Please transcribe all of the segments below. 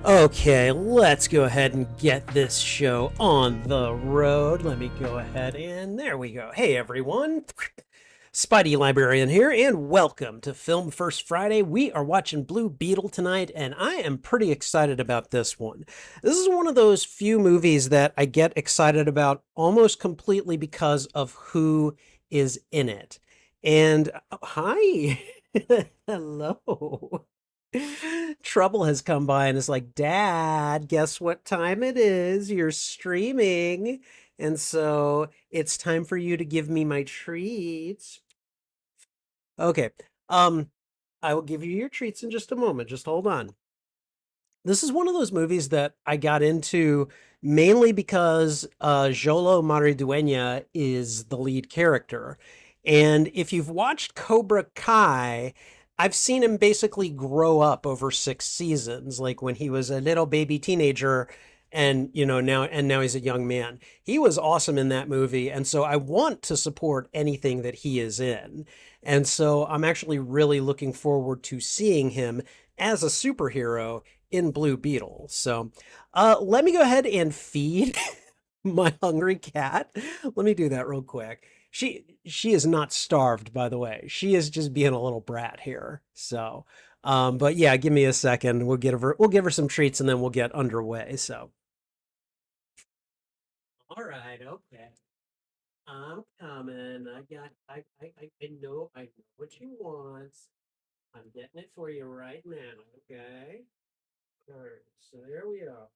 Okay, let's go ahead and get this show on the road. Let me go ahead and there we go. Hey everyone, Spidey Librarian here, and welcome to Film First Friday. We are watching Blue Beetle tonight, and I am pretty excited about this one. This is one of those few movies that I get excited about almost completely because of who is in it. And hi, hello. Trouble has come by and is like, Dad, guess what time it is? You're streaming. And so it's time for you to give me my treats. Okay. Um, I will give you your treats in just a moment. Just hold on. This is one of those movies that I got into mainly because Xolo Maridueña is the lead character. And if you've watched Cobra Kai, I've seen him basically grow up over 6 seasons, like when he was a little baby teenager and now he's a young man. He was awesome in that movie, and so I want to support anything that he is in. And so I'm actually really looking forward to seeing him as a superhero in Blue Beetle. So let me go ahead and feed my hungry cat. Let me do that real quick. She is not starved, by the way. She is just being a little brat here. So but yeah, give me a second. We'll give her some treats and then we'll get underway. So all right, okay. I'm coming. I know what you want. I'm getting it for you right now, okay? All right, so there we are.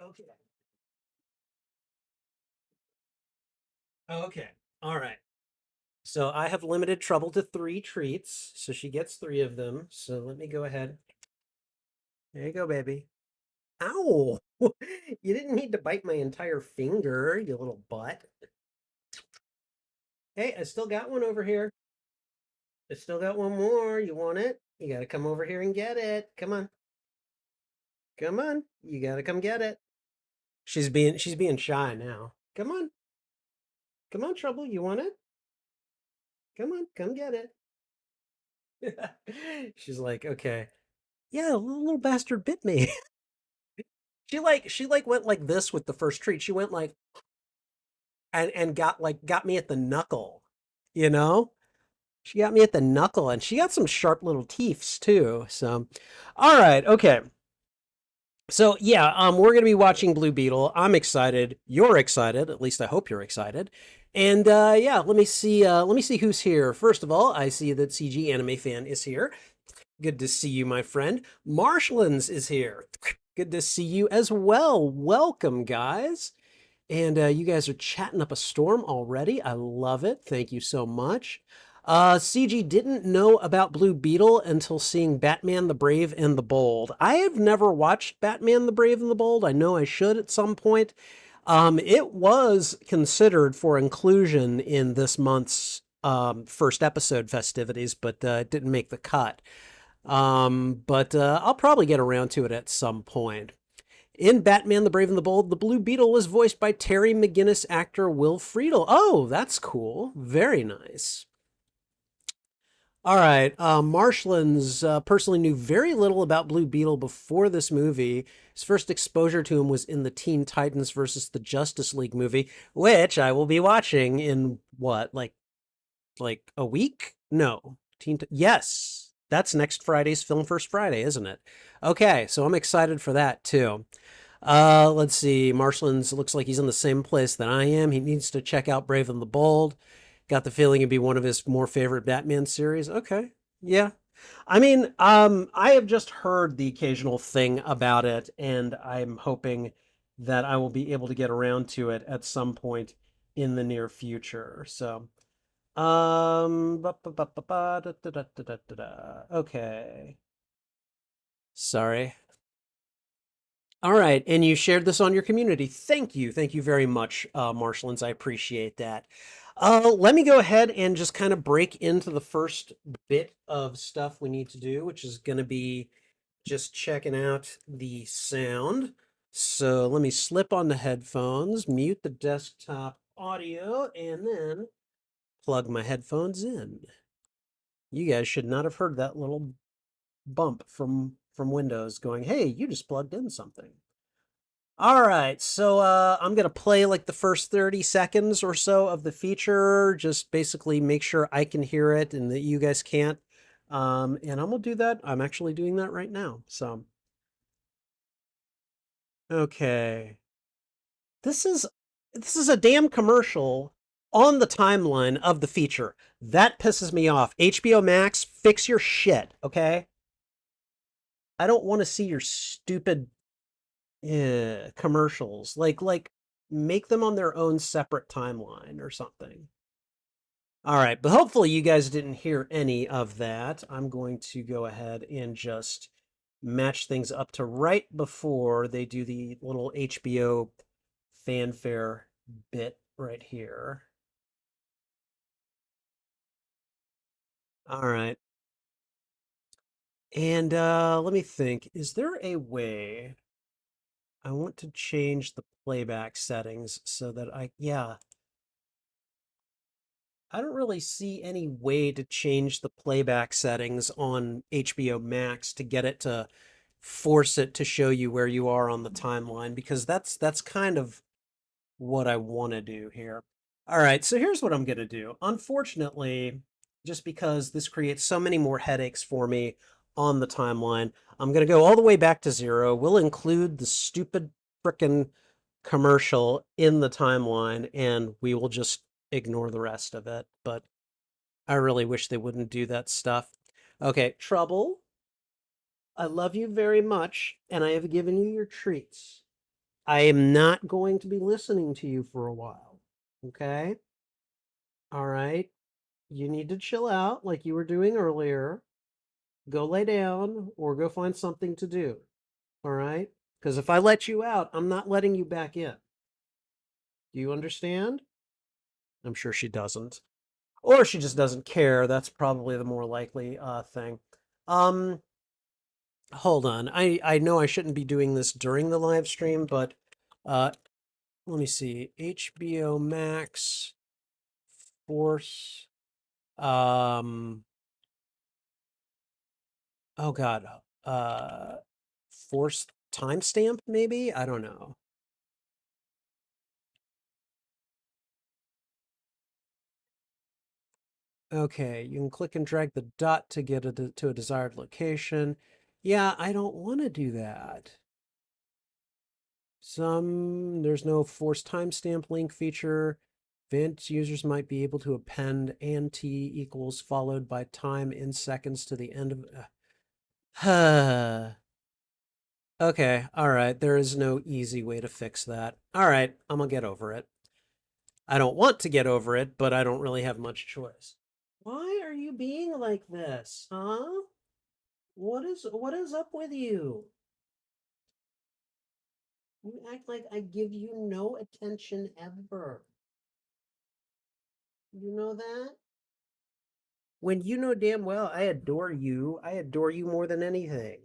Okay. Okay. All right. So I have limited trouble to 3 treats, so she gets 3 of them. So let me go ahead. There you go, baby. Ow! You didn't need to bite my entire finger, you little butt. Hey, I still got one over here. I still got one more. You want it? You gotta come over here and get it. Come on. Come on. You gotta come get it. She's being shy now. Come on. Come on, Trouble. You want it? Come on, come get it. She's like, okay. Yeah, the little bastard bit me. She went like this with the first treat. She went like and got me at the knuckle, you know? She got me at the knuckle and she got some sharp little teeths too. So all right, okay. So yeah, we're gonna be watching Blue Beetle. I'm excited. You're excited. At least I hope you're excited. And yeah, let me see who's here. First of all, I see that CG Anime Fan is here. Good to see you, my friend. Marshlands is here. Good to see you as well. Welcome, guys. And you guys are chatting up a storm already. I love it. Thank you so much. CG didn't know about Blue Beetle until seeing Batman the Brave and the Bold. I have never watched Batman the Brave and the Bold. I know I should at some point. It was considered for inclusion in this month's first episode festivities, but it didn't make the cut. But I'll probably get around to it at some point. In Batman the Brave and the Bold, the Blue Beetle was voiced by Terry McGinnis actor Will Friedle. Oh, that's cool. Very nice. All right. Marshlands personally knew very little about Blue Beetle before this movie. His first exposure to him was in the Teen Titans versus the Justice League movie, which I will be watching in what, like a week? No. Yes. That's next Friday's Film First Friday, isn't it? Okay, so I'm excited for that too. Let's see. Marshlands looks like he's in the same place that I am. He needs to check out Brave and the Bold. Got the feeling it'd be one of his more favorite Batman series. Okay. Yeah. I mean, I have just heard the occasional thing about it, and I'm hoping that I will be able to get around to it at some point in the near future. So, okay. Sorry. All right, and you shared this on your community. Thank you. Thank you very much, Marshlands. I appreciate that. Let me go ahead and just kind of break into the first bit of stuff we need to do, which is going to be just checking out the sound. So let me slip on the headphones, mute the desktop audio, and then plug my headphones in. You guys should not have heard that little bump from from Windows going, hey, you just plugged in something. All right, so I'm gonna play like the first 30 seconds or so of the feature, just basically make sure I can hear it and that you guys can't. And I'm gonna do that. I'm actually doing that right now. So, okay. This is this is a damn commercial on the timeline of the feature. That pisses me off. HBO Max, fix your shit, okay? I don't want to see your stupid commercials. Like make them on their own separate timeline or something. All right, but hopefully you guys didn't hear any of that. I'm going to go ahead and just match things up to right before they do the little HBO fanfare bit right here. All right. And let me think. Is there a way I want to change the playback settings so that yeah, I don't really see any way to change the playback settings on HBO Max to get it to force it to show you where you are on the timeline, because that's kind of what I want to do here. All right, so here's what I'm going to do. Unfortunately, just because this creates so many more headaches for me on the timeline, I'm going to go all the way back to 0. We'll include the stupid frickin' commercial in the timeline, and we will just ignore the rest of it. But I really wish they wouldn't do that stuff. Okay, Trouble, I love you very much, and I have given you your treats. I am not going to be listening to you for a while. Okay? All right? You need to chill out like you were doing earlier. Go lay down or go find something to do. All right? Because if I let you out, I'm not letting you back in. Do you understand? I'm sure she doesn't. Or she just doesn't care. That's probably the more likely thing. Um, Hold on. I know I shouldn't be doing this during the live stream, but uh, let me see. HBO Max Force. Um, oh God. Force timestamp, maybe? I don't know. Okay, you can click and drag the dot to get to a desired location. Yeah, I don't want to do that. There's no force timestamp link feature. Advanced users might be able to append and t equals followed by time in seconds to the end of. Okay, all right. There is no easy way to fix that. All right, I'm gonna get over it. I don't want to get over it, but I don't really have much choice. Why are you being like this, huh? What is up with you? You act like I give you no attention ever. You know that? When you know damn well I adore you. I adore you more than anything.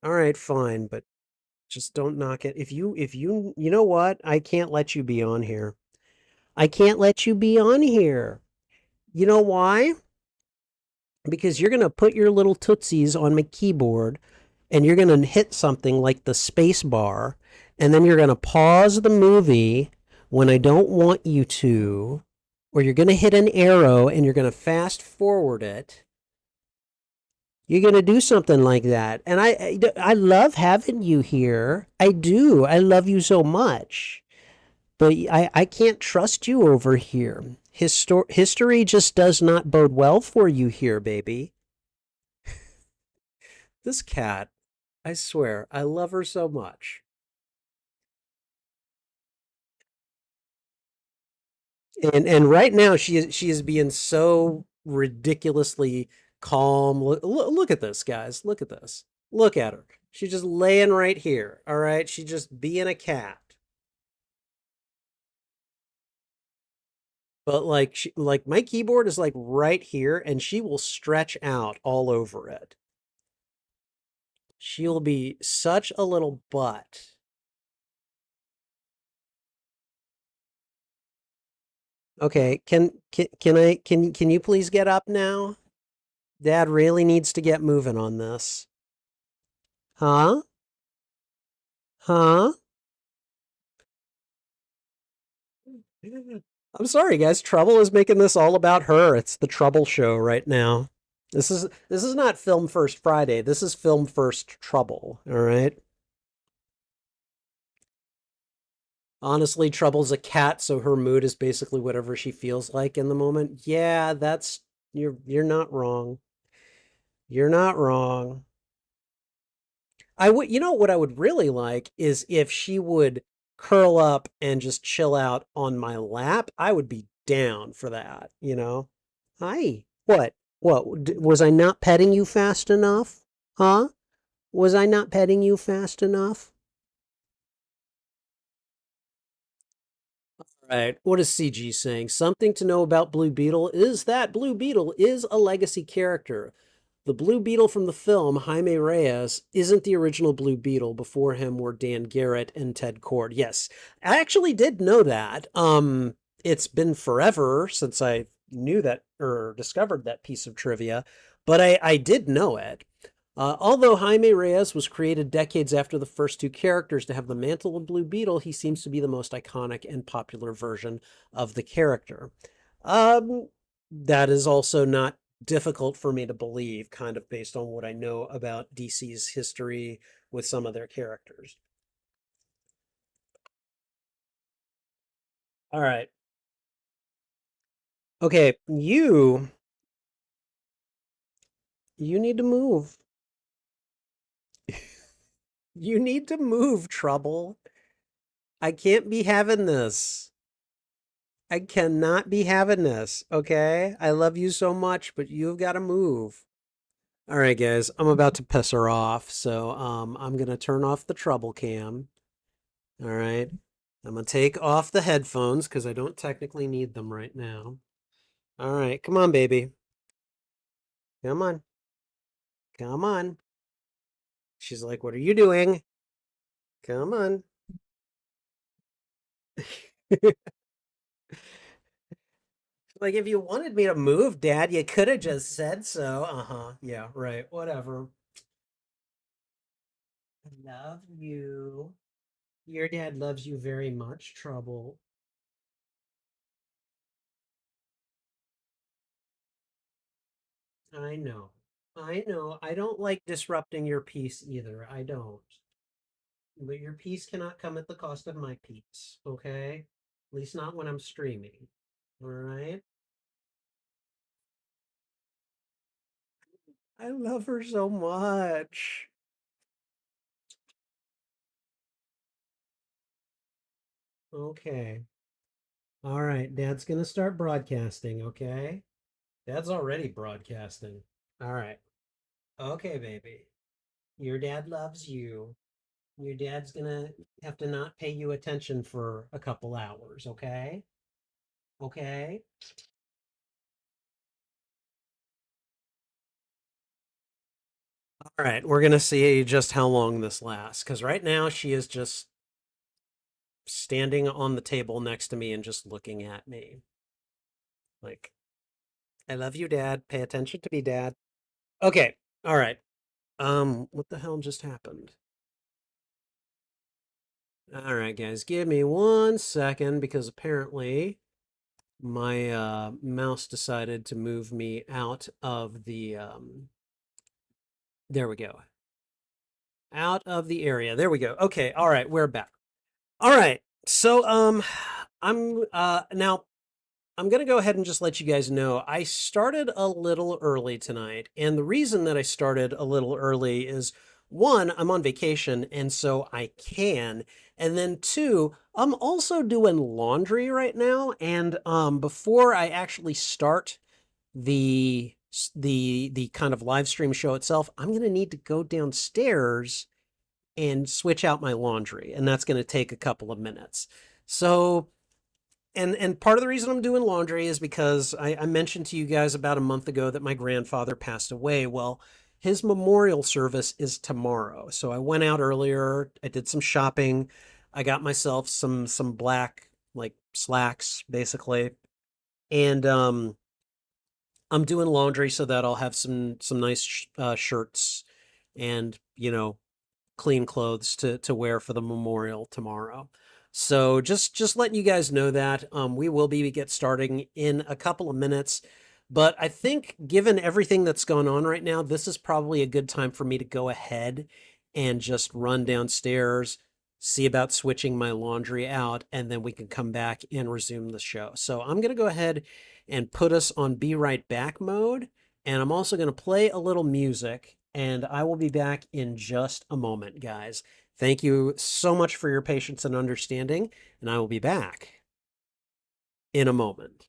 All right, fine, but just don't knock it. You know what? I can't let you be on here. I can't let you be on here. You know why? Because you're going to put your little tootsies on my keyboard and you're going to hit something like the space bar, and then you're going to pause the movie when I don't want you to, or you're going to hit an arrow and you're going to fast forward it. You're going to do something like that. And I love having you here. I do. I love you so much. But I can't trust you over here. History just does not bode well for you here, baby. This cat, I swear, I love her so much. And right now she is being so ridiculously calm. Look at this, guys. Look at this. Look at her. She's just laying right here. All right. She's just being a cat. But like my keyboard is like right here and she will stretch out all over it. She'll be such a little butt. Okay, can you please get up now? Dad really needs to get moving on this. Huh? Huh? I'm sorry, guys. Trouble is making this all about her. It's the Trouble show right now. This is not Film First Friday. This is Film First Trouble. All right. Honestly, Trouble's a cat, so her mood is basically whatever she feels like in the moment. Yeah, that's you're not wrong. You're not wrong. I would, you know what I would really like is if she would curl up and just chill out on my lap. I would be down for that, you know? Hi. What? What? Was I not petting you fast enough? Huh? Was I not petting you fast enough? Right. What is CG saying? Something to know about Blue Beetle is that Blue Beetle is a legacy character. The Blue Beetle from the film, Jaime Reyes, isn't the original Blue Beetle. Before him were Dan Garrett and Ted Kord. Yes, I actually did know that. It's been forever since I knew that or discovered that piece of trivia, but I did know it. Although Jaime Reyes was created decades after the first two characters to have the mantle of Blue Beetle, he seems to be the most iconic and popular version of the character. Um, that is also not difficult for me to believe, kind of based on what I know about DC's history with some of their characters. All right. Okay, you need to move. You need to move, Trouble. I can't be having this. I cannot be having this, okay? I love you so much, but you've got to move. All right, guys, I'm about to piss her off, so I'm gonna turn off the trouble cam. All right. I'm gonna take off the headphones because I don't technically need them right now. All right, come on, baby. Come on. Come on. She's like, what are you doing? Come on. Like, if you wanted me to move, Dad, you could have just said so. Uh-huh. Yeah, right. Whatever. I love you. Your dad loves you very much, Trouble. I know. I know. I don't like disrupting your peace either. I don't. But your peace cannot come at the cost of my peace, okay? At least not when I'm streaming. All right? I love her so much. Okay. All right. Dad's going to start broadcasting, okay? Dad's already broadcasting. All right. Okay, baby. Your dad loves you. Your dad's gonna have to not pay you attention for a couple hours, okay? Okay? All right, we're gonna see just how long this lasts, because right now she is just standing on the table next to me and just looking at me. Like, I love you, Dad. Pay attention to me, Dad. Okay, all right. What the hell just happened? All right, guys, give me 1 second because apparently my mouse decided to move me out of the there we go. Out of the area. There we go. Okay, all right, we're back. All right. So I'm now I'm going to go ahead and just let you guys know I started a little early tonight. And the reason that I started a little early is one, I'm on vacation and so I can. And then two, I'm also doing laundry right now and before I actually start the kind of live stream show itself, I'm going to need to go downstairs and switch out my laundry, and that's going to take a couple of minutes. So, and part of the reason I'm doing laundry is because I mentioned to you guys about a month ago that my grandfather passed away. Well, his memorial service is tomorrow, so I went out earlier. I did some shopping. I got myself some black like slacks, basically, and I'm doing laundry so that I'll have some nice shirts and clean clothes to wear for the memorial tomorrow. So just letting you guys know that we will be get starting in a couple of minutes. But I think given everything that's going on right now, this is probably a good time for me to go ahead and just run downstairs, see about switching my laundry out, and then we can come back and resume the show. So I'm going to go ahead and put us on be right back mode. And I'm also going to play a little music, and I will be back in just a moment, guys. Thank you so much for your patience and understanding, and I will be back in a moment.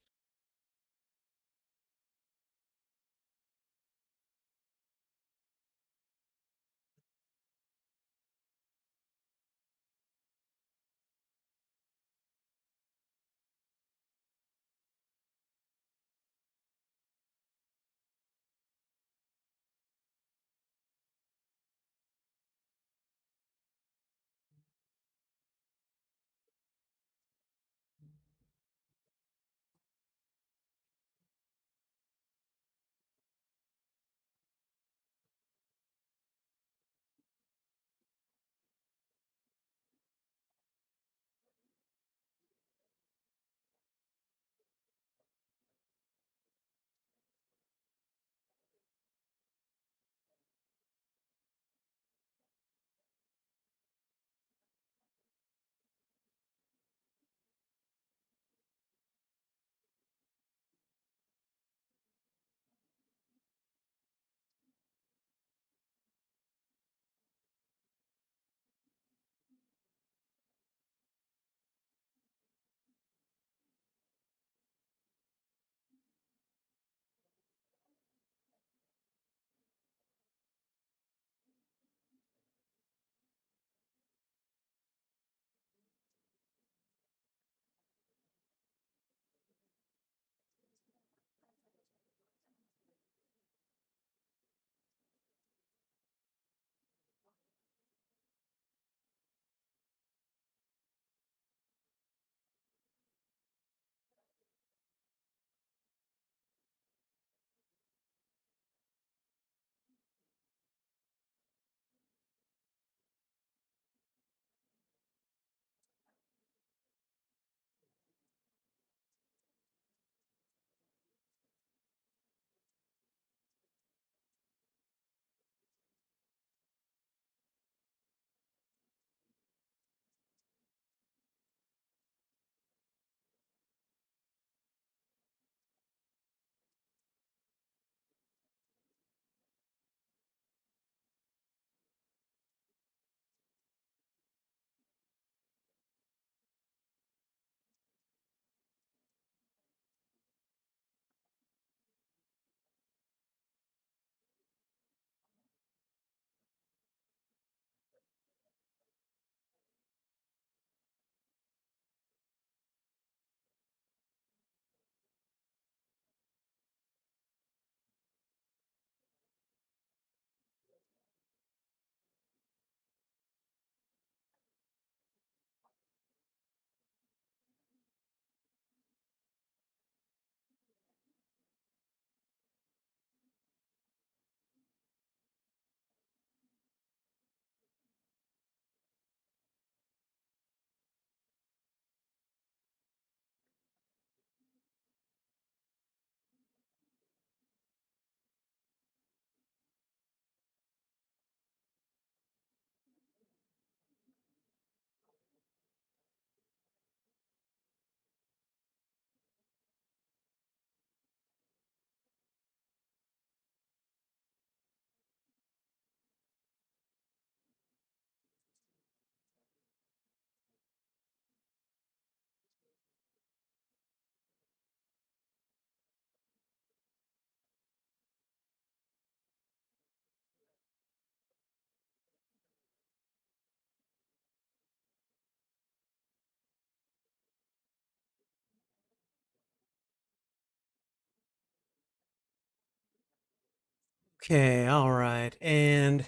Okay, all right. And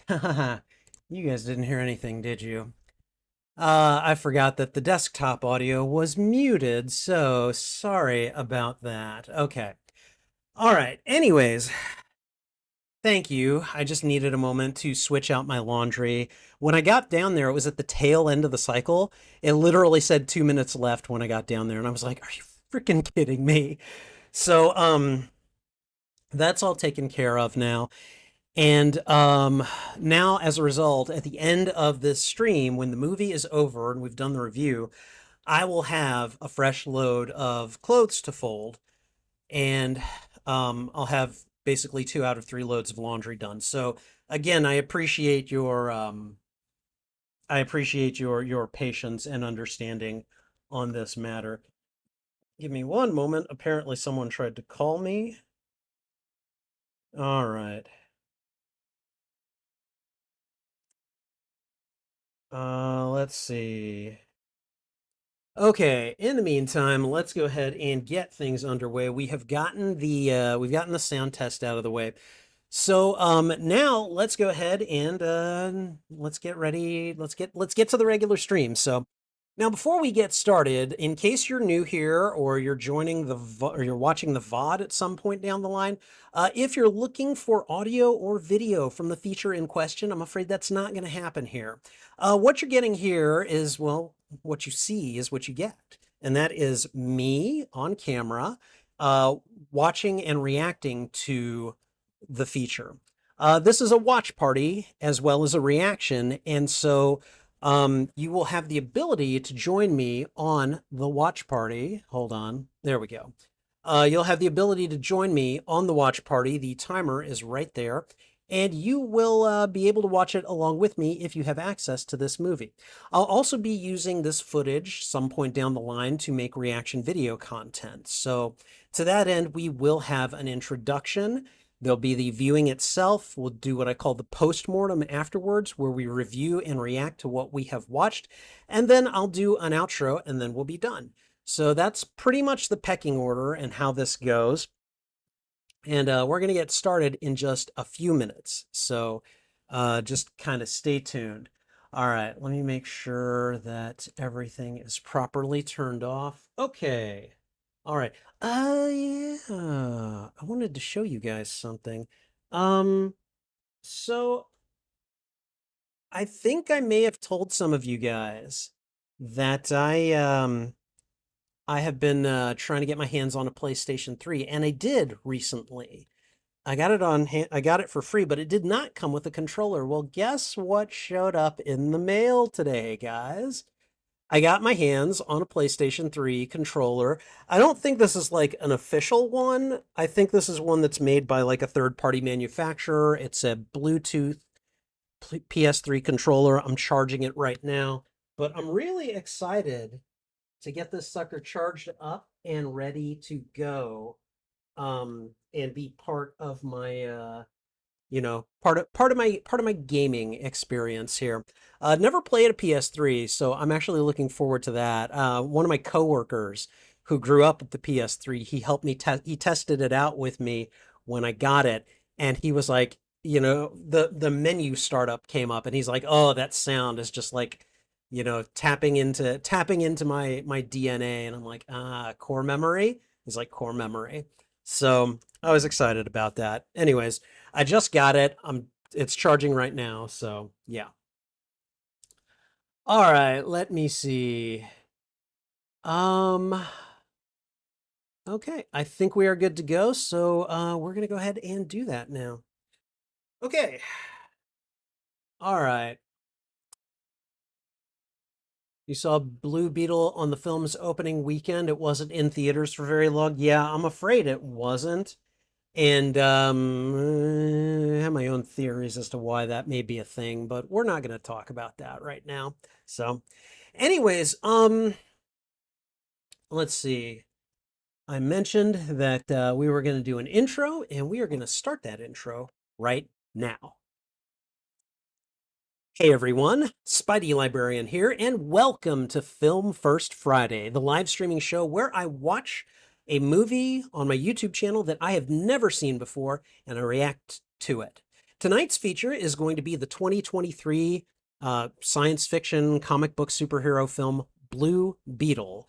you guys didn't hear anything, did you? I forgot that the desktop audio was muted, so sorry about that. Okay. All right. Anyways, Thank you. I just needed a moment to switch out my laundry. When I got down there, it was at the tail end of the cycle. It literally said 2 minutes left when I got down there, and I was like, "Are you freaking kidding me?" So, that's all taken care of now. And now, as a result, at the end of this stream, when the movie is over and we've done the review, I will have a fresh load of clothes to fold, and I'll have basically 2 out of 3 loads of laundry done. So again, I appreciate your patience and understanding on this matter. Give me one moment. Apparently, someone tried to call me. All right. Let's see. Okay, in the meantime, let's go ahead and get things underway. We've gotten the sound test out of the way. So now let's go ahead and let's get ready. Let's get to the regular stream. So now before we get started, in case you're new here or you're joining or you're watching the VOD at some point down the line, if you're looking for audio or video from the feature in question, I'm afraid that's not going to happen here. What you're getting here is, well, what you see is what you get, and that is me on camera, watching and reacting to the feature. This is a watch party as well as a reaction, and so you will have the ability to join me on the watch party. Hold on, there we go. You'll have the ability to join me on the watch party. The timer is right there, and you will be able to watch it along with me if you have access to this movie. I'll also be using this footage some point down the line to make reaction video content. So to that end, we will have an introduction. There'll be the viewing itself. We'll do what I call the post-mortem afterwards, where we review and react to what we have watched. And then I'll do an outro, and then we'll be done. So that's pretty much the pecking order and how this goes. And we're going to get started in just a few minutes. So just kind of stay tuned. All right, let me make sure that everything is properly turned off. Okay. All right. Yeah. I wanted to show you guys something. So I think I may have told some of you guys that I have been trying to get my hands on a PlayStation 3, and I did recently. I got it for free, but it did not come with a controller. Well, guess what showed up in the mail today, guys? I got my hands on a PlayStation 3 controller. I don't think this is like an official one. I think this is one that's made by like a third-party manufacturer. It's a Bluetooth PS3 controller. I'm charging it right now, but I'm really excited to get this sucker charged up and ready to go, and be part of my part of my gaming experience here. Never played a PS3, so I'm actually looking forward to that. One of my coworkers who grew up with the PS3, he helped me he tested it out with me when I got it, and he was like, the menu startup came up, and he's like, "Oh, that sound is just like, tapping into my DNA," and I'm like, core memory. He's like, core memory. So I was excited about that. Anyways, I just got it. It's charging right now, so yeah. All right, let me see. Um, okay, I think we are good to go. So we're gonna go ahead and do that now. Okay. All right. You saw Blue Beetle on the film's opening weekend. It wasn't in theaters for very long. Yeah, I'm afraid it wasn't. And I have my own theories as to why that may be a thing, but we're not going to talk about that right now. So, anyways, let's see. I mentioned that we were going to do an intro, and we are going to start that intro right now. Hey everyone, Spidey Librarian here, and welcome to Film First Friday, the live streaming show where I watch a movie on my YouTube channel that I have never seen before, and I react to it. Tonight's feature is going to be the 2023 science fiction comic book superhero film Blue Beetle.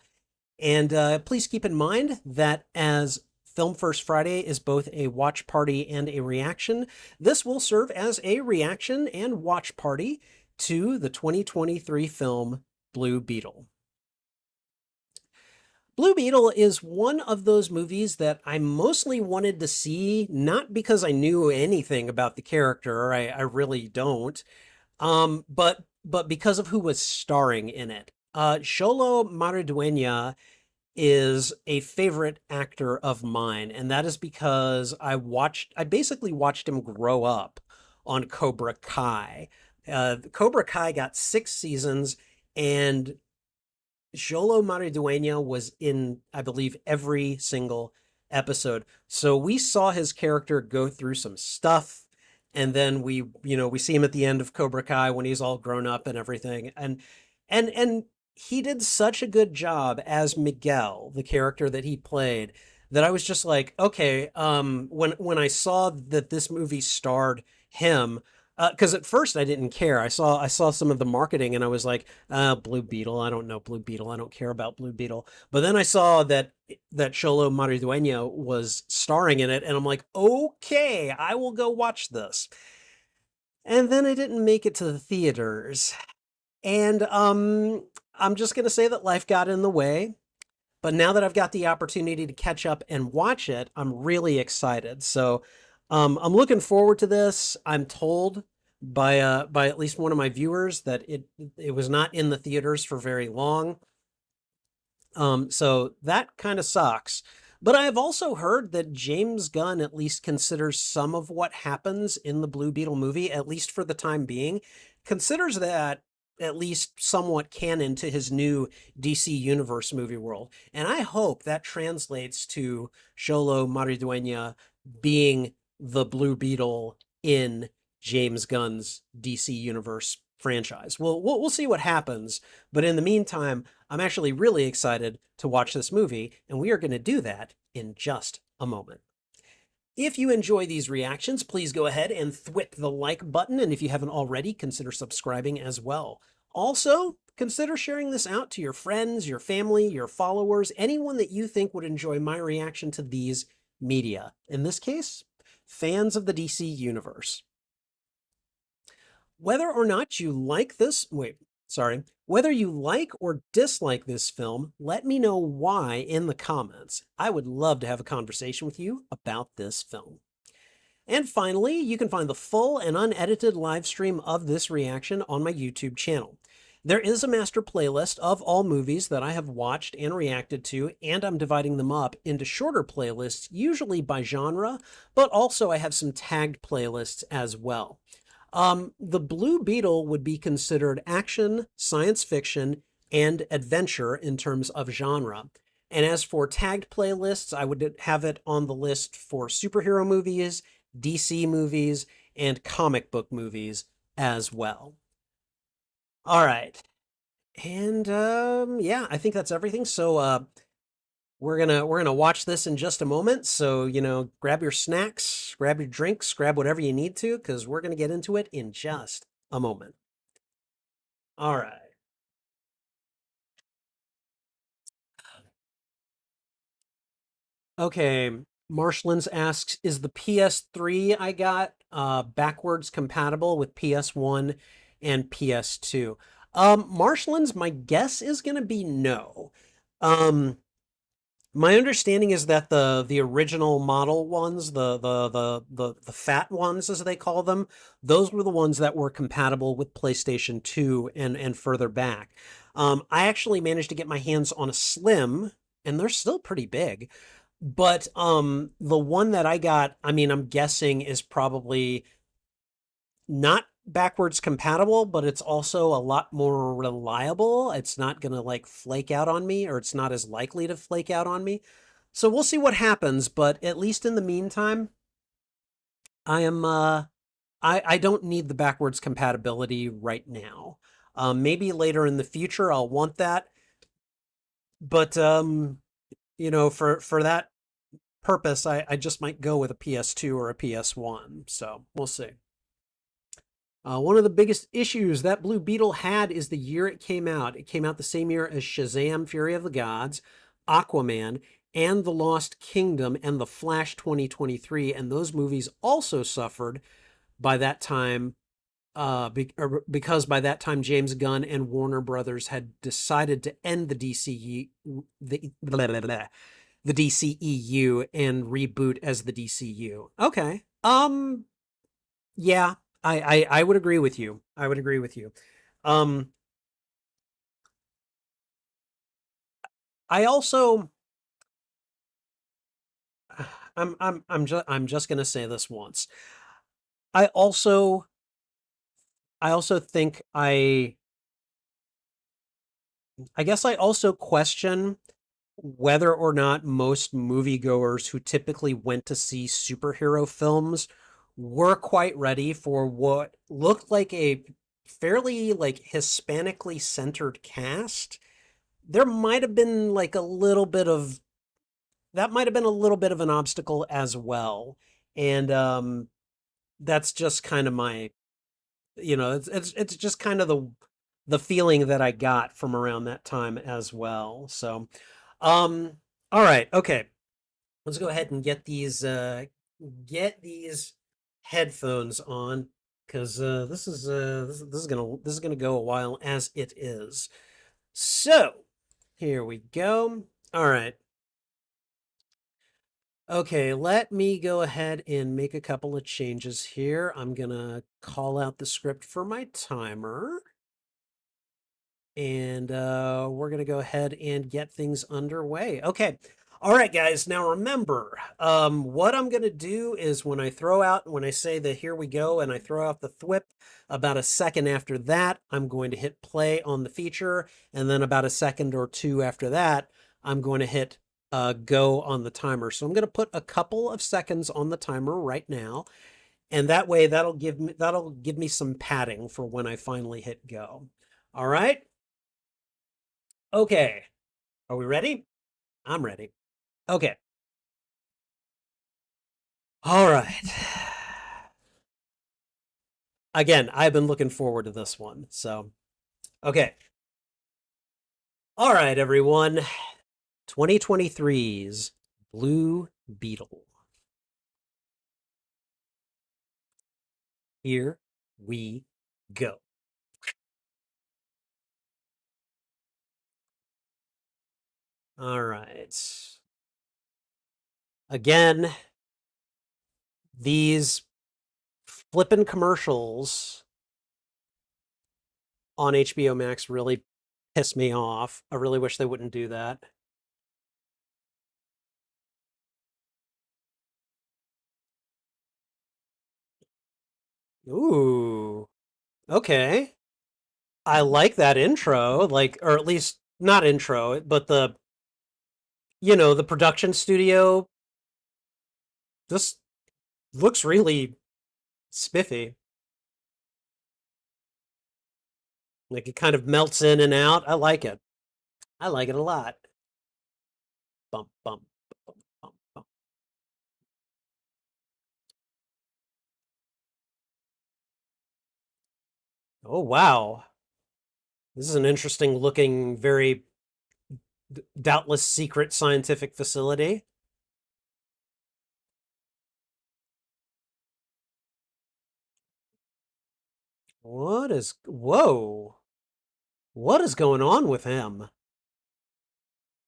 And please keep in mind that as Film First Friday is both a watch party and a reaction. This will serve as a reaction and watch party to the 2023 film Blue Beetle. Blue Beetle is one of those movies that I mostly wanted to see, not because I knew anything about the character, I really don't, but because of who was starring in it. Xolo Maridueña is a favorite actor of mine, and that is because I basically watched him grow up on Cobra Kai. Cobra Kai got 6 seasons, and Xolo Maridueña was in, I believe, every single episode. So we saw his character go through some stuff, and then we see him at the end of Cobra Kai when he's all grown up and everything. And he did such a good job as Miguel, the character that he played, that I was just like, okay, when I saw that this movie starred him, because at first I didn't care. I saw some of the marketing and I was like, Blue Beetle. I don't know Blue Beetle. I don't care about Blue Beetle. But then I saw that Xolo Maridueña was starring in it, and I'm like, okay, I will go watch this. And then I didn't make it to the theaters, and I'm just gonna say that life got in the way. But now that I've got the opportunity to catch up and watch it, I'm really excited. So I'm looking forward to this. I'm told by at least one of my viewers that it was not in the theaters for very long. So that kind of sucks. But I have also heard that James Gunn at least considers some of what happens in the Blue Beetle movie, at least for the time being, considers that at least somewhat canon to his new DC Universe movie world. And I hope that translates to Xolo Maridueña being the Blue Beetle in James Gunn's DC Universe franchise. We'll see what happens, but in the meantime, I'm actually really excited to watch this movie, and we are going to do that in just a moment. If you enjoy these reactions, please go ahead and thwip the like button, and if you haven't already, consider subscribing as well. Also, consider sharing this out to your friends, your family, your followers, anyone that you think would enjoy my reaction to these media. In this case, fans of the DC Universe. Whether or not you like this, whether you like or dislike this film, let me know why in the comments. I would love to have a conversation with you about this film. And finally, you can find the full and unedited live stream of this reaction on my YouTube channel. There is a master playlist of all movies that I have watched and reacted to, and I'm dividing them up into shorter playlists, usually by genre, but also I have some tagged playlists as well. The Blue Beetle would be considered action, science fiction, and adventure in terms of genre. And as for tagged playlists, I would have it on the list for superhero movies, DC movies, and comic book movies as well. All right. And yeah, I think that's everything. So we're gonna watch this in just a moment. So, grab your snacks, grab your drinks, grab whatever you need to, because we're gonna get into it in just a moment. All right. Okay. Marshlands asks, is the PS3 I got backwards compatible with PS1 and PS2? Marshlands, my guess is gonna be no. My understanding is that the original model ones, the fat ones as they call them, those were the ones that were compatible with PlayStation 2 and further back. I actually managed to get my hands on a Slim, and they're still pretty big. But the one that I got, I mean, I'm guessing is probably not backwards compatible, but it's also a lot more reliable. It's not going to like flake out on me, or it's not as likely to flake out on me. So we'll see what happens, but at least in the meantime, I am I don't need the backwards compatibility right now. Maybe later in the future I'll want that. But for that purpose, I just might go with a PS2 or a PS1. So we'll see. One of the biggest issues that Blue Beetle had is the year it came out. It came out the same year as Shazam! Fury of the Gods, Aquaman, and The Lost Kingdom and The Flash 2023, and those movies also suffered by that time because by that time James Gunn and Warner Brothers had decided to end the DCU the DCEU and reboot as the DCU. Okay. Yeah, I would agree with you. I would agree with you. Um I also I'm just gonna say this once. I also I also think I guess I also question whether or not most moviegoers who typically went to see superhero films were quite ready for what looked like a fairly like Hispanically centered cast. There might have been like a little bit of that might have been a little bit of an obstacle as well. And that's just kind of my it's just kind of the feeling that I got from around that time as well. So um all right, okay. Let's go ahead and get these headphones on because this is gonna go a while as it is. So here we go. All right. Okay, let me go ahead and make a couple of changes here. I'm gonna call out the script for my timer. And we're going to go ahead and get things underway. Okay. All right, guys. Now remember, what I'm going to do is when I say the here we go and I throw out the thwip, about a second after that, I'm going to hit play on the feature. And then about a second or two after that, I'm going to hit go on the timer. So I'm going to put a couple of seconds on the timer right now. And that way that'll give me some padding for when I finally hit go. All right. Okay. Are we ready? I'm ready. Okay. All right. Again, I've been looking forward to this one. So, okay. All right, everyone. 2023's Blue Beetle. Here we go. All right. Again, these flippin' commercials on HBO Max really piss me off. I really wish they wouldn't do that. Ooh. Okay. I like that intro, like, or at least not intro, but the production studio. This looks really spiffy. Like it kind of melts in and out. I like it. I like it a lot. Bump, bump, bump, bump, bump. Oh, wow. This is an interesting looking, very doubtless secret scientific facility. Whoa. What is going on with him?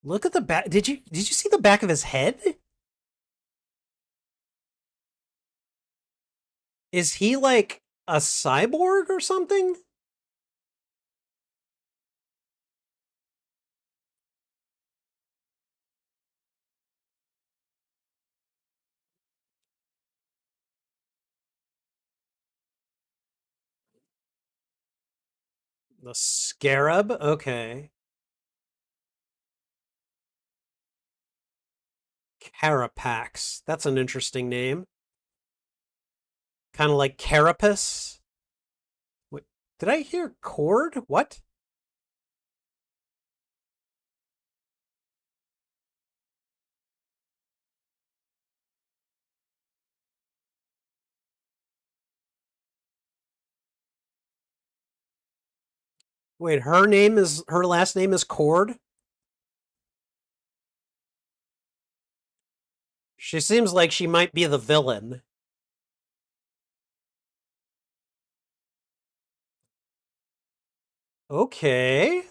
Look at the back. Did you see the back of his head? Is he like a cyborg or something? The scarab? Okay. Carapax. That's an interesting name. Kind of like carapace. Wait, did I hear cord? What? Wait, her last name is Cord? She seems like she might be the villain. Okay.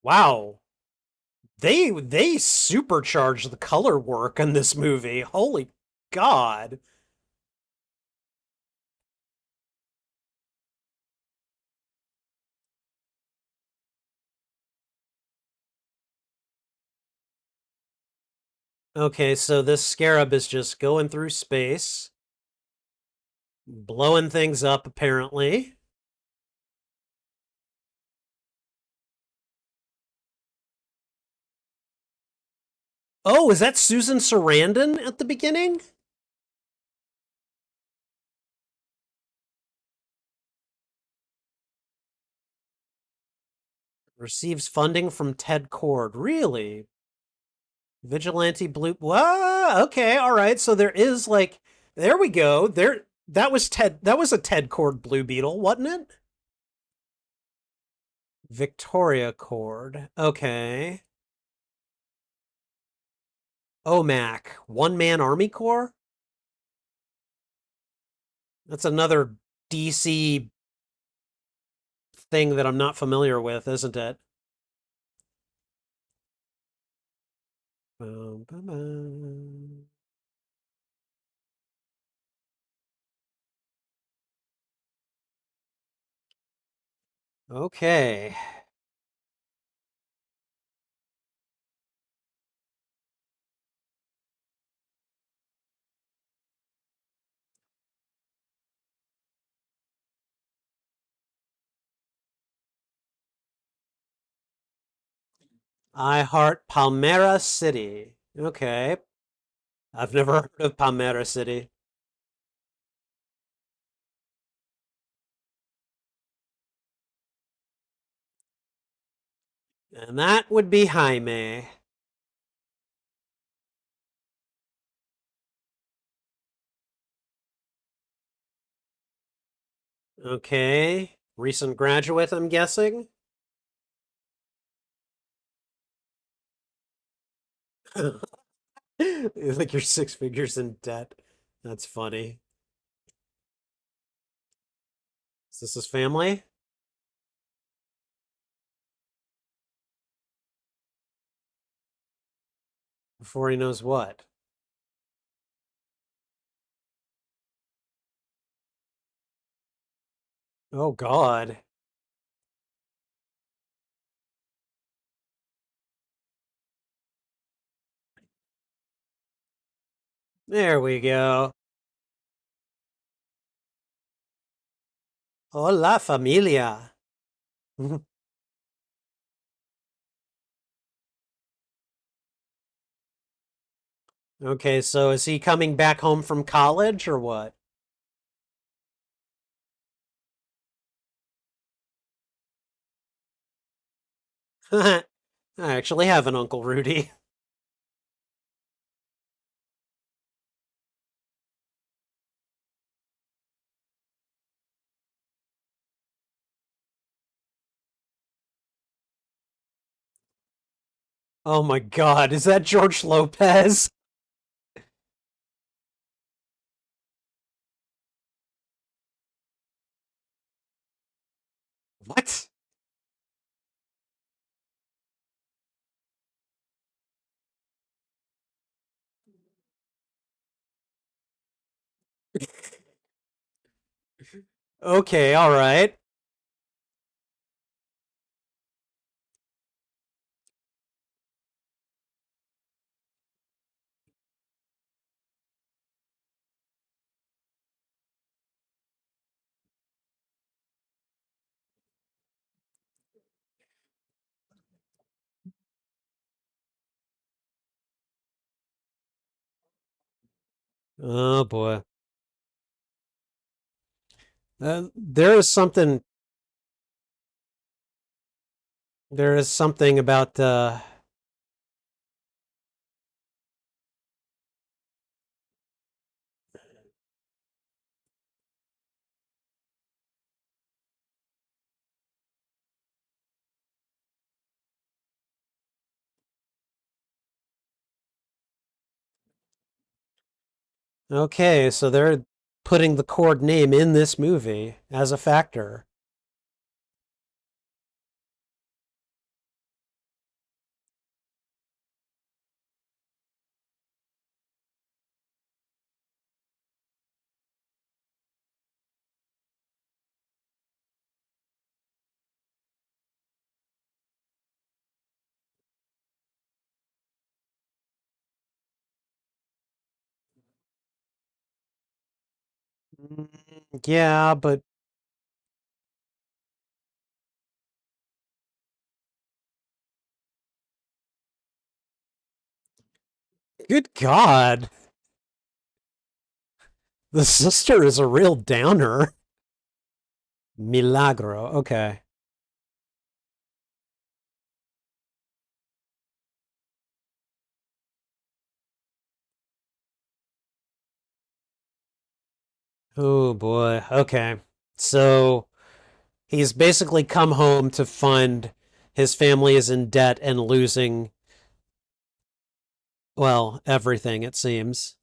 Wow. They supercharged the color work in this movie. Holy God. Okay, so this scarab is just going through space, blowing things up apparently. Oh, is that Susan Sarandon at the beginning? Receives funding from Ted Cord. Really? Vigilante Blue. Whoa, okay, all right. So there is like, there we go. There, that was Ted. That was a Ted Cord Blue Beetle, wasn't it? Victoria Cord. Okay. OMAC, One Man Army Corps. That's another DC thing that I'm not familiar with, isn't it? Bum, bum, bum. Okay. I Heart Palmera City. Okay. I've never heard of Palmera City. And that would be Jaime. Okay. Recent graduate, I'm guessing. Like you're 6 figures in debt. That's funny. Is this his family? Before he knows what? Oh, God. There we go. Hola, familia. Okay, so is he coming back home from college or what? I actually have an Uncle Rudy. Oh my God, is that George Lopez? What? Okay, all right. Oh boy. There is something. There is something about. Okay, so they're putting the Cord name in this movie as a factor. Mm, yeah, but good God, the sister is a real downer. Milagro. Okay. Oh boy. Okay. So he's basically come home to find his family is in debt and losing, well, everything, it seems.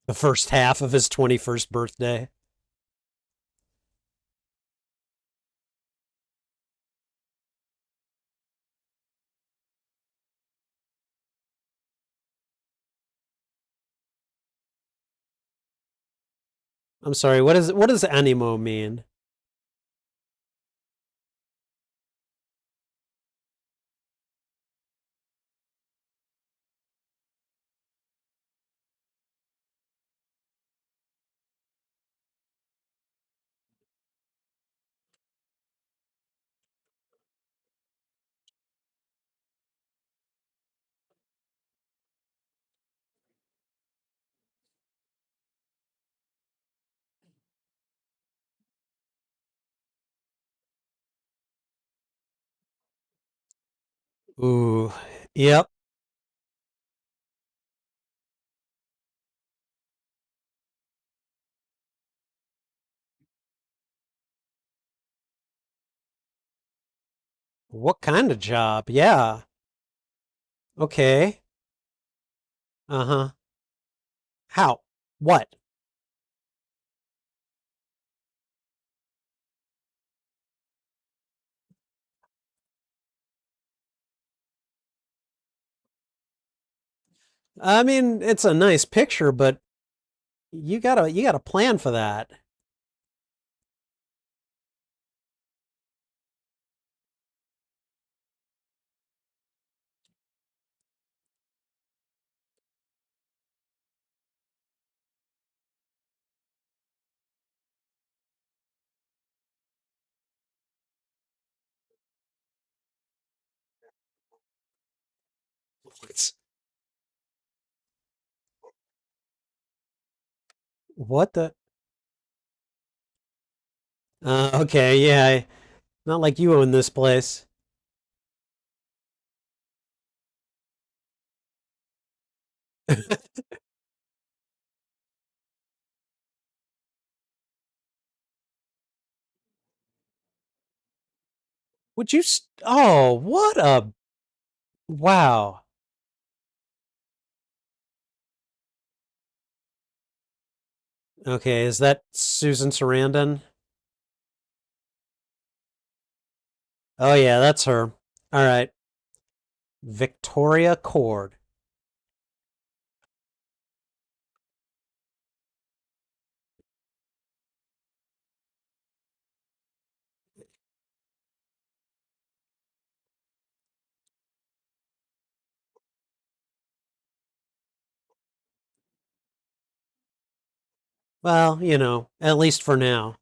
The first half of his 21st birthday. I'm sorry, what does animo mean? Ooh. Yep. What kind of job? Yeah. Okay. Uh-huh. How? What? I mean, it's a nice picture, but you gotta plan for that. What the? Okay, yeah. Not like you own this place. Would you? Oh, what a wow. Okay, is that Susan Sarandon? Oh yeah, that's her. All right, Victoria Cord. Well, at least for now.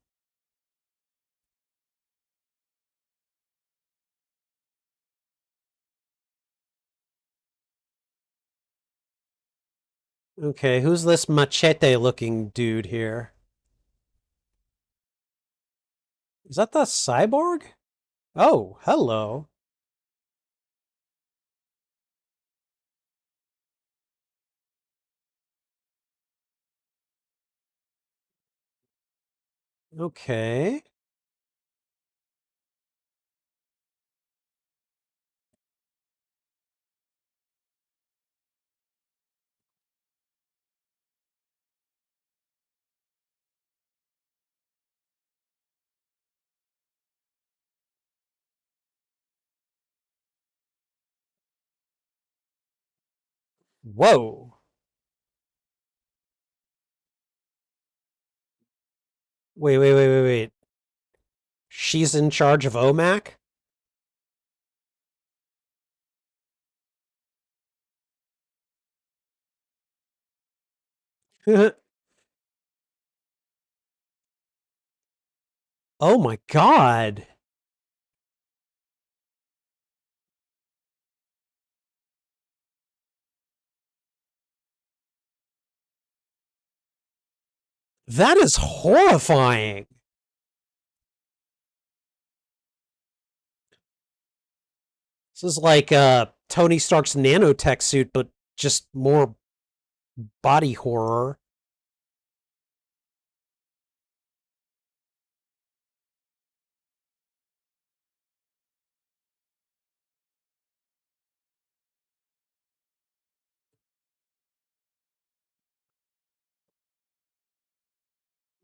Okay, who's this machete-looking dude here? Is that the cyborg? Oh, hello. Okay. Whoa. Wait. She's in charge of OMAC? Oh my God. That is horrifying. This is like Tony Stark's nanotech suit, but just more body horror.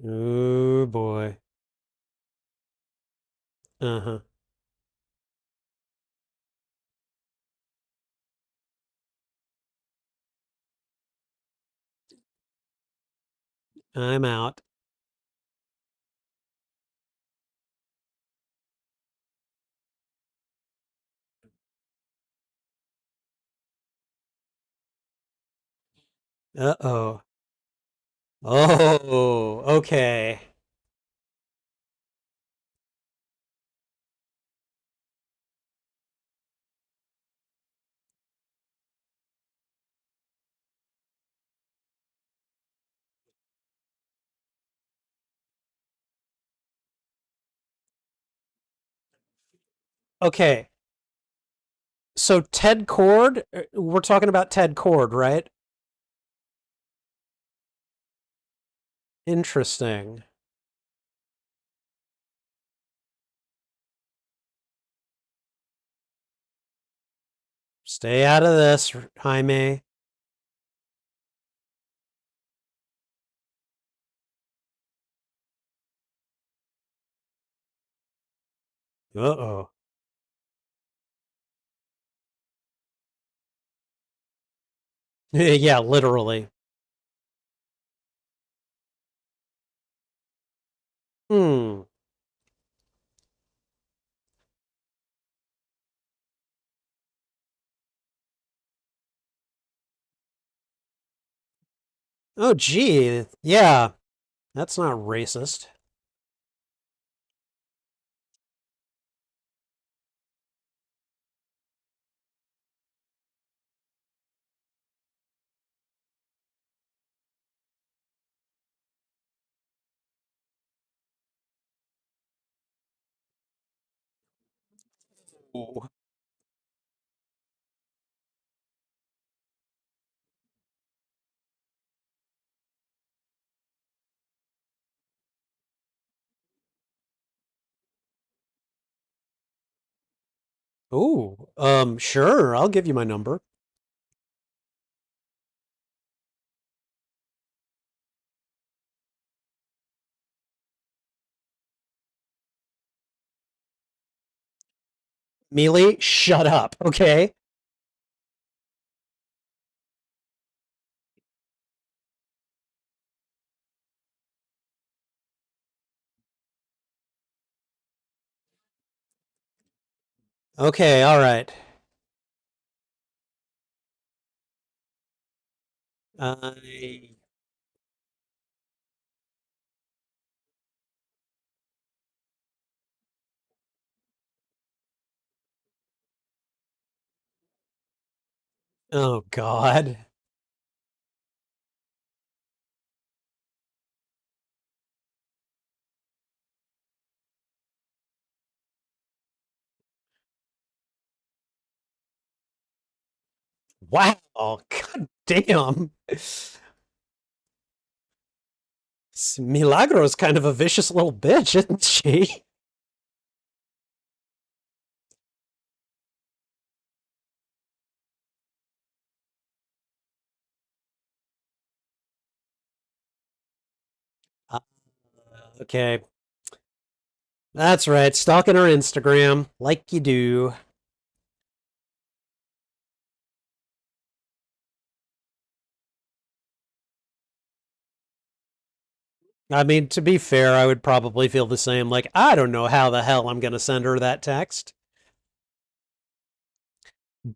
Oh boy. Uh-huh. I'm out. Uh-oh. Oh, okay. Okay. So Ted Cord, we're talking about Ted Cord, right? Interesting. Stay out of this, Jaime. Uh-oh. Yeah, literally. Hmm. Oh, gee. Yeah, that's not racist. Ooh. Ooh. Sure. I'll give you my number. Mealy, shut up, okay? Okay, all right. I Oh God. Wow. God damn. Milagro kind of a vicious little bitch, isn't she? Uh, okay, that's right. Stalking her Instagram, like you do. I mean, to be fair, I would probably feel the same. Like, I don't know how the hell I'm going to send her that text.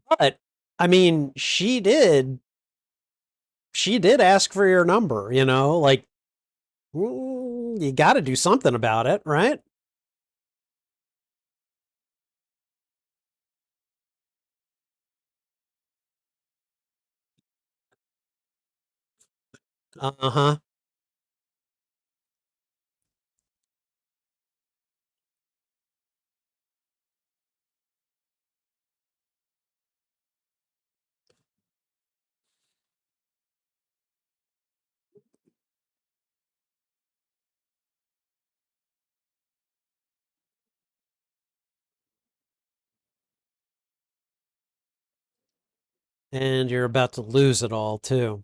But, I mean, she did ask for your number, you know? Like, you got to do something about it, right? Uh huh. And you're about to lose it all, too.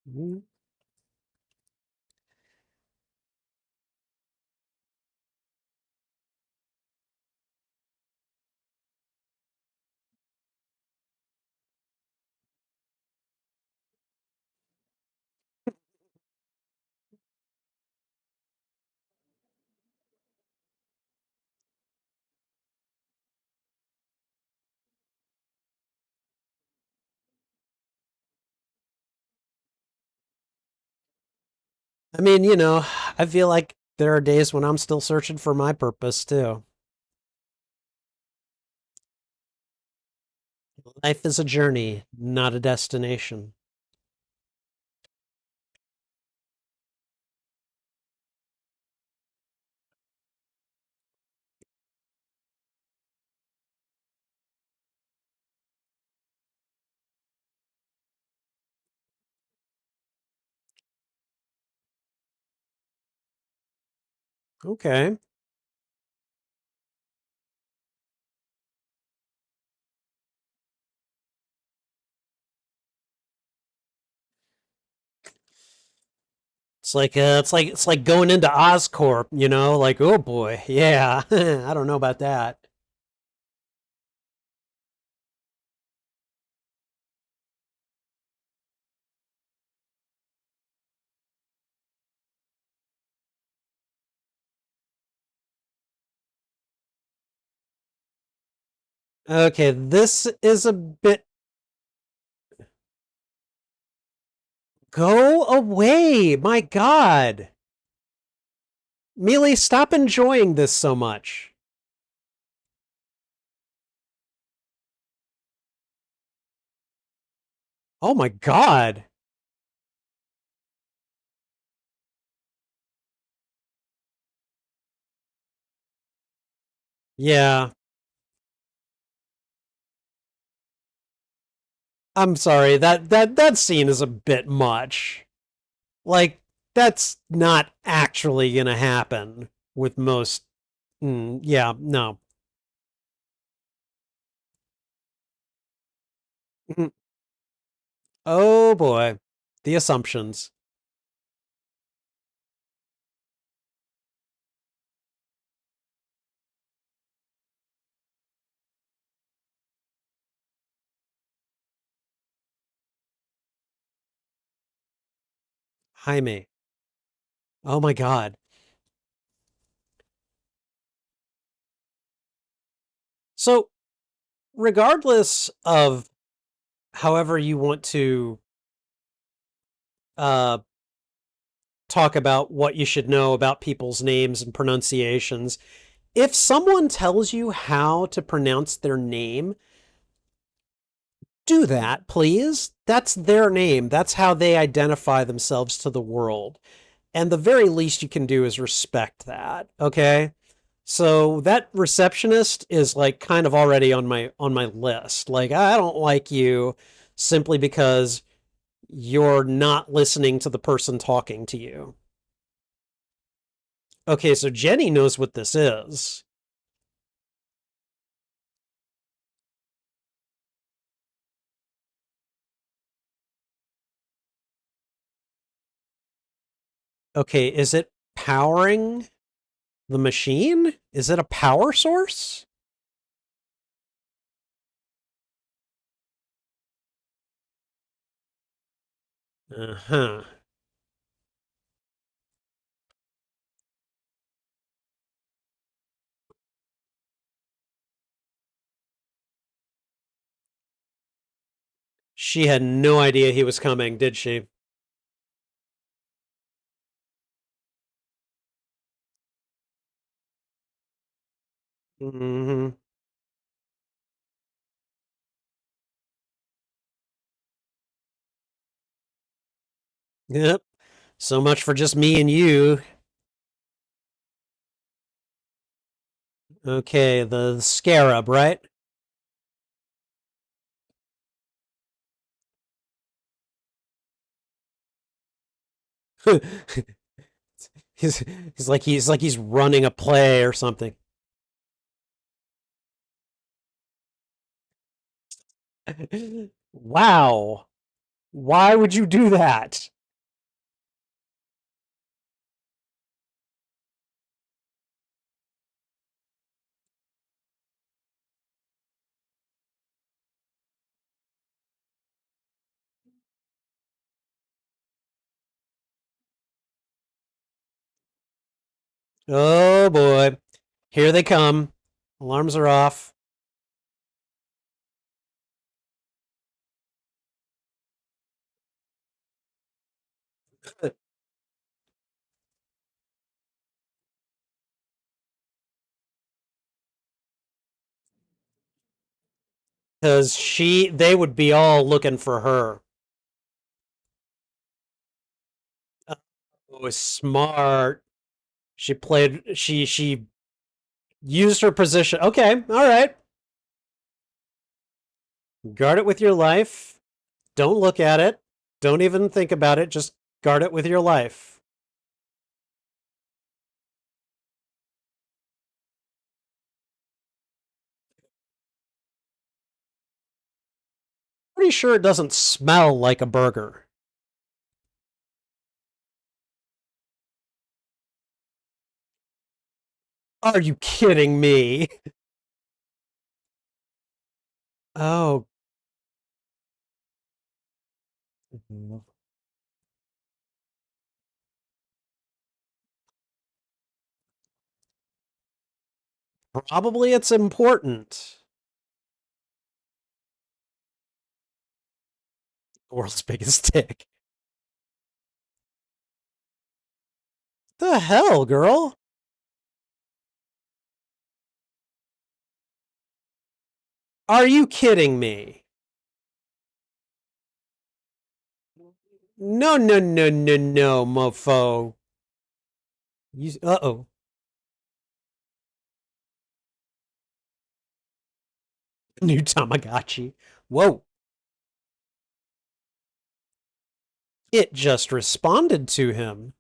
Mm-hmm. I mean, I feel like there are days when I'm still searching for my purpose, too. Life is a journey, not a destination. Okay. It's like going into Oscorp, like, oh boy, yeah. I don't know about that. Okay, this is a bit. Go away, my God. Mealy, stop enjoying this so much. Oh my God. Yeah, I'm sorry. That scene is a bit much. Like, that's not actually gonna happen with most. Yeah, no. Mm, oh boy, the assumptions. Jaime. Oh my God. So, regardless of however you want to uh, talk about what you should know about people's names and pronunciations. If someone tells you how to pronounce their name, do that, please. That's their name. That's how they identify themselves to the world. And the very least you can do is respect that, okay? So that receptionist is like kind of already on my list. Like I don't like you simply because you're not listening to the person talking to you. Okay, so Jenny knows what this is. Okay, is it powering the machine? Is it a power source? Uh-huh. She had no idea he was coming, did she? Mm-hmm. Yep. So much for just me and you. Okay, the scarab, right? he's he's like he's running a play or something. Wow. Why would you do that? Oh boy. Here they come. Alarms are off. Because they would be all looking for her. Oh, smart. She used her position. Okay, all right. Guard it with your life. Don't look at it. Don't even think about it. Just guard it with your life. Pretty sure it doesn't smell like a burger. Are you kidding me? Oh, probably it's important. World's biggest dick. The hell, girl? Are you kidding me? No, no, no, no, no, mofo. Uh-oh. New Tamagotchi. Whoa. It just responded to him.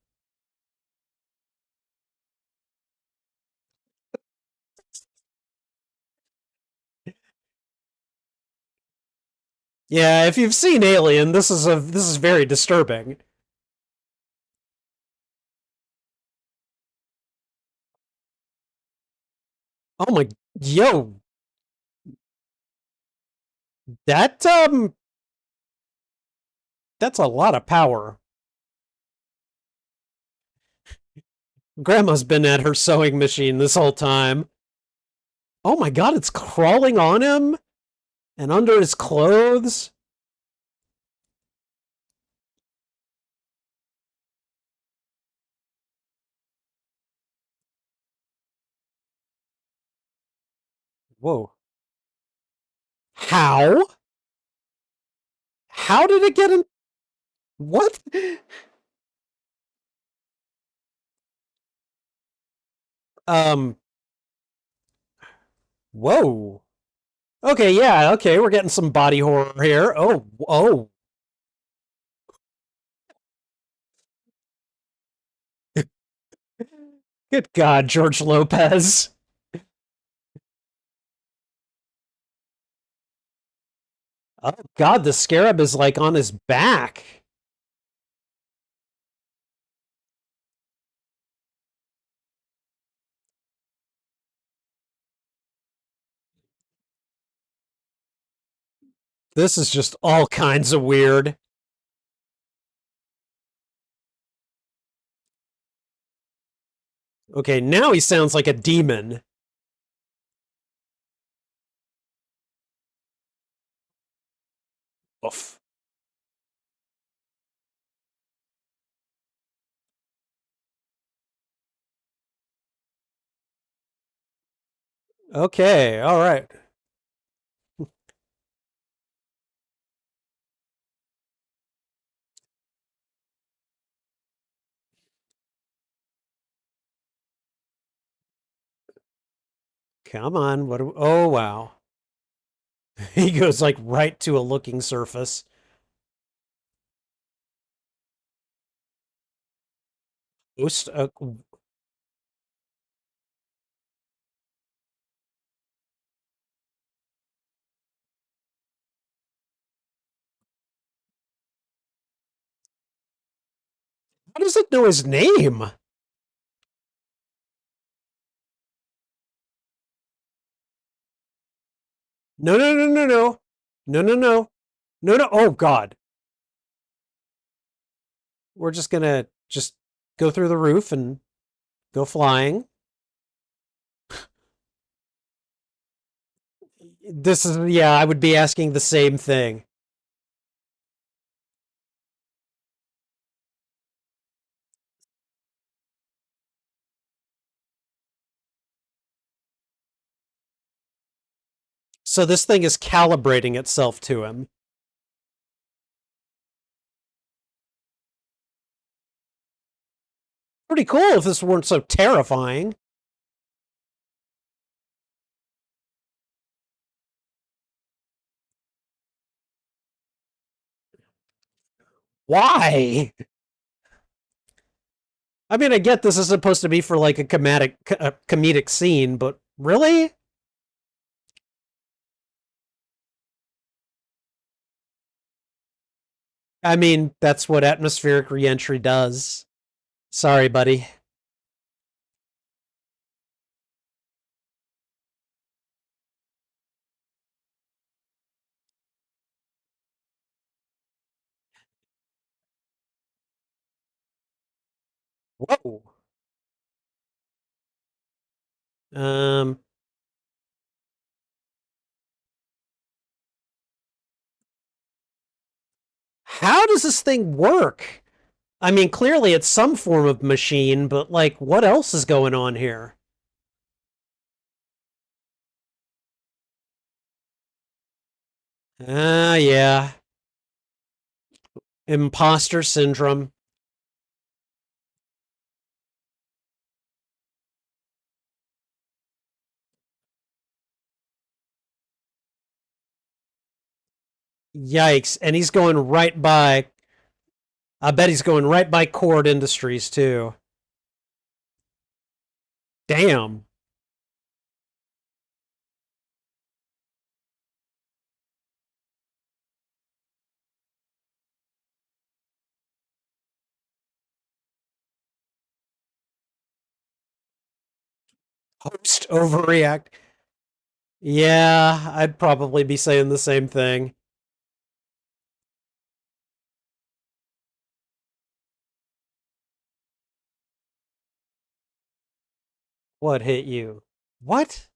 Yeah, if you've seen Alien, this is very disturbing. Oh my, yo, that that's a lot of power. Grandma's been at her sewing machine this whole time. Oh my god, it's crawling on him and under his clothes. Whoa. How? How did it get in? What? Um, whoa. Okay, yeah, okay, we're getting some body horror here. Oh, oh. Good God, George Lopez. Oh God, the scarab is like on his back. This is just all kinds of weird. Okay, now he sounds like a demon. Oof. Okay, all right. Come on. What? Oh wow. He goes like right to a looking surface. Ghost. How does it know his name? No, no, no, no, no, no, no, no, no, no. Oh God. We're just gonna just go through the roof and go flying. This is, yeah, I would be asking the same thing. So this thing is calibrating itself to him. Pretty cool if this weren't so terrifying. Why? I mean, I get this is supposed to be for like a comedic scene, but really? I mean, that's what atmospheric reentry does. Sorry, buddy. Whoa. Um, how does this thing work? I mean, clearly it's some form of machine, but like, what else is going on here? Ah, yeah. Imposter syndrome. Yikes. And he's going right by, I bet he's going right by Cord Industries, too. Damn. Host overreact. Yeah, I'd probably be saying the same thing. What hit you? What?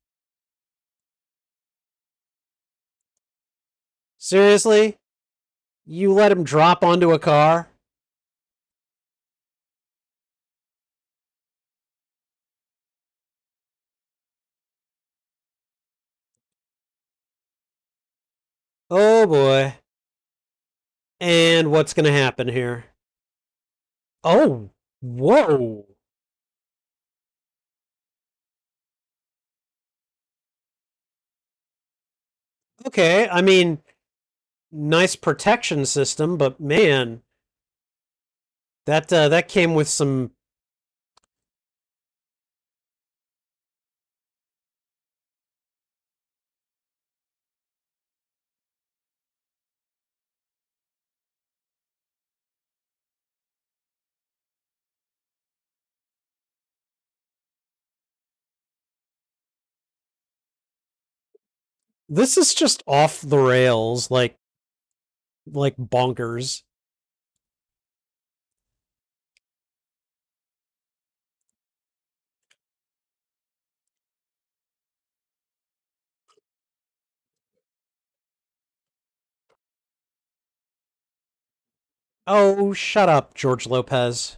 Seriously? You let him drop onto a car? Oh boy. And what's going to happen here? Oh, whoa. Okay, I mean, nice protection system, but man, that came with some. This is just off the rails, like bonkers. Oh, shut up, George Lopez.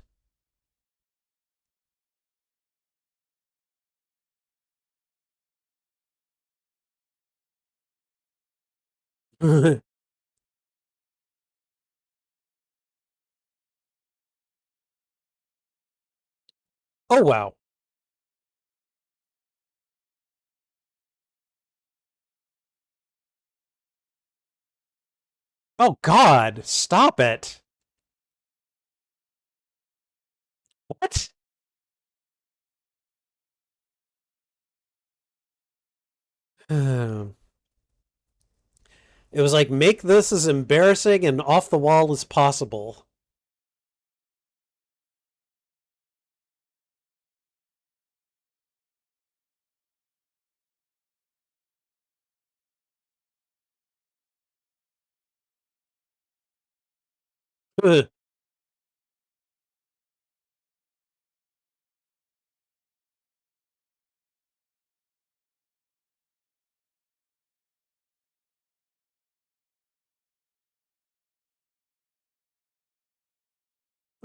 Oh wow. Oh God, stop it. What? It was like make this as embarrassing and off the wall as possible.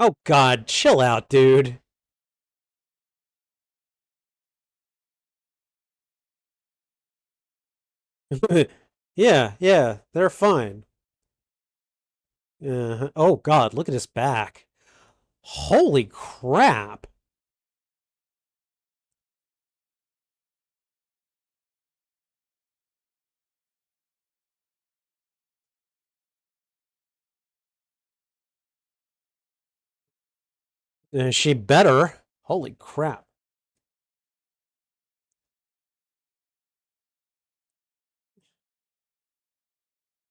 Oh God, chill out, dude. Yeah, yeah, they're fine. Oh God, look at his back. Holy crap. She better. Holy crap.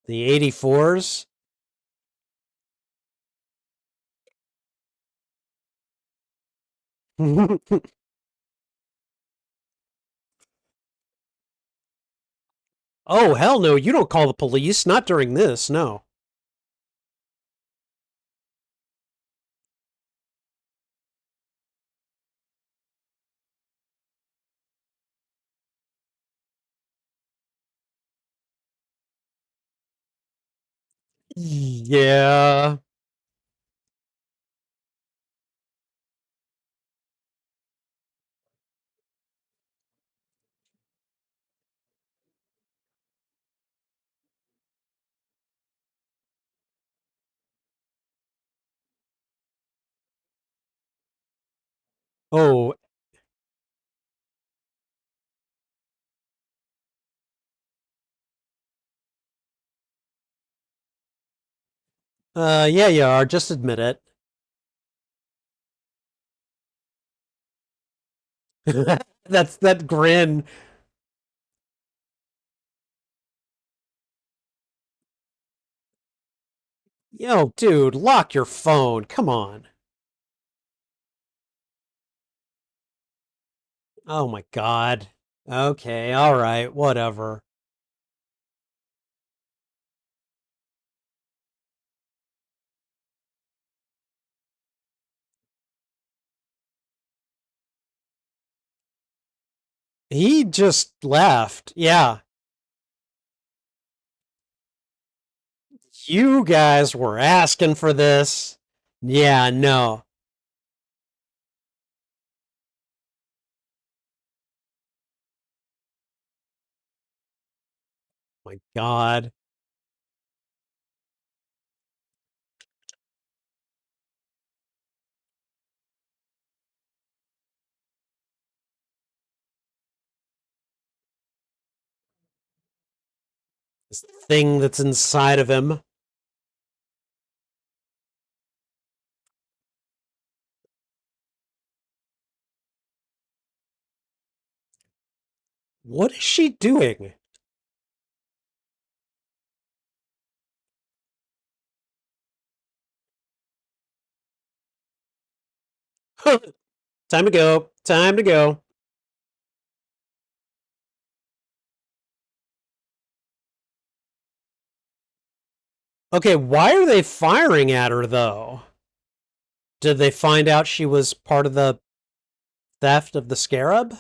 The 84s. Oh, hell no, you don't call the police. Not during this, no. Yeah. Oh, yeah, you are. Just admit it. That's that grin. Yo, dude, lock your phone. Come on. Oh my God. Okay, all right, whatever. He just left. Yeah. You guys were asking for this. Yeah, no. My God. This thing that's inside of him. What is she doing? Time to go. Time to go. Okay, why are they firing at her, though? Did they find out she was part of the theft of the scarab?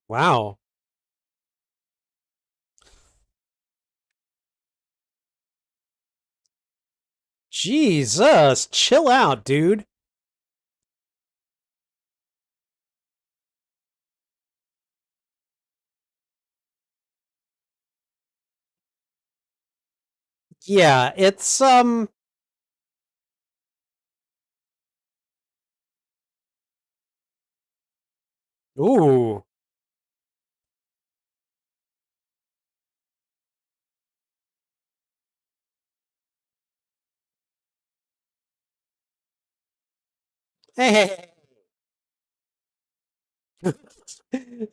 Wow. Jesus, chill out, dude. Yeah, it's ooh. Hey, hey, hey.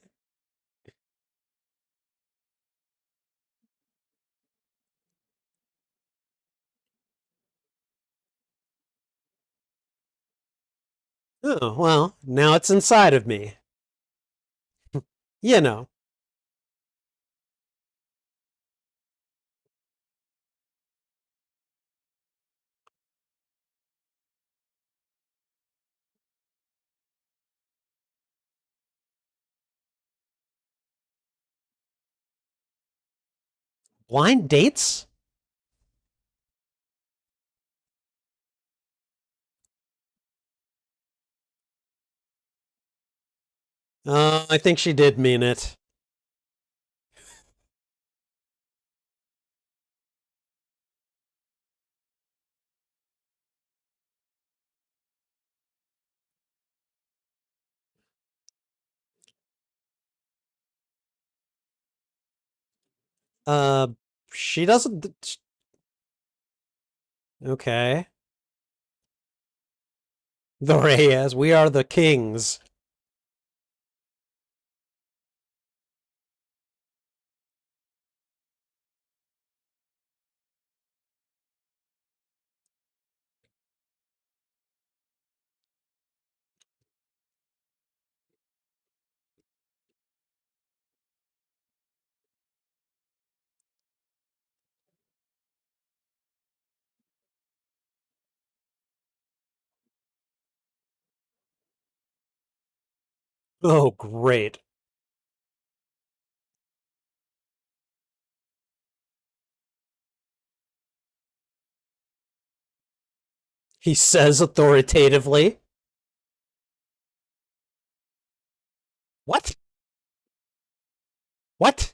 Oh, well, now it's inside of me. You know. Blind dates? I think she did mean it. Uh, she doesn't. Okay. The Reyes, we are the kings. Oh, great. He says authoritatively. What? What?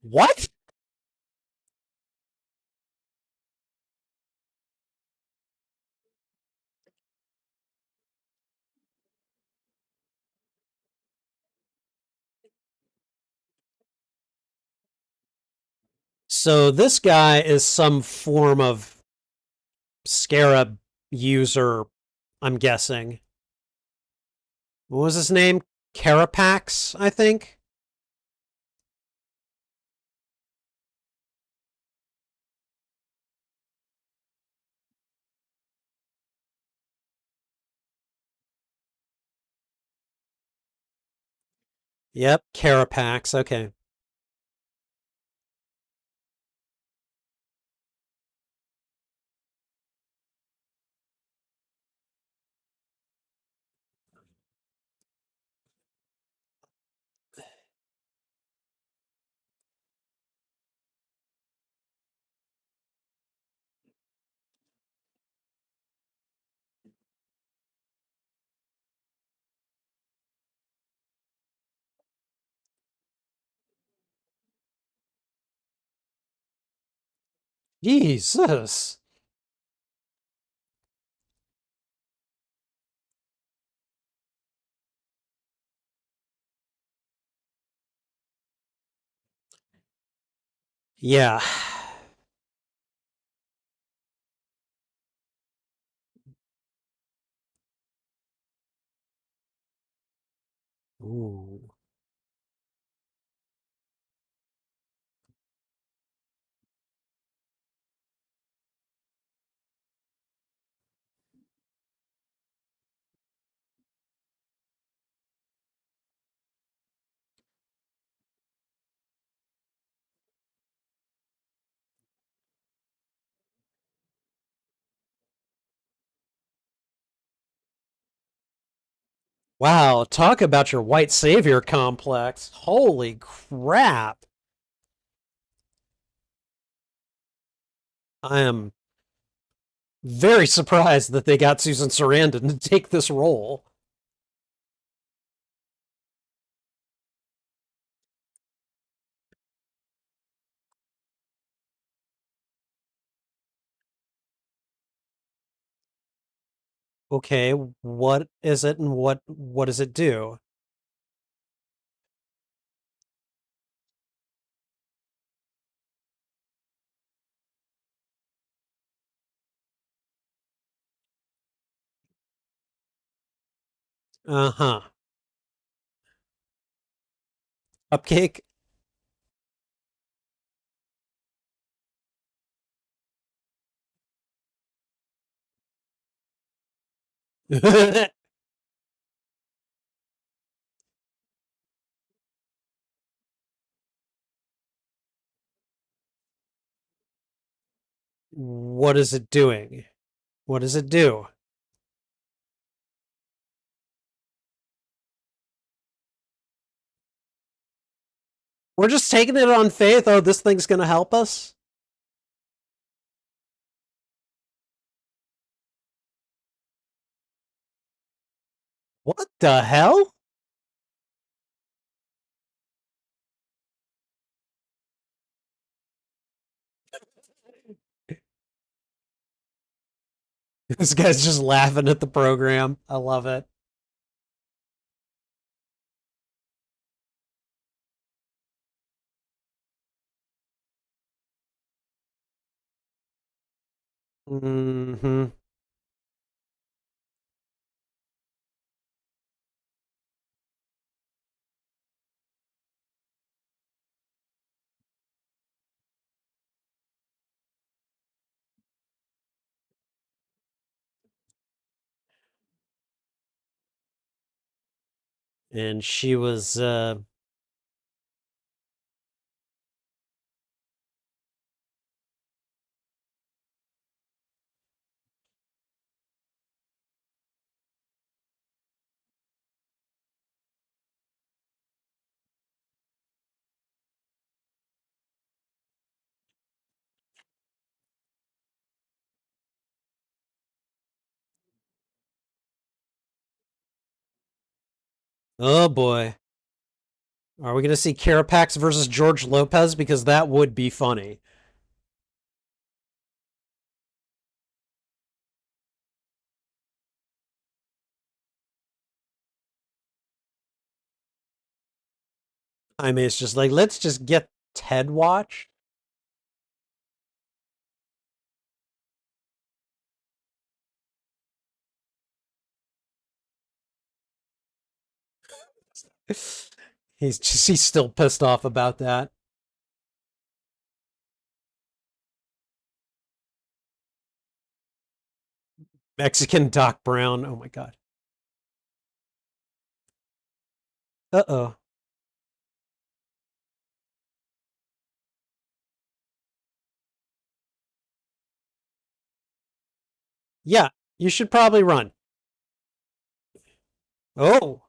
What? So this guy is some form of scarab user, I'm guessing. What was his name? Carapax, I think. Yep, Carapax. Okay. Jesus. Yeah. Ooh. Wow, talk about your white savior complex. Holy crap. I am very surprised that they got Susan Sarandon to take this role. Okay, what is it and what does it do? Uh-huh. Cupcake? What is it doing? What does it do? We're just taking it on faith. Oh, this thing's gonna help us? What the hell? This guy's just laughing at the program. I love it. Hmm. And she was oh boy. Are we gonna see Carapax versus George Lopez? Because that would be funny. I mean, it's just like, let's just get Ted watch. He's still pissed off about that. Mexican Doc Brown. Oh my god. Uh-oh. Yeah, you should probably run. Oh.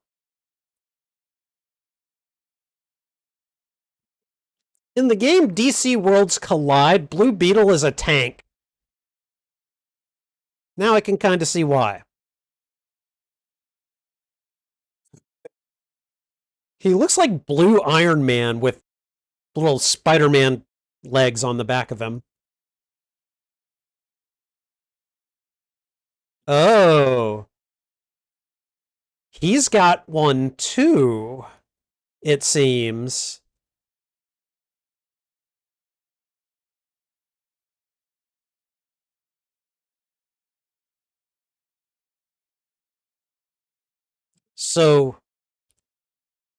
In the game DC Worlds Collide, Blue Beetle is a tank. Now I can kind of see why. He looks like Blue Iron Man with little Spider-Man legs on the back of him. Oh, he's got one too, it seems. So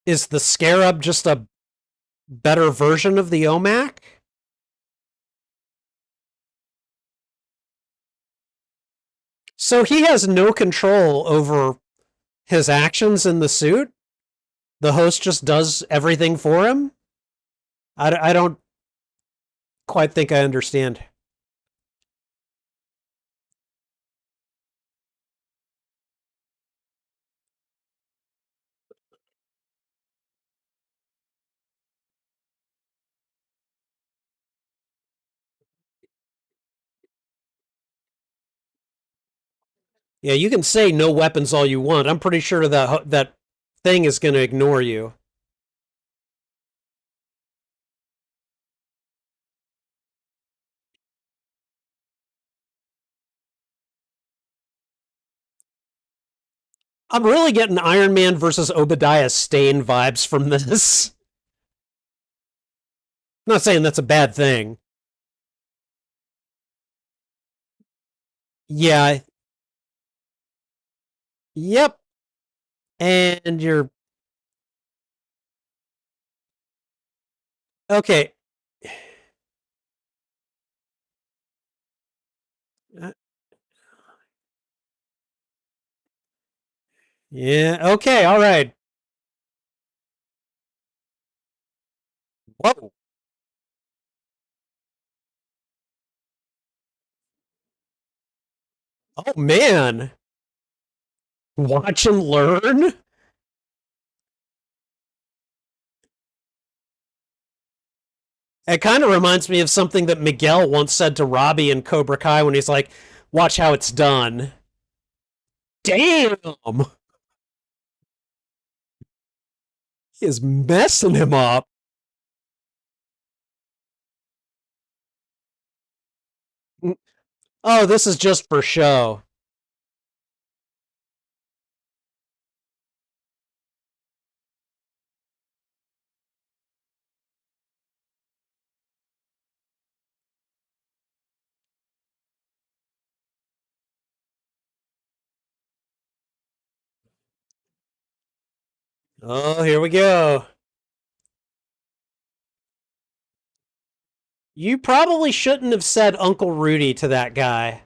is the Scarab just a better version of the OMAC? So he has no control over his actions in the suit? The host just does everything for him? I don't quite think I understand. Yeah, you can say no weapons all you want. I'm pretty sure that thing is going to ignore you. I'm really getting Iron Man versus Obadiah Stane vibes from this. I'm not saying that's a bad thing. Yeah. Yep. And you're okay. Uh, Yeah. Okay. All right. Whoa. Oh man. Watch and learn. It kind of reminds me of something that Miguel once said to Robbie in Cobra Kai when he's like, "Watch how it's done." Damn. He is messing him up. Oh, this is just for show. Oh, here we go. You probably shouldn't have said Uncle Rudy to that guy.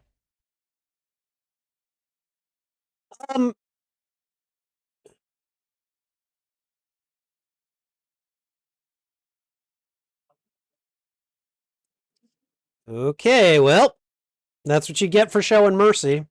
Um, okay, well, that's what you get for showing mercy.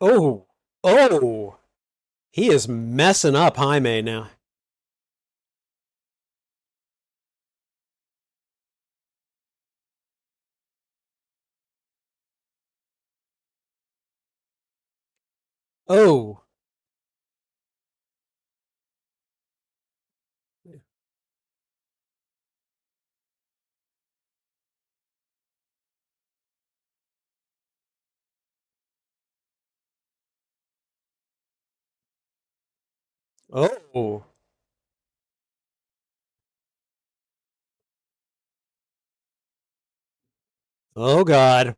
Oh, oh, he is messing up Jaime now. Oh, oh, oh, God.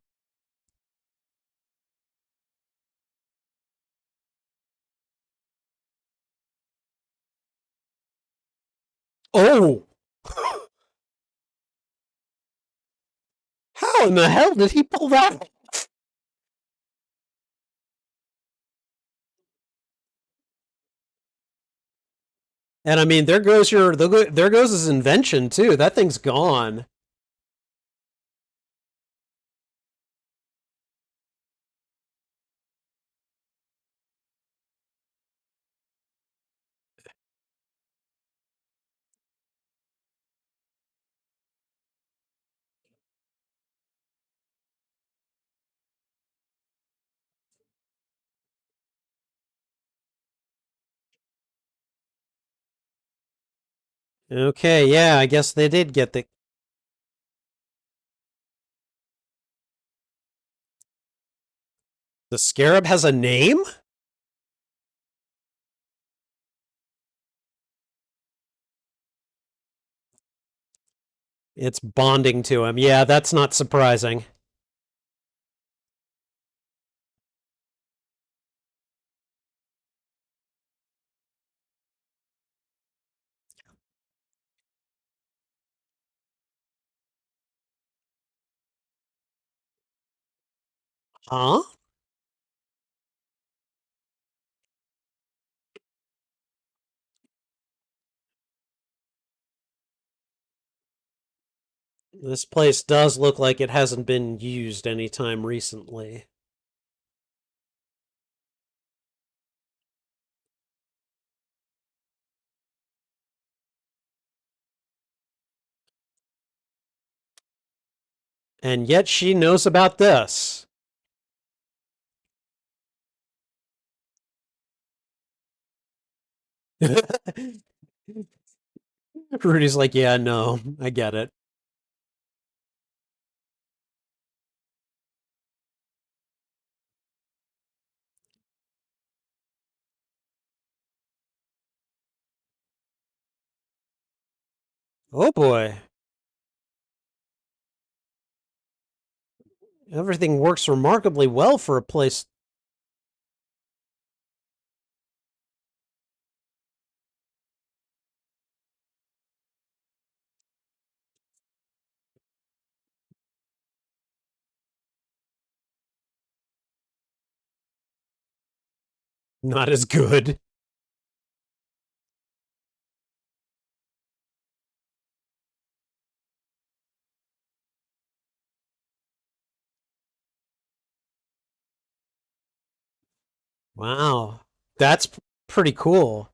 Oh, how in the hell did he pull that? And I mean, there goes his invention too. That thing's gone. Okay, yeah, I guess they did get the scarab has a name? It's bonding to him. Yeah, that's not surprising. Huh? This place does look like it hasn't been used anytime recently. And yet she knows about this. Rudy's like, yeah, no, I get it. Oh boy. Everything works remarkably well for a place. Not as good. Wow. That's pretty cool.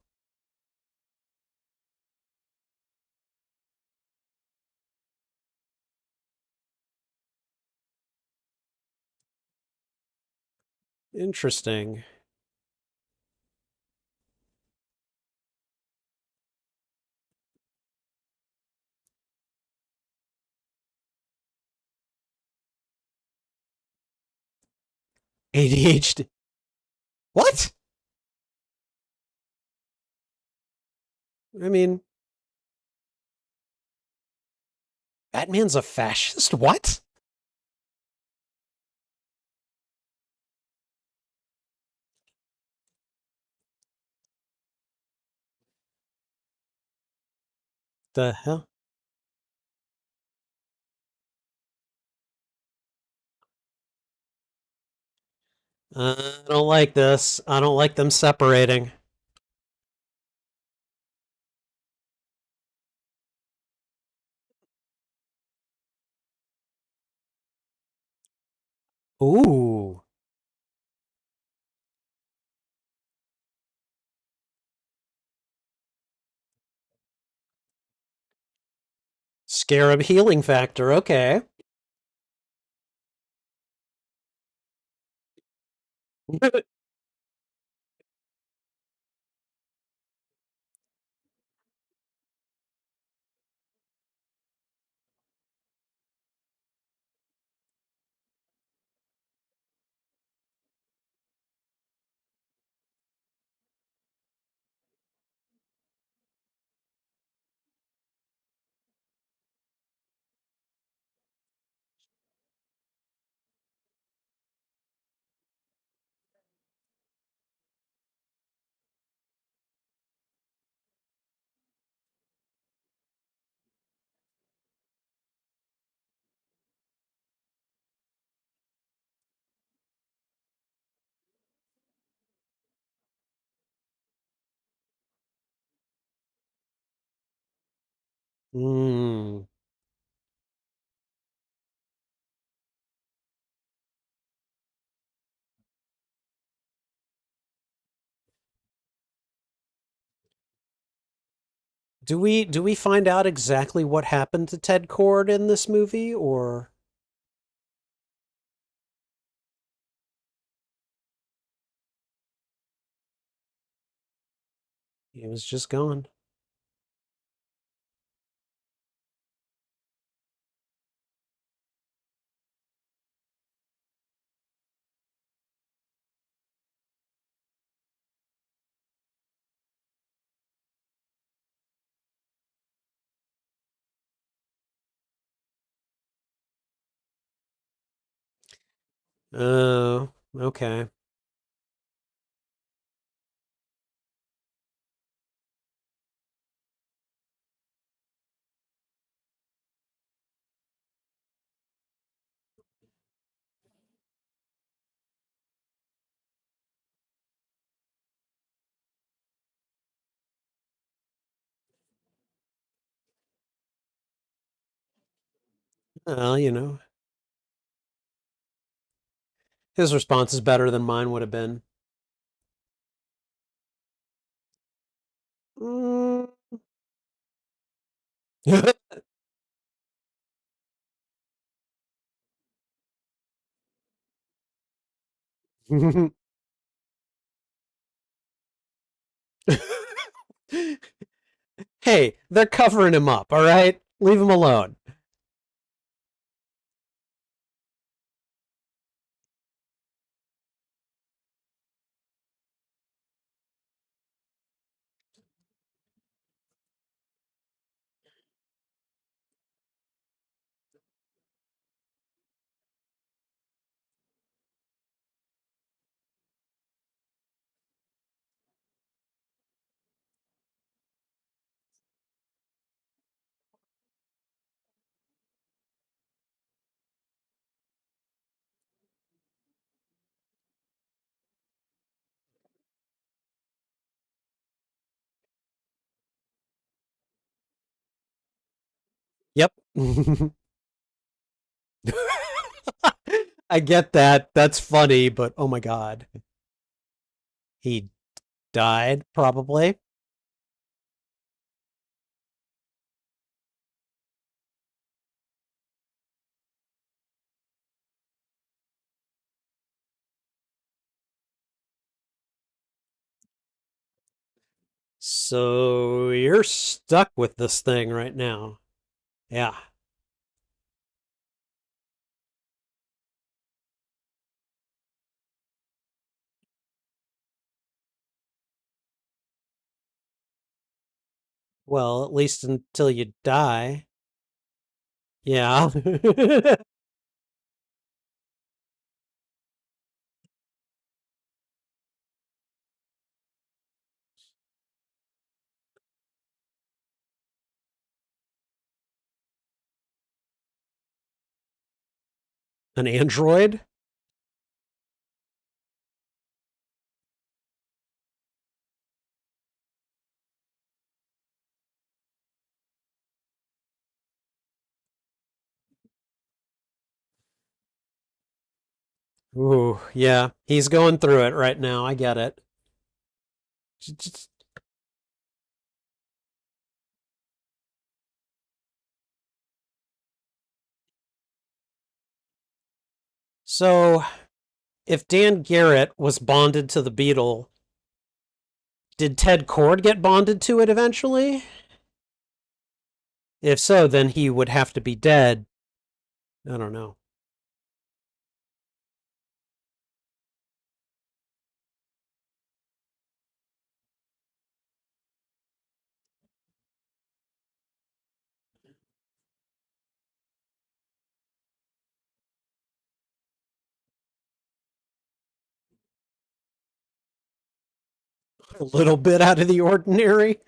Interesting. ADHD. What? I mean, Batman's a fascist? What? The hell? I don't like this. I don't like them separating. Ooh. Scarab healing factor. Okay. Hmm. Do we find out exactly what happened to Ted Cord in this movie, or he was just gone? Oh, okay. Well, his response is better than mine would have been. Mm. Hey, they're covering him up, all right? Leave him alone. Yep. I get that. That's funny, but oh my god. He died, probably. So you're stuck with this thing right now. Yeah. Well, at least until you die. Yeah. An android? Ooh, yeah. He's going through it right now. I get it. So, if Dan Garrett was bonded to the Beetle, did Ted Cord get bonded to it eventually? If so, then he would have to be dead. I don't know. A little bit out of the ordinary.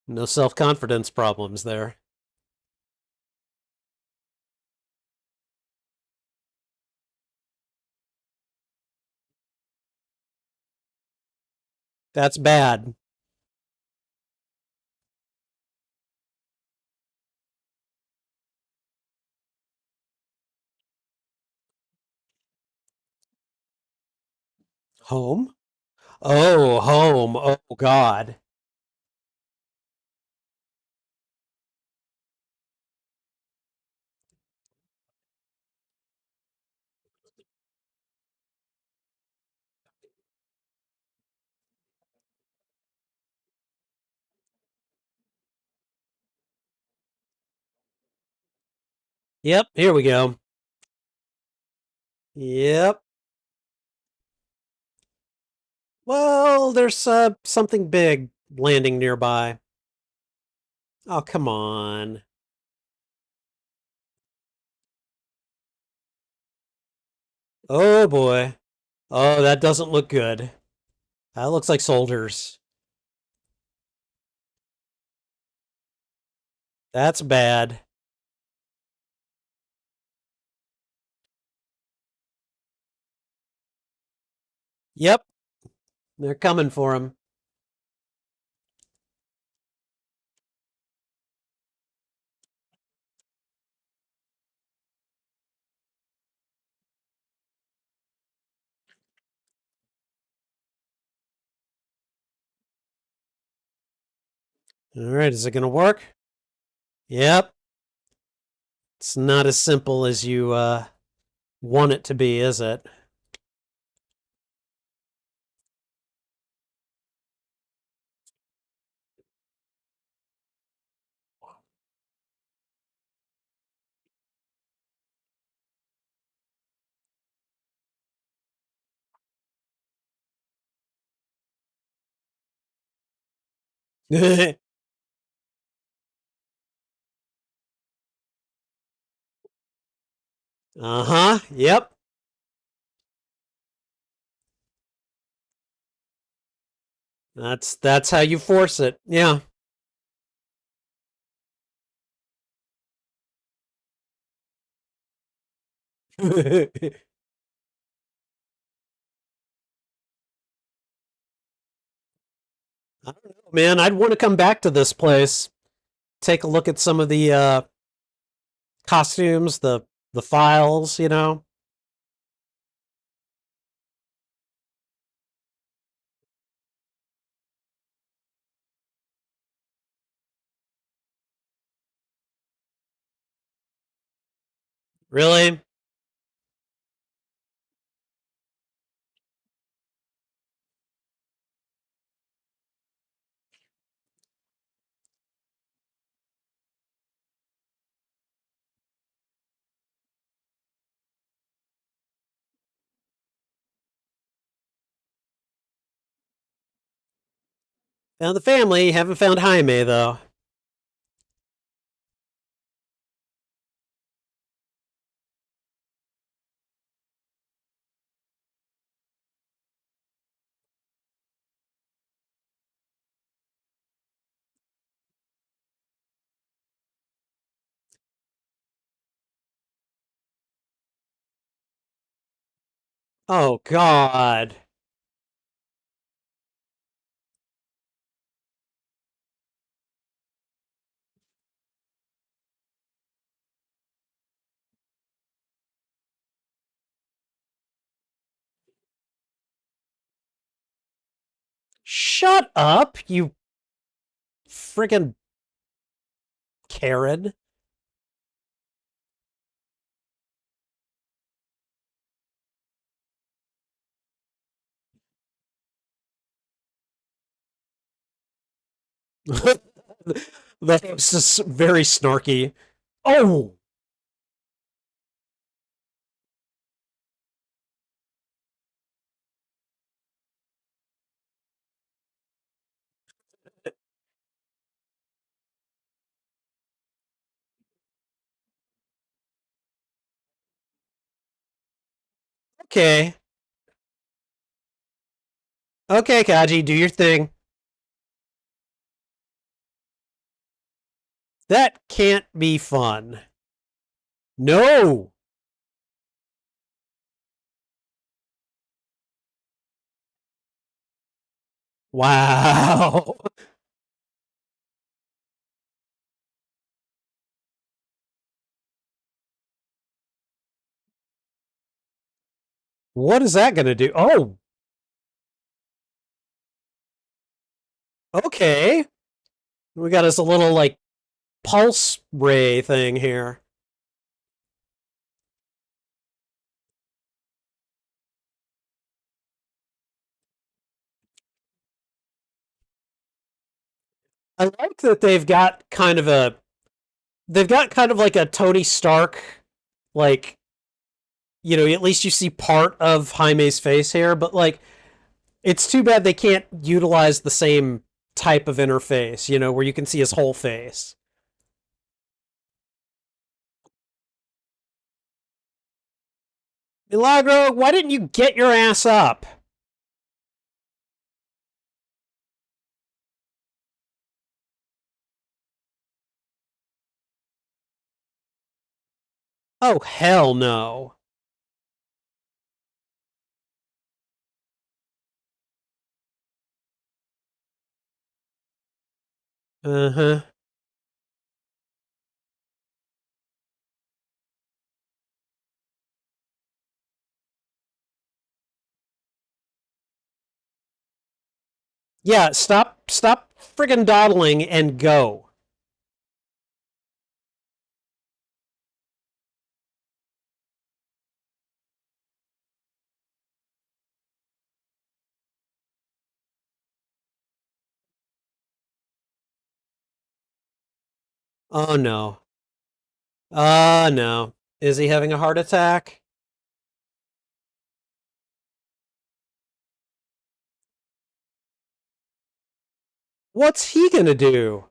No self-confidence problems there. That's bad. Home? Oh, home. Oh, God. Yep, here we go. Yep. Well, there's something big landing nearby. Oh, come on. Oh, boy. Oh, that doesn't look good. That looks like soldiers. That's bad. Yep, they're coming for him. All right, is it going to work? Yep. It's not as simple as you want it to be, is it? Uh-huh. Yep. That's how you force it. Yeah. I don't know, man. I'd want to come back to this place, take a look at some of the costumes, the files, you know. Really? Now the family haven't found Jaime though. Oh God. Shut up, you friggin' Karen. The host is very snarky. Oh, Okay. Okay, Kaji, do your thing. That can't be fun. No. Wow. What is that going to do? Oh, okay. We got us a little like pulse ray thing here. I like that they've got kind of like a Tony Stark, like, at least you see part of Jaime's face here, but like it's too bad they can't utilize the same type of interface, where you can see his whole face. Milagro, why didn't you get your ass up? Oh, hell no. Uh huh. Yeah, stop friggin' dawdling and go. Oh no. No. Is he having a heart attack? What's he gonna do?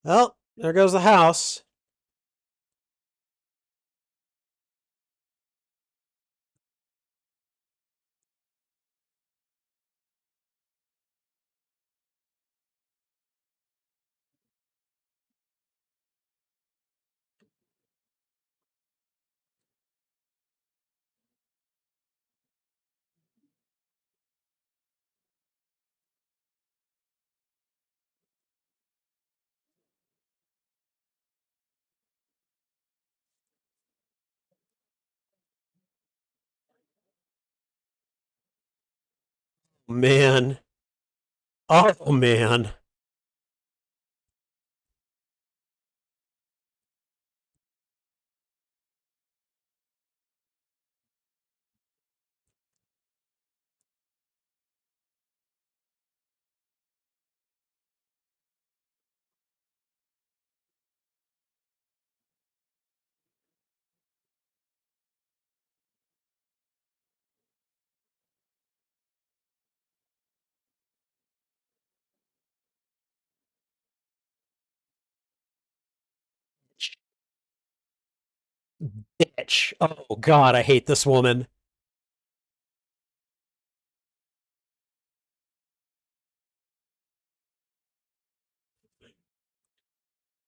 Well, there goes the house. Man. Oh man. Bitch. Oh god, I hate this woman.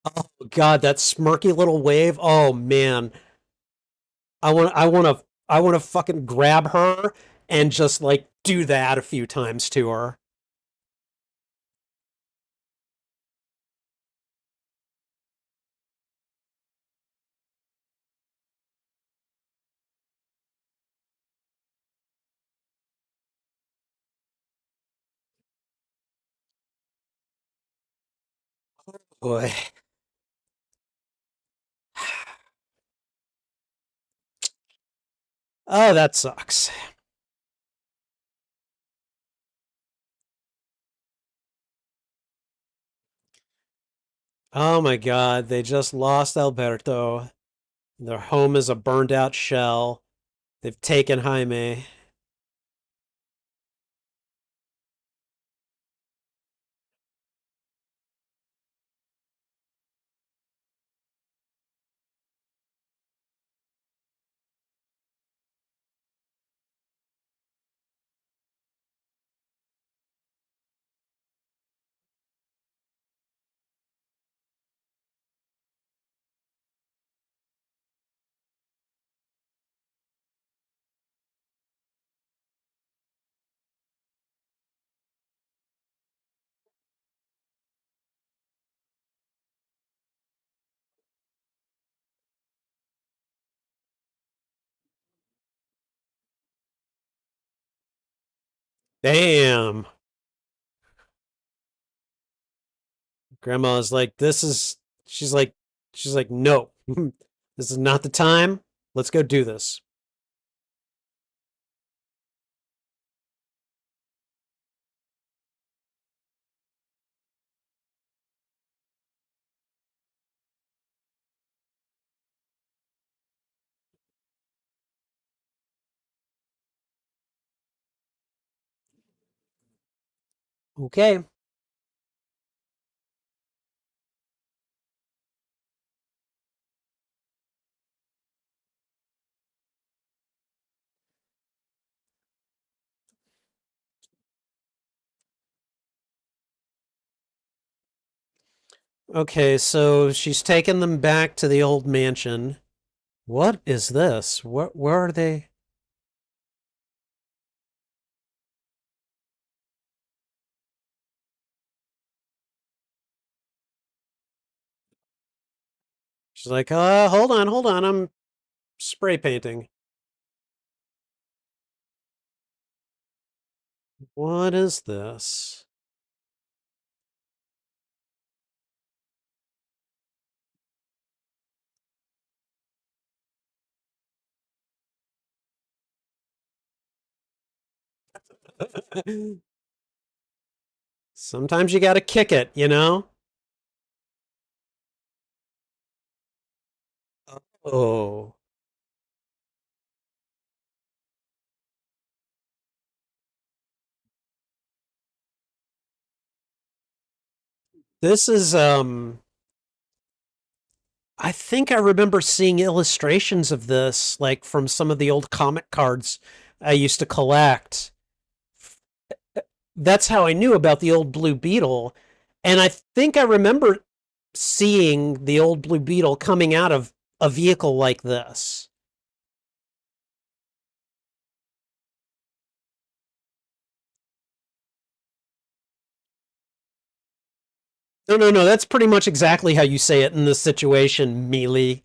Oh god, that smirky little wave. Oh man. I want to fucking grab her and just like do that a few times to her. Boy. Oh, that sucks. Oh my God, they just lost Alberto. Their home is a burned out shell. They've taken Jaime. Damn. Grandma's like, she's like, no, this is not the time. Let's go do this. Okay. Okay, so she's taken them back to the old mansion. What is this? Where are they? She's like, hold on, I'm spray painting. What is this? Sometimes you gotta kick it, you know? Oh. This is I think I remember seeing illustrations of this, like from some of the old comic cards I used to collect. That's how I knew about the old Blue Beetle. And I think I remember seeing the old Blue Beetle coming out of a vehicle like this. No, no, no. That's pretty much exactly how you say it in this situation, Mealy.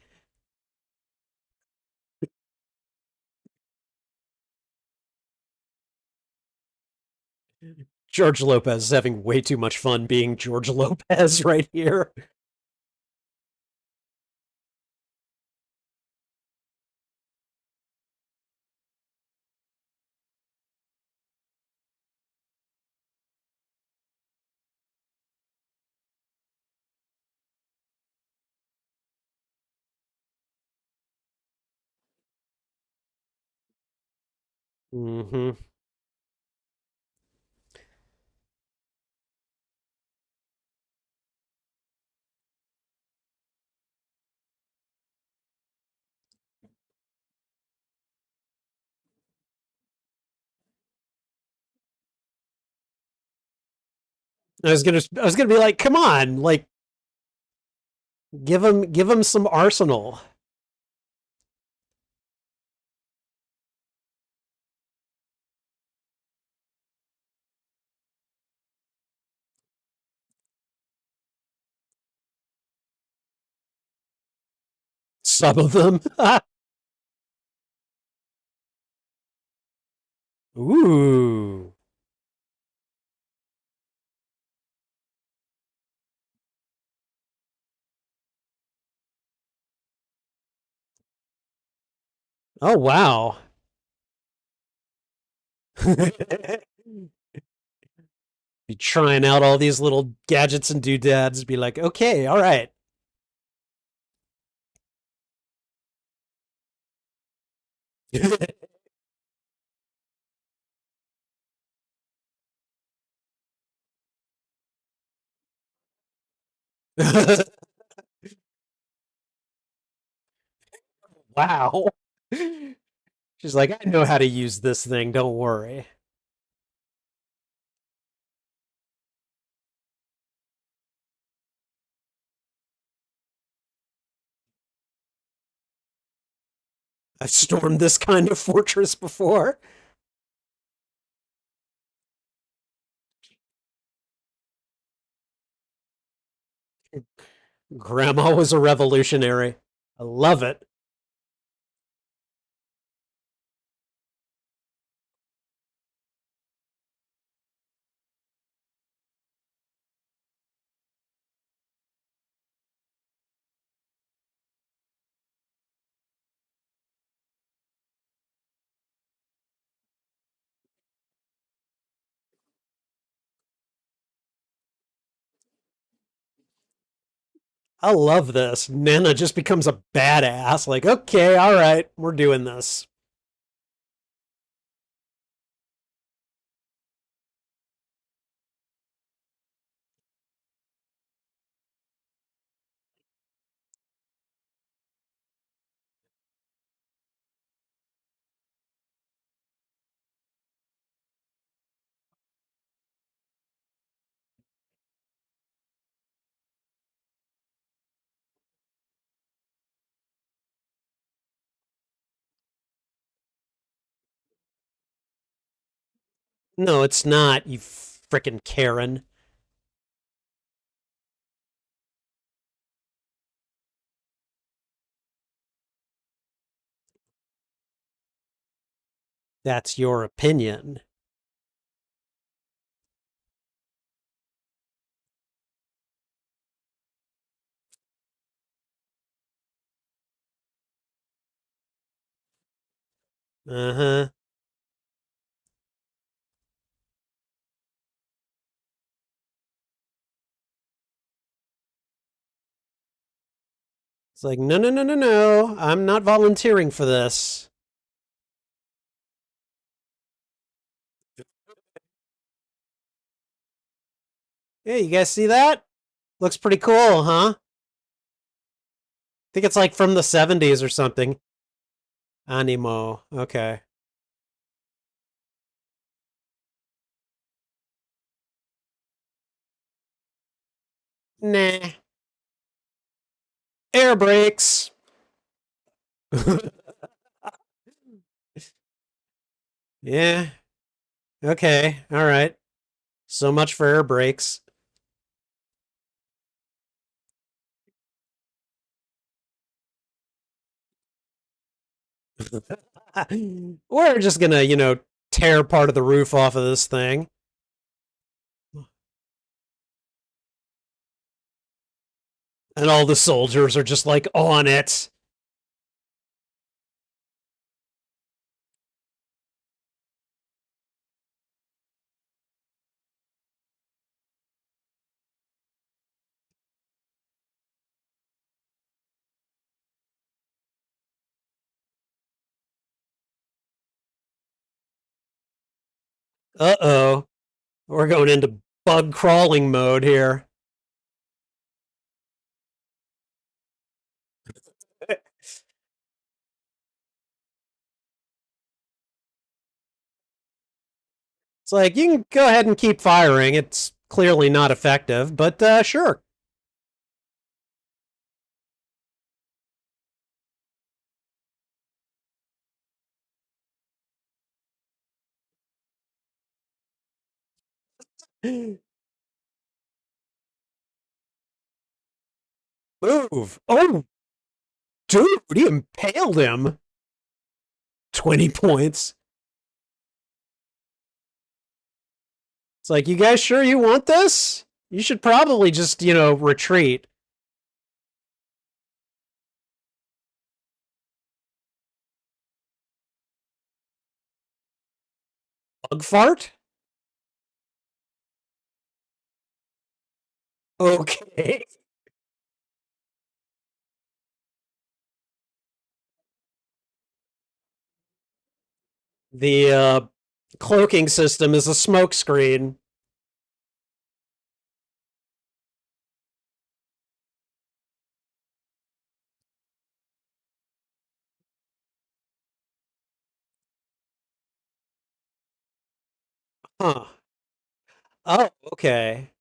George Lopez is having way too much fun being George Lopez right here. Hmm. I was gonna be like, come on, like give him some arsenal. Some of them. Ooh. Oh wow. Be trying out all these little gadgets and doodads. Be like, okay, all right. Wow. She's like, I know how to use this thing. Don't worry. I've stormed this kind of fortress before. Grandma was a revolutionary. I love it. I love this. Nana just becomes a badass. Like, okay, all right, we're doing this. No, it's not, you frickin' Karen. That's your opinion. Uh huh. It's like, no, no, no, no, no. I'm not volunteering for this. Hey, you guys see that? Looks pretty cool, huh? Think it's like from the 70s or something. Animo. Okay. Nah. Air brakes. Yeah. Okay. All right. So much for air brakes. We're just gonna, tear part of the roof off of this thing. And all the soldiers are just like on it. Uh oh. We're going into bug crawling mode here. It's like, you can go ahead and keep firing. It's clearly not effective, but sure. Move. Oh, dude, he impaled him. 20 points. It's like, you guys sure you want this? You should probably just, retreat. Bug fart? Okay. The cloaking system is a smokescreen. Huh. Oh, okay.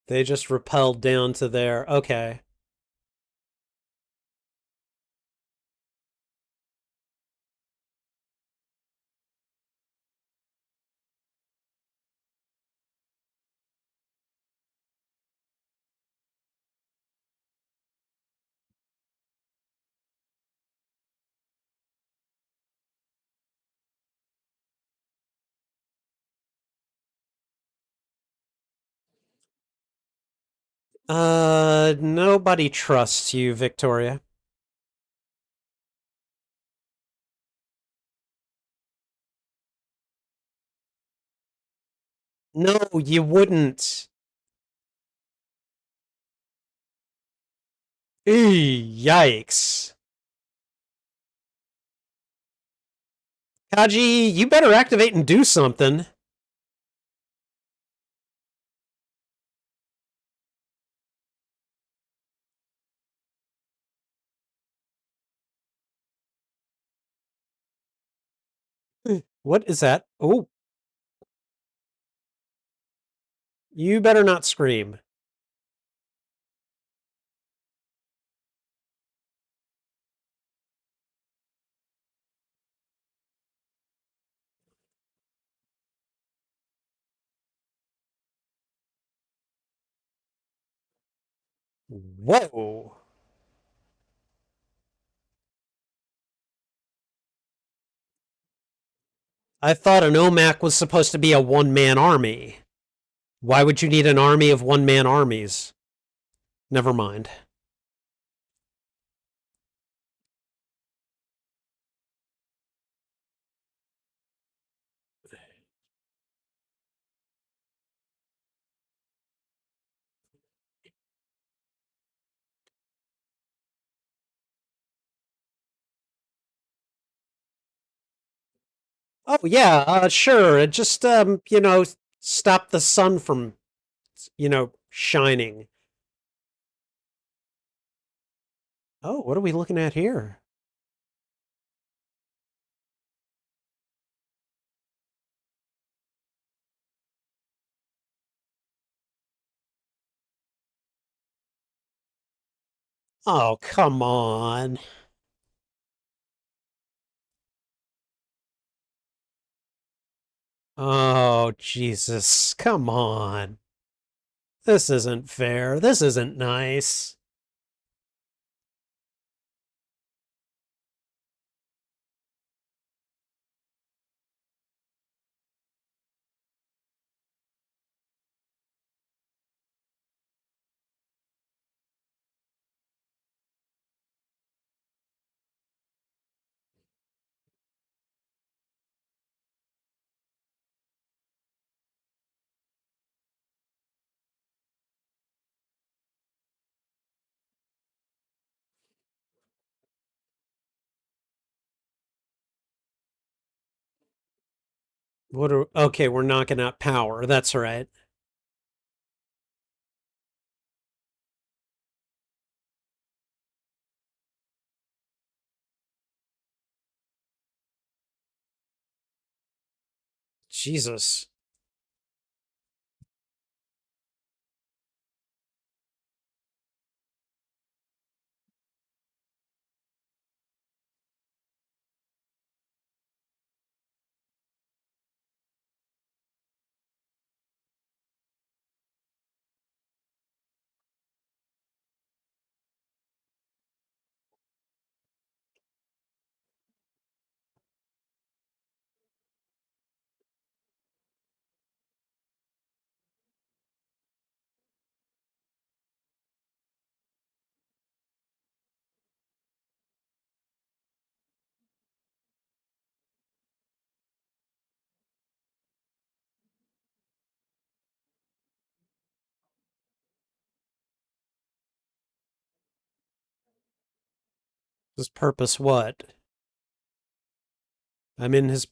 They just repelled down to there. Okay. Nobody trusts you, Victoria. No, you wouldn't. Yikes. Kaji, you better activate and do something. What is that? Oh, you better not scream. Whoa. I thought an OMAC was supposed to be a one-man army. Why would you need an army of one-man armies? Never mind. Oh yeah, sure. Just stop the sun from shining. Oh, what are we looking at here? Oh, come on. Oh, Jesus. Come on. This isn't fair. This isn't nice. Okay, we're knocking out power. That's right. Jesus. His purpose what? I'm in his...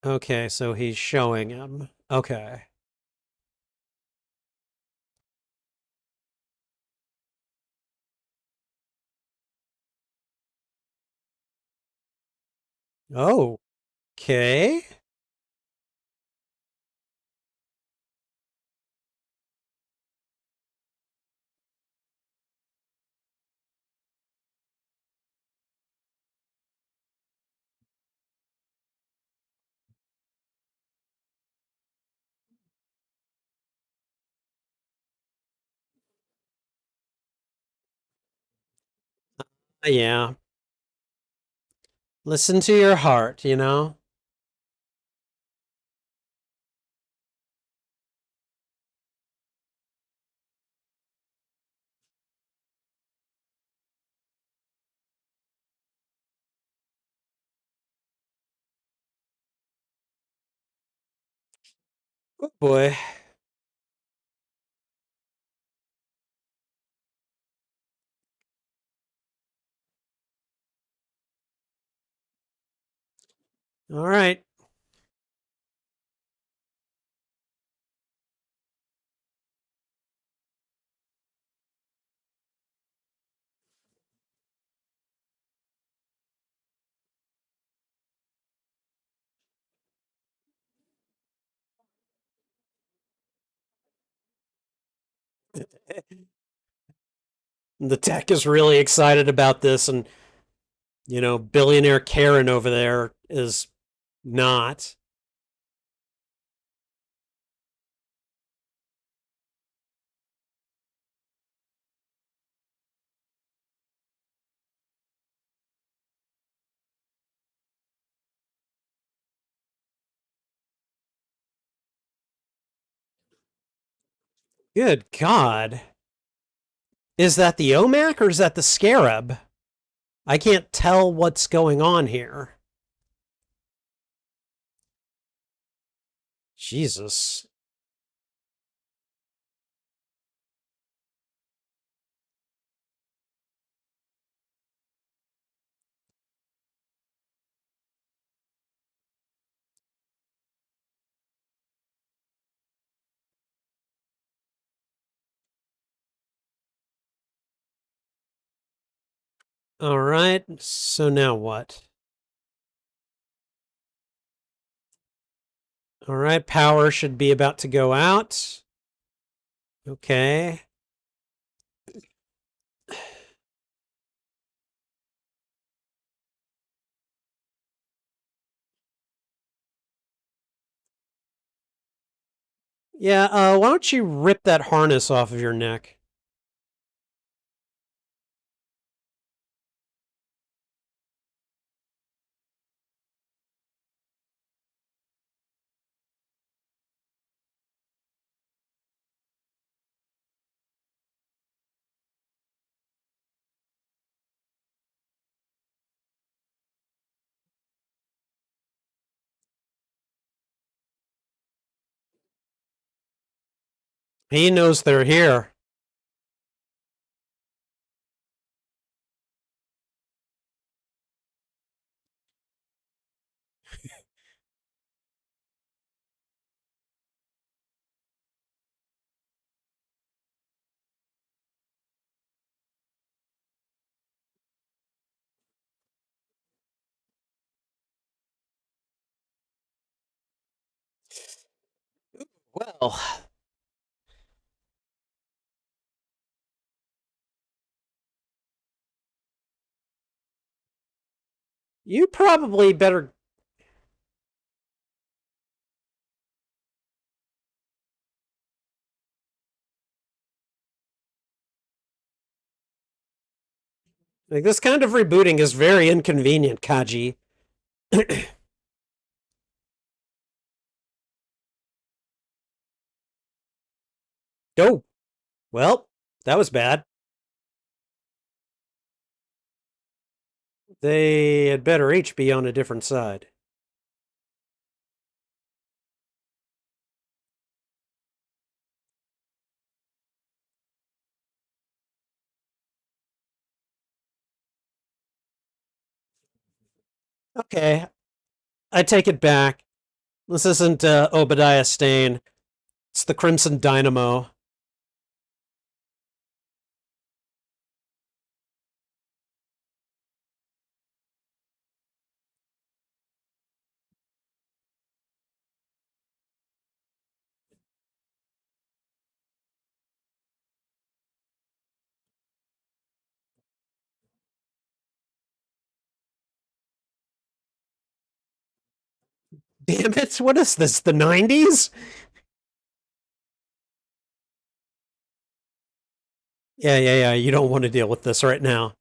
Okay, so he's showing him. Okay. Oh, okay. Yeah. Listen to your heart, you know? Oh boy. All right. The tech is really excited about this, and, billionaire Karen over there is not. Good God. Is that the OMAC or is that the Scarab? I can't tell what's going on here. Jesus. All right. So now what? All right. Power should be about to go out. Okay. Yeah, why don't you rip that harness off of your neck? He knows they're here. Well, you probably better... Like, this kind of rebooting is very inconvenient, Kaji. Oh, well, that was bad. They had better each be on a different side. Okay, I take it back. This isn't Obadiah Stane. It's the Crimson Dynamo. Damn it! What is this? The '90s? Yeah, yeah, yeah. You don't want to deal with this right now.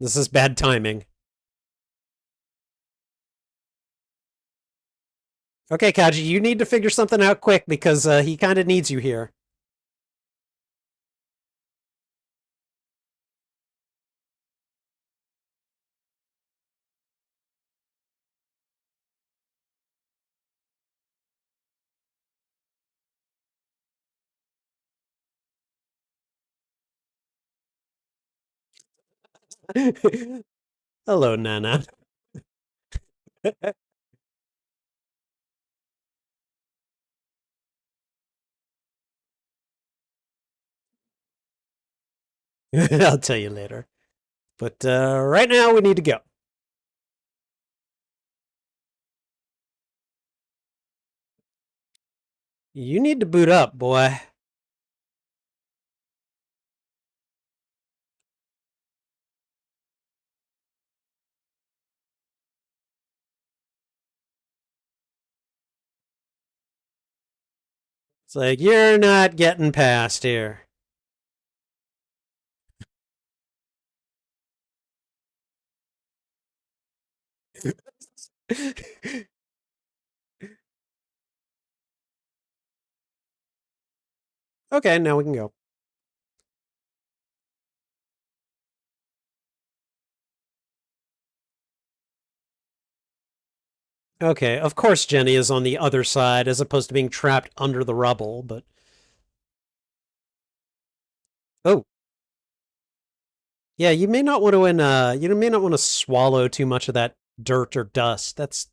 This is bad timing. Okay, Kaji, you need to figure something out quick because he kind of needs you here. Hello, Nana. I'll tell you later. But right now, we need to go. You need to boot up, boy. It's like, you're not getting past here. Okay, now we can go. Okay, of course Jenny is on the other side as opposed to being trapped under the rubble, but... Oh, yeah, you may not want to you may not want to swallow too much of that dirt or dust. That's...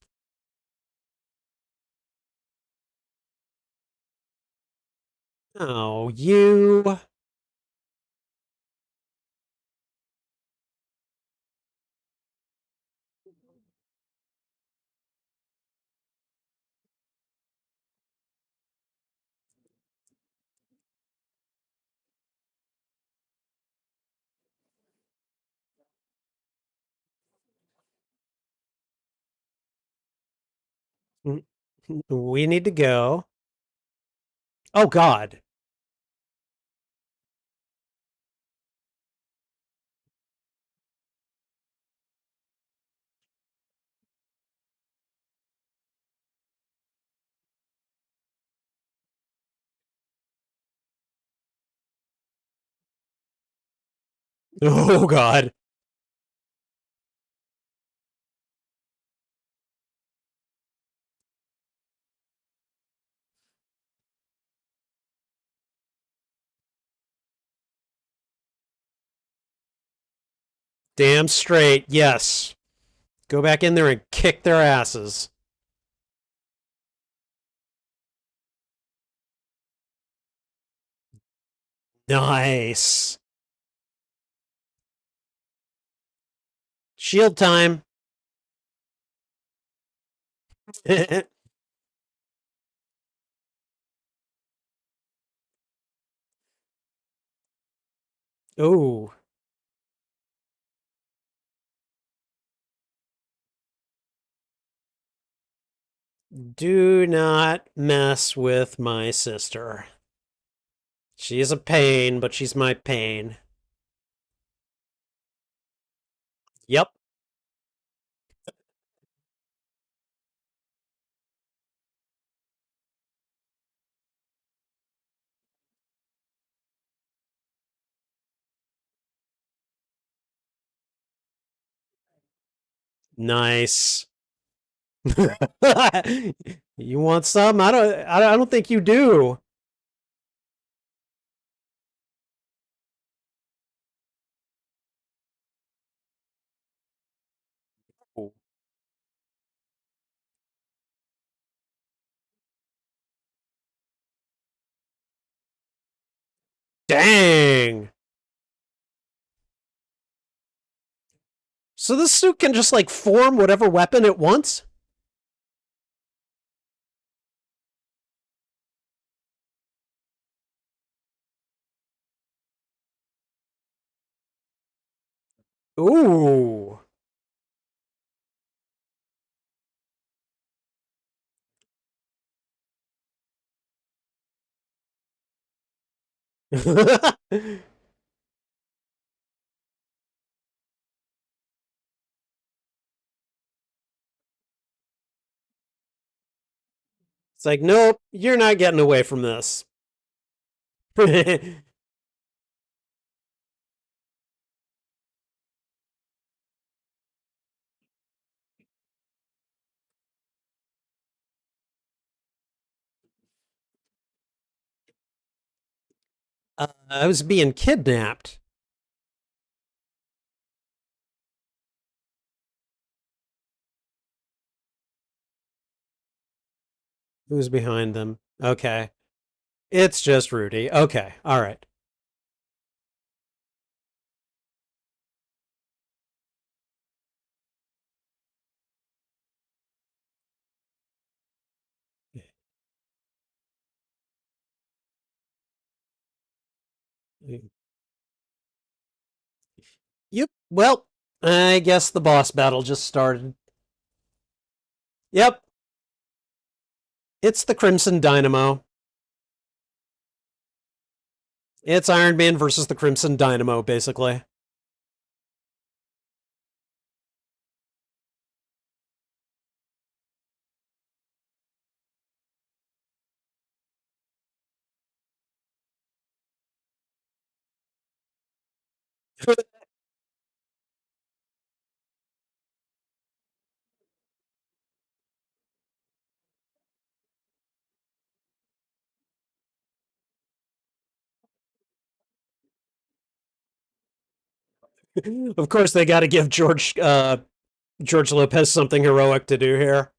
Oh, you... We need to go. Oh, God. Oh, God. Damn straight, yes. Go back in there and kick their asses. Nice. Shield time. Oh, do not mess with my sister. She is a pain, but she's my pain. Yep. Nice. You want some? I don't think you do. Dang. So this suit can just like form whatever weapon it wants? Ooh. It's like, nope, you're not getting away from this. I was being kidnapped. Who's behind them? Okay. It's just Rudy. Okay. All right. Yep. Well, I guess the boss battle just started. Yep. It's the Crimson Dynamo. It's Iron Man versus the Crimson Dynamo, basically. Of course, they got to give George Lopez something heroic to do here.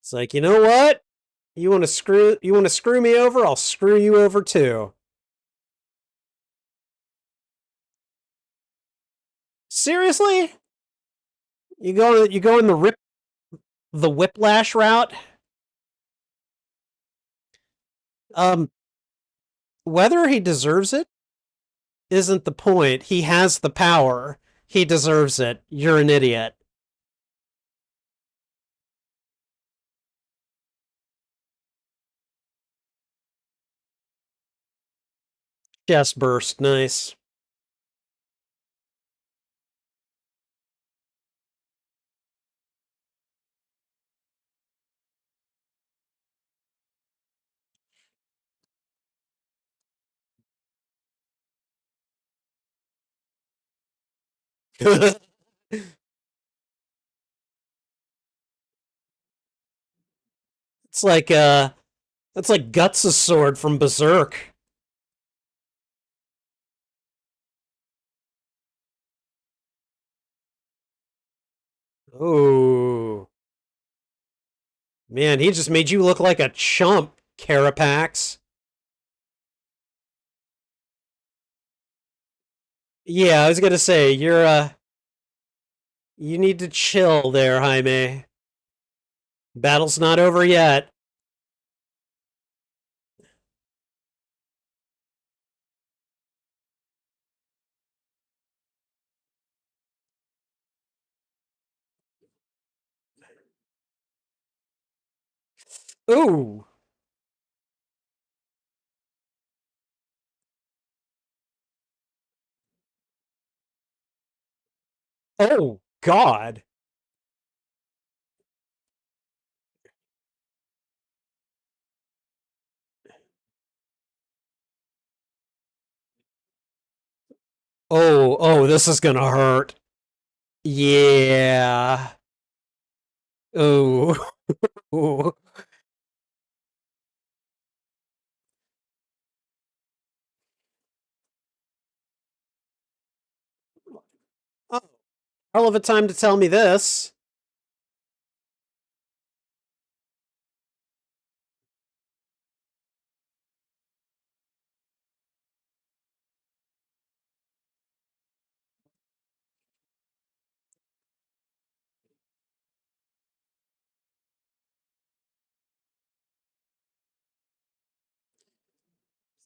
It's like, you know what? You want to screw me over? I'll screw you over too. Seriously? You go in the whiplash route? Um whether he deserves it isn't the point. He has the power. He deserves it. You're an idiot. Chest burst, nice. It's like that's like Guts' sword from Berserk. Oh man, he just made you look like a chump, Carapax. Yeah, I was gonna say you need to chill there, Jaime. Battle's not over yet. Ooh. Oh God. Oh, this is gonna hurt. Yeah. Oh. Ooh. Hell of a time to tell me this.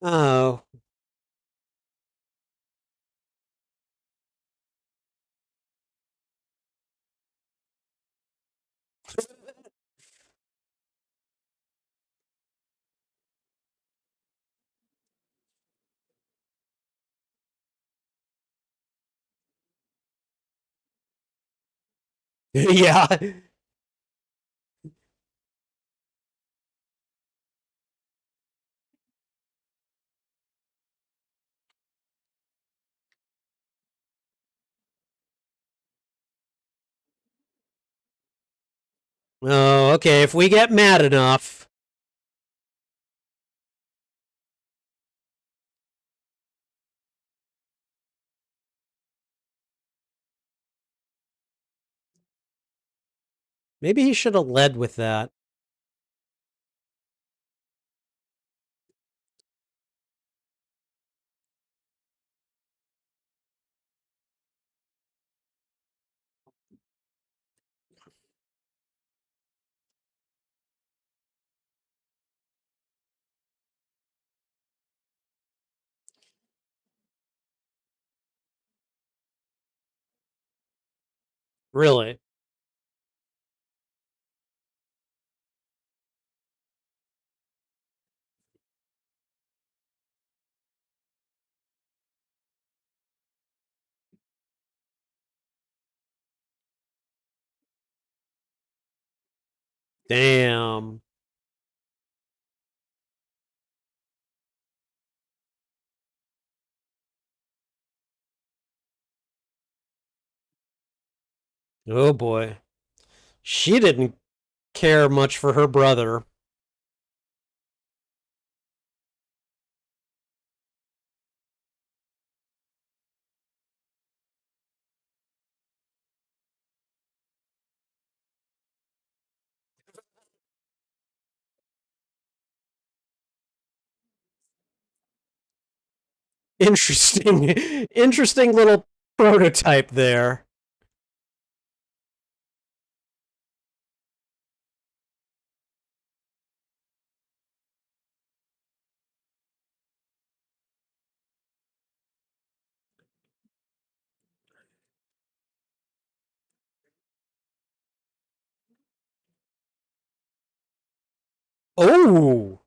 Oh. Yeah. Oh, okay. If we get mad enough. Maybe he should have led with that. Really. Damn. Oh boy. She didn't care much for her brother. Interesting. Interesting little prototype there. Oh.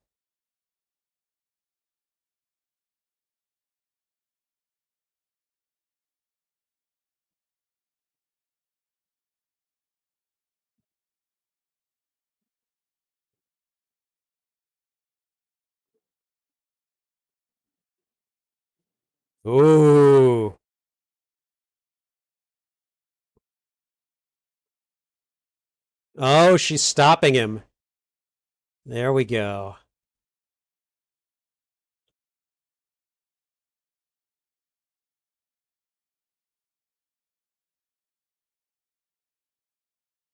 Ooh. Oh, she's stopping him. There we go.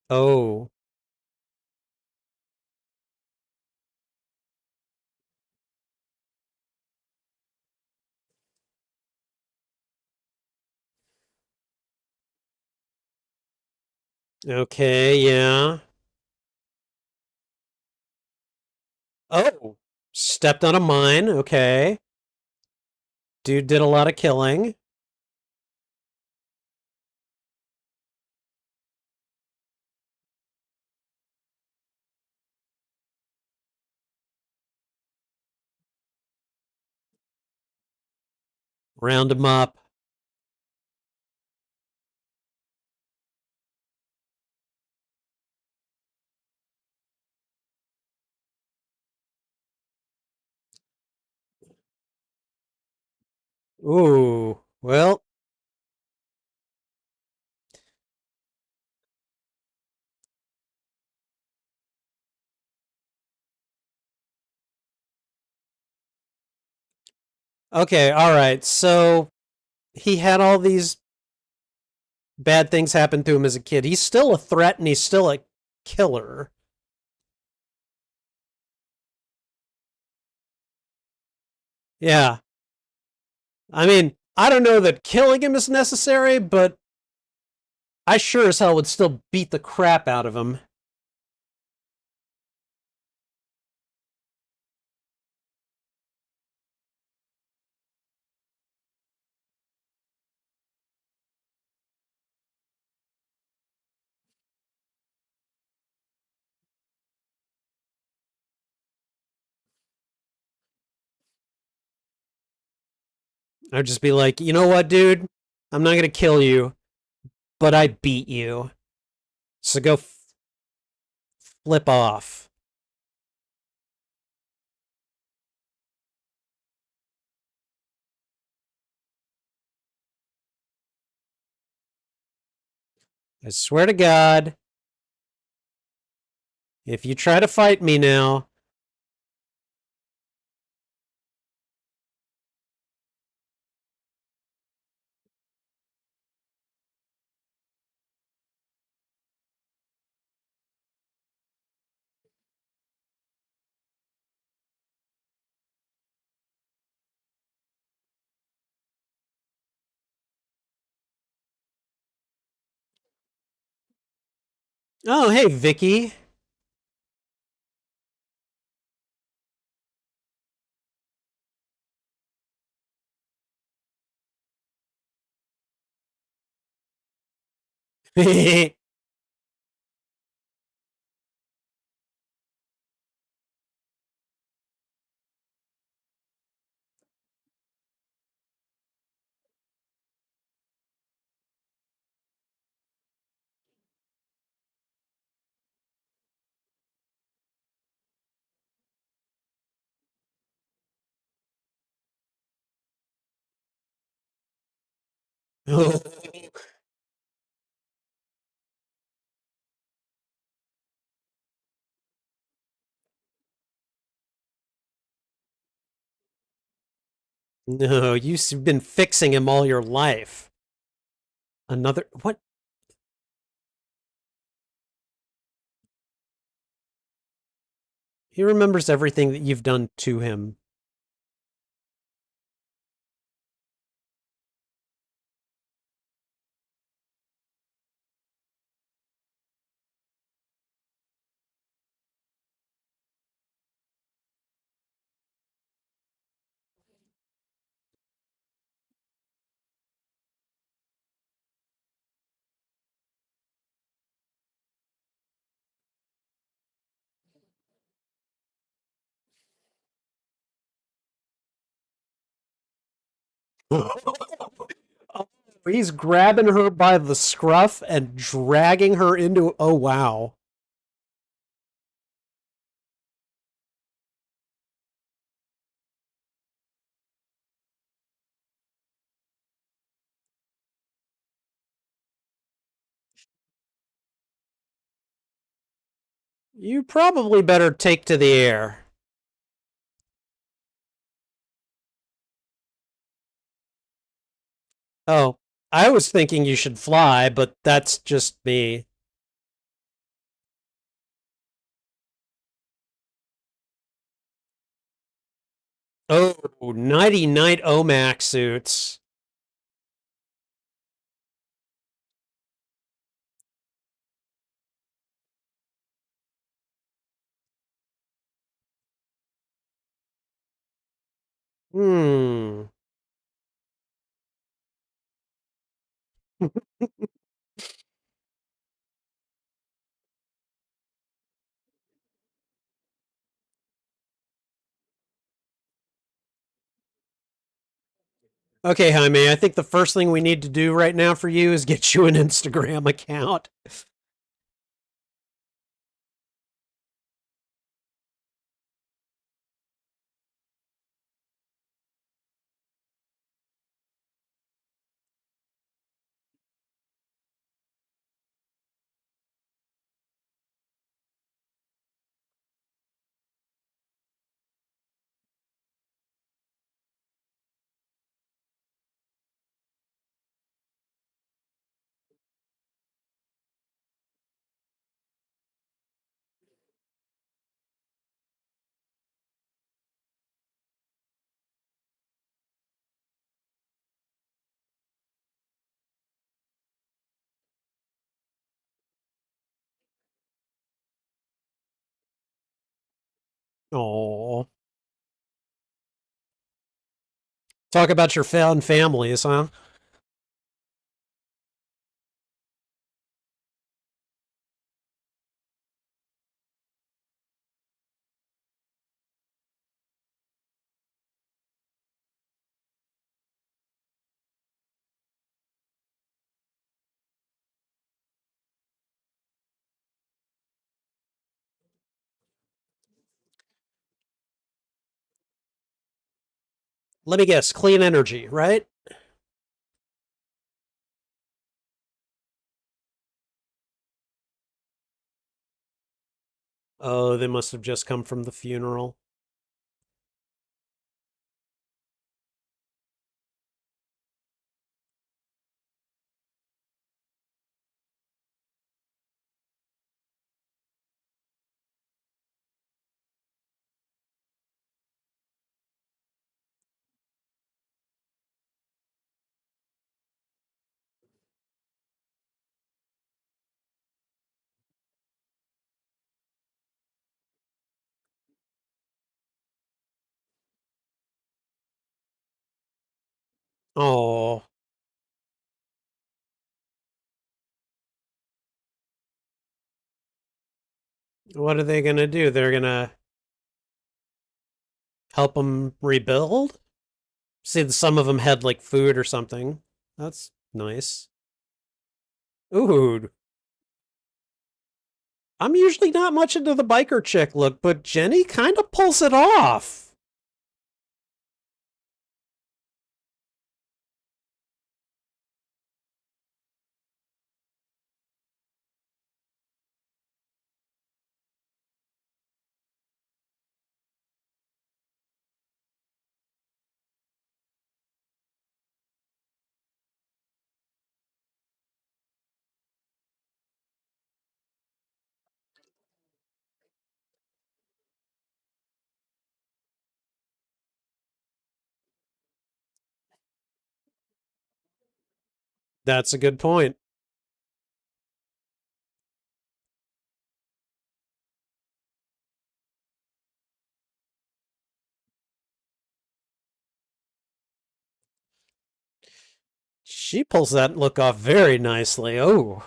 Oh. Okay, yeah. Oh. Stepped on a mine. Okay. Dude did a lot of killing. Round him up. Ooh. Well, okay, all right. So he had all these bad things happened to him as a kid. He's still a threat and he's still a killer. Yeah. I mean, I don't know that killing him is necessary, but I sure as hell would still beat the crap out of him. I'd just be like, you know what, dude? I'm not gonna kill you, but I beat you. So go flip off. I swear to God, if you try to fight me now, oh hey Vicky. No, you've been fixing him all your life. Another what? He remembers everything that you've done to him. Oh, he's grabbing her by the scruff and dragging her into. Oh wow. You probably better take to the air. Oh, I was thinking you should fly, but that's just me. Oh, nighty night OMAC suits. Hmm. Okay, Jaime, I think the first thing we need to do right now for you is get you an Instagram account. Oh, talk about your found families, huh? Let me guess, clean energy, right? Oh, they must have just come from the funeral. Oh, what are they gonna do? They're gonna help them rebuild? See, some of them had like food or something. That's nice. Ooh, I'm usually not much into the biker chick look, but Jenny kind of pulls it off. That's a good point. She pulls that look off very nicely. Oh,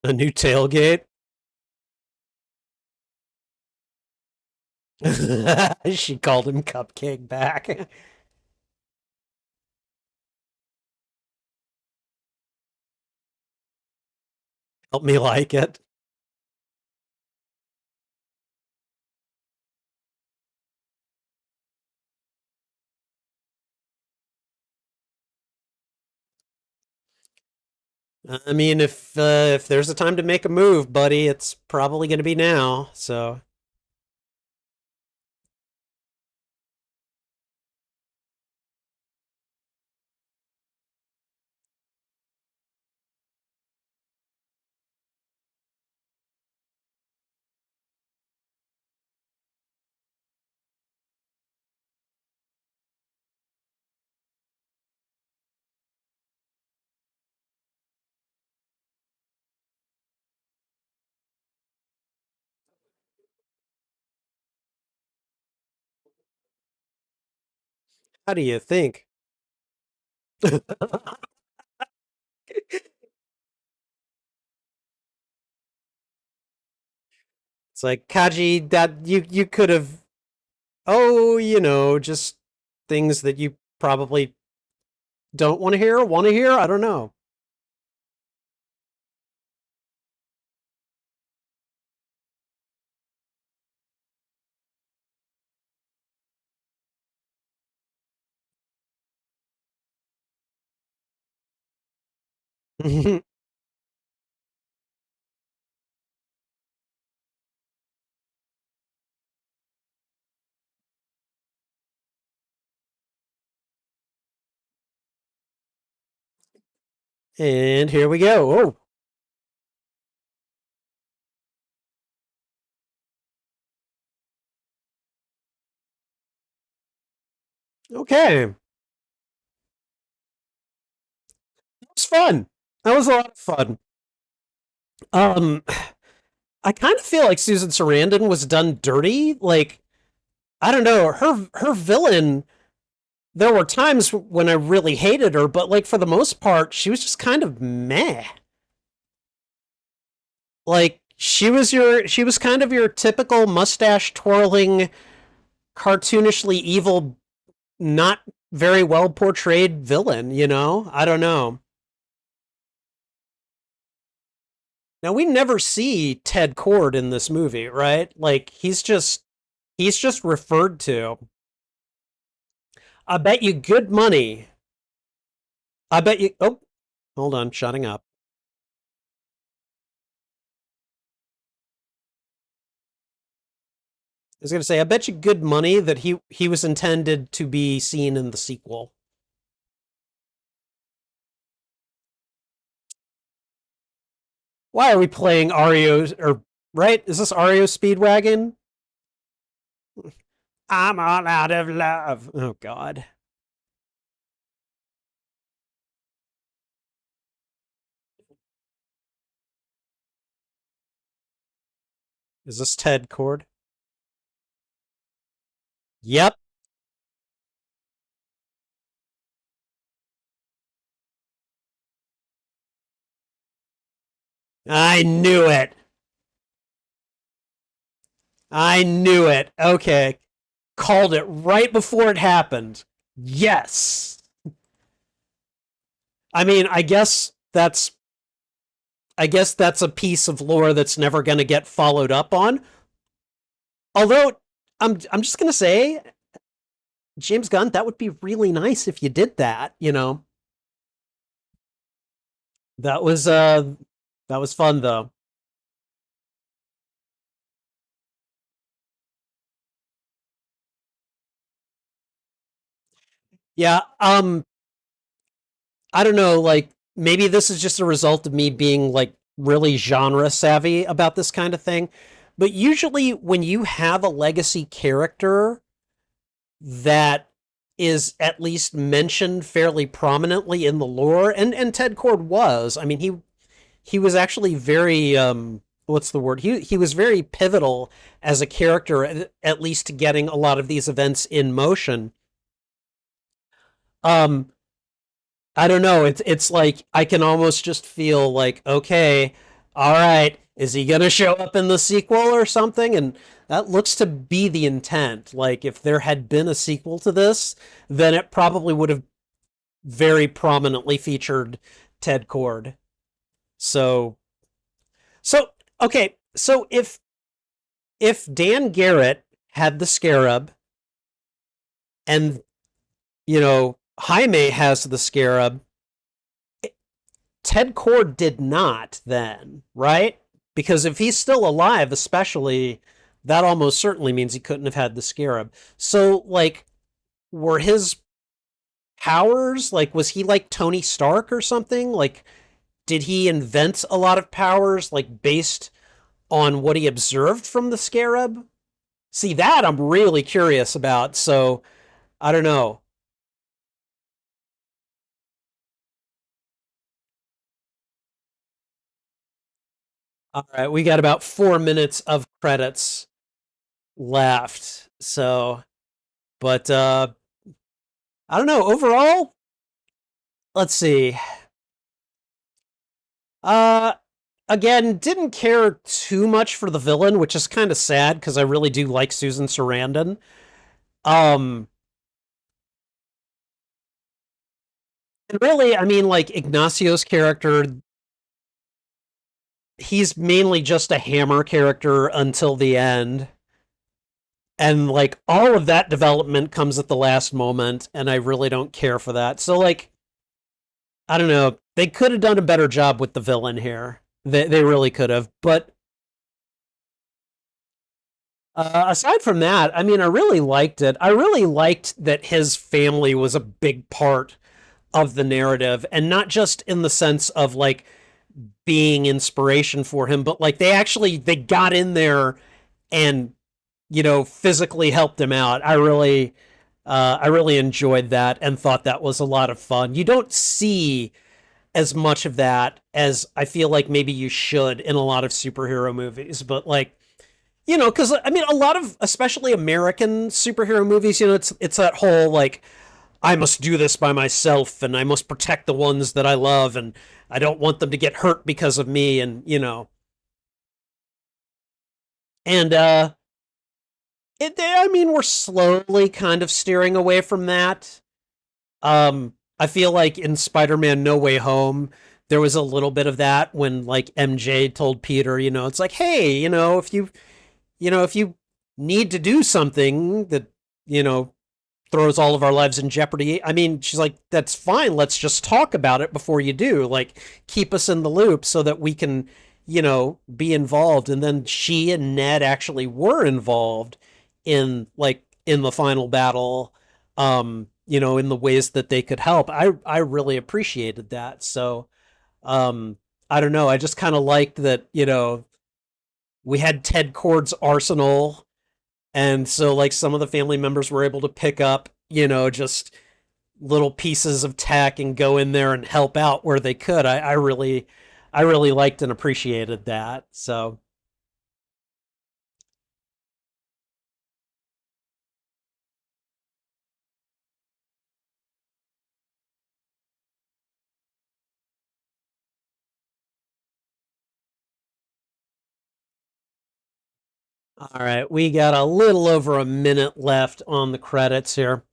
a new tailgate. She called him Cupcake back. Help me like it. I mean, if there's a time to make a move, buddy, it's probably going to be now. So, how do you think? It's like Kaji, that you could have. Oh, just things that you probably don't want to hear, want to hear. I don't know. And here we go. Oh, okay. It was fun. That was a lot of fun. Um, I kind of feel like Susan Sarandon was done dirty. Like, I don't know, her villain. There were times when I really hated her, but like for the most part, she was just kind of meh. Like she was kind of your typical mustache twirling, cartoonishly evil, not very well portrayed villain. You know, I don't know. Now we never see Ted Cord in this movie, right? Like he's just referred to. I bet you good money. I bet you. Oh, hold on, shutting up. I was going to say, I bet you good money that he was intended to be seen in the sequel. Why are we playing Ario or right? Is this Ario Speedwagon? I'm all out of love. Oh God. Is this Ted Cord? Yep. I knew it. I knew it. Okay. Called it right before it happened. Yes. I mean, I guess that's a piece of lore that's never going to get followed up on. Although I'm just going to say James Gunn, that would be really nice if you did that, you know. That was that was fun though. Yeah, I don't know, like maybe this is just a result of me being like really genre savvy about this kind of thing. But usually when you have a legacy character that is at least mentioned fairly prominently in the lore, and Ted Cord was. I mean, he was actually very what's the word? He was very pivotal as a character, at least getting a lot of these events in motion. Um, I don't know. It's like I can almost just feel like, okay, all right, is he gonna show up in the sequel or something? And that looks to be the intent. Like if there had been a sequel to this, then it probably would have very prominently featured Ted Cord. So so okay, so if Dan Garrett had the scarab and you know Jaime has the scarab, Ted Cord did not then, right? Because if he's still alive, especially, that almost certainly means he couldn't have had the scarab. So, like, were his powers, like, was he like Tony Stark or something? Like, did he invent a lot of powers, like, based on what he observed from the scarab? See, that I'm really curious about. So, I don't know. All right, we got about 4 minutes of credits left. So, but I don't know. Overall, let's see. Uh again, didn't care too much for the villain, which is kind of sad because I really do like Susan Sarandon. Um and really, I mean like Ignacio's character, he's mainly just a hammer character until the end. And like all of that development comes at the last moment and I really don't care for that. So like I don't know, they could have done a better job with the villain here. They really could have. But aside from that, I mean, I really liked it. I really liked that his family was a big part of the narrative, and not just in the sense of like being inspiration for him, but like they got in there and physically helped him out. I really enjoyed that and thought that was a lot of fun. You don't see as much of that as I feel like maybe you should in a lot of superhero movies, but like because I mean, a lot of especially American superhero movies, it's that whole like I must do this by myself and I must protect the ones that I love and I don't want them to get hurt because of me and and I mean we're slowly kind of steering away from that. I feel like in Spider-Man No Way Home there was a little bit of that when like MJ told Peter, it's like, "Hey, if you need to do something that, you know, throws all of our lives in jeopardy. I mean, she's like, that's fine. Let's just talk about it before you do. Like, keep us in the loop so that we can, be involved." And then she and Ned actually were involved in the final battle, in the ways that they could help. I really appreciated that. So, I don't know. I just kind of liked that, we had Ted Cord's arsenal, and so like some of the family members were able to pick up, just little pieces of tech and go in there and help out where they could. I really liked and appreciated that. So all right, we got a little over a minute left on the credits here.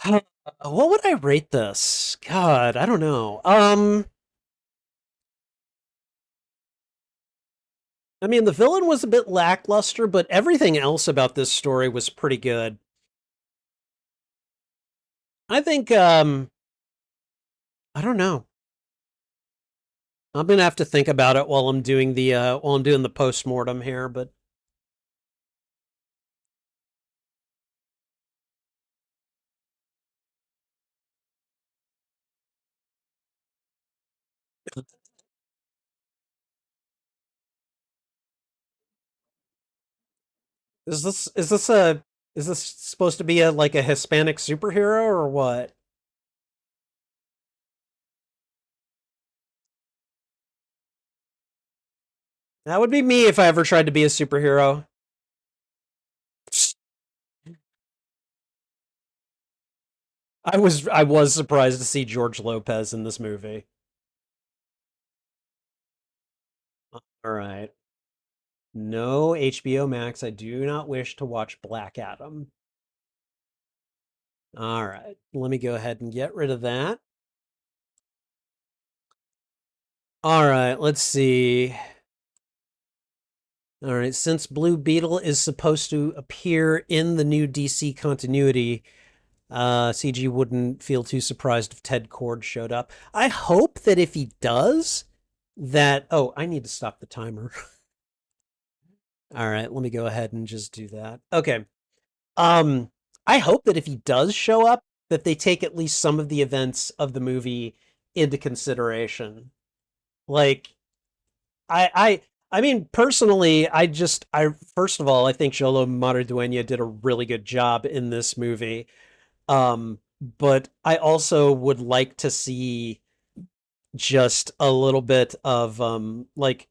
What would I rate this? God, I don't know. I mean, the villain was a bit lackluster, but everything else about this story was pretty good. I think I don't know. I'm gonna have to think about it while I'm doing the post-mortem here, but is this is this a is this supposed to be a like a Hispanic superhero or what? That would be me if I ever tried to be a superhero. I was surprised to see George Lopez in this movie. All right. No HBO Max. I do not wish to watch Black Adam. All right. Let me go ahead and get rid of that. All right, let's see. All right, since Blue Beetle is supposed to appear in the new DC continuity, CG wouldn't feel too surprised if Ted Cord showed up. I hope that if he does, that oh, I need to stop the timer. All right, let me go ahead and just do that. Okay. Um, I hope that if he does show up, that they take at least some of the events of the movie into consideration. Like, I mean, personally, I first of all, I think Xolo Maridueña did a really good job in this movie. But I also would like to see just a little bit of like,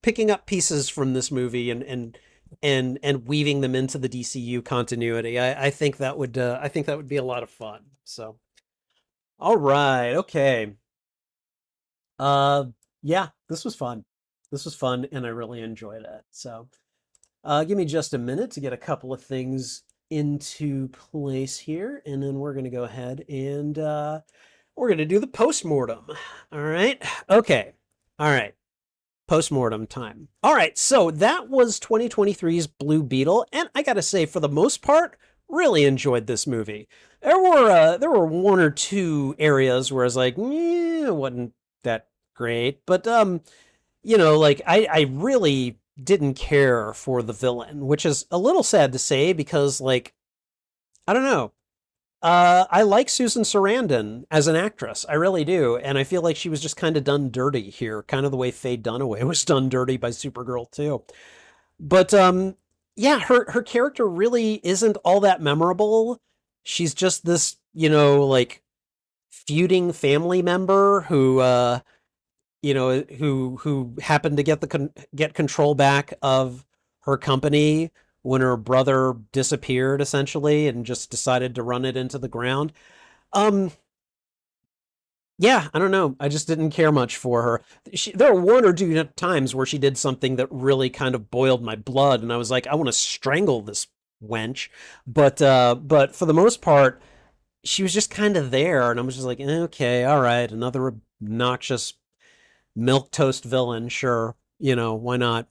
picking up pieces from this movie and weaving them into the DCU continuity. I think that would be a lot of fun. So, all right, okay. Uh, yeah, this was fun. This was fun, and I really enjoyed it. So, give me just a minute to get a couple of things into place here, and then we're gonna go ahead and we're gonna do the postmortem. All right. Okay. All right. Postmortem time. All right. So that was 2023's Blue Beetle, and I gotta say, for the most part, really enjoyed this movie. There were one or two areas where I was like, it wasn't that great, but like I really didn't care for the villain, which is a little sad to say because like I don't know. I like Susan Sarandon as an actress. I really do. And I feel like she was just kind of done dirty here, kind of the way Faye Dunaway was done dirty by Supergirl too. But yeah, her character really isn't all that memorable. She's just this, like feuding family member who who happened to get control back of her company when her brother disappeared essentially and just decided to run it into the ground. Um, yeah, I don't know. I just didn't care much for her. There were one or two times where she did something that really kind of boiled my blood, and I was like, I want to strangle this wench. But for the most part, she was just kind of there, and I was just like, okay, all right, another obnoxious milk toast villain, sure, why not?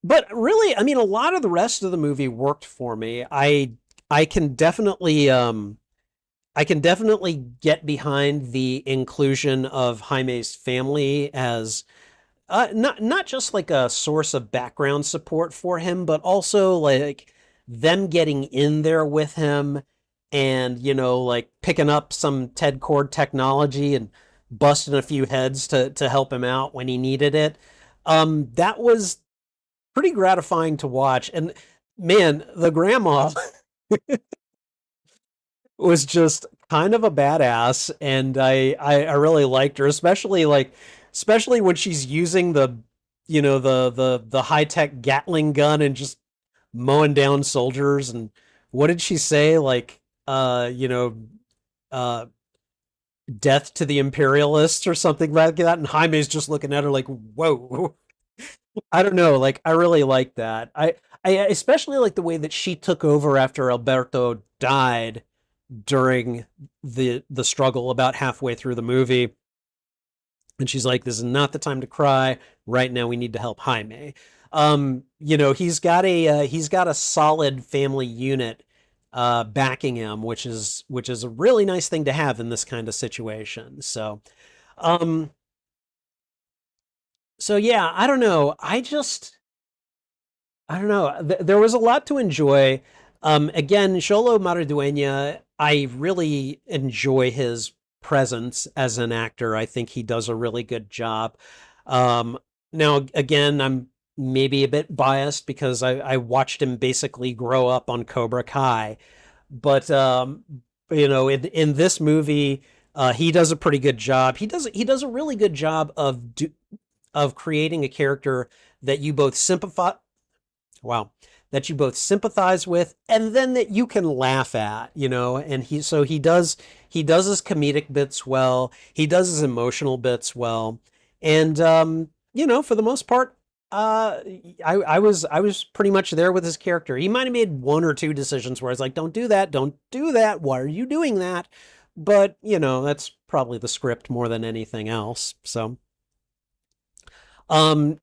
But really, I mean, a lot of the rest of the movie worked for me. I can definitely I can definitely get behind the inclusion of Jaime's family as not just like a source of background support for him, but also like them getting in there with him and like picking up some Ted Cord technology and busting a few heads to help him out when he needed it. That was pretty gratifying to watch. And man, the grandma was just kind of a badass, and I really liked her, especially when she's using the high tech Gatling gun and just mowing down soldiers. And what did she say? Like uh death to the imperialists or something like that. And Jaime's just looking at her like, whoa. I don't know. Like, I really like that. I especially like the way that she took over after Alberto died during the struggle about halfway through the movie. And she's like, this is not the time to cry. Right now we need to help Jaime. He's got a solid family unit backing him, which is a really nice thing to have in this kind of situation. Um so yeah, I don't know. I don't know. There was a lot to enjoy. Again, Xolo Maridueña, I really enjoy his presence as an actor. I think he does a really good job. Um, Now, again, I'm maybe a bit biased because I watched him basically grow up on Cobra Kai. But in this movie, he does a pretty good job. He does a really good job of creating a character that you both sympathize wow that you both sympathize with and then that you can laugh at, and he does his comedic bits well, he does his emotional bits well. And for the most part, I was pretty much there with his character. He might have made one or two decisions where I was like, don't do that, why are you doing that? But that's probably the script more than anything else. So um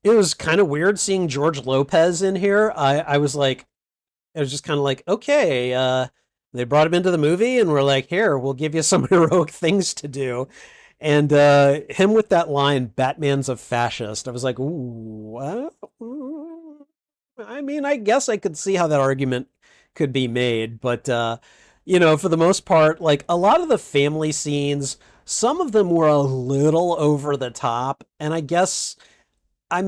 it was kind of weird seeing George Lopez in here. I was just kind of like, okay, they brought him into the movie and we're like, here, we'll give you some heroic things to do. And him with that line, Batman's a fascist. I was like, ooh, what? I mean, I guess I could see how that argument could be made, but for the most part, like a lot of the family scenes, some of them were a little over the top, and I guess I'm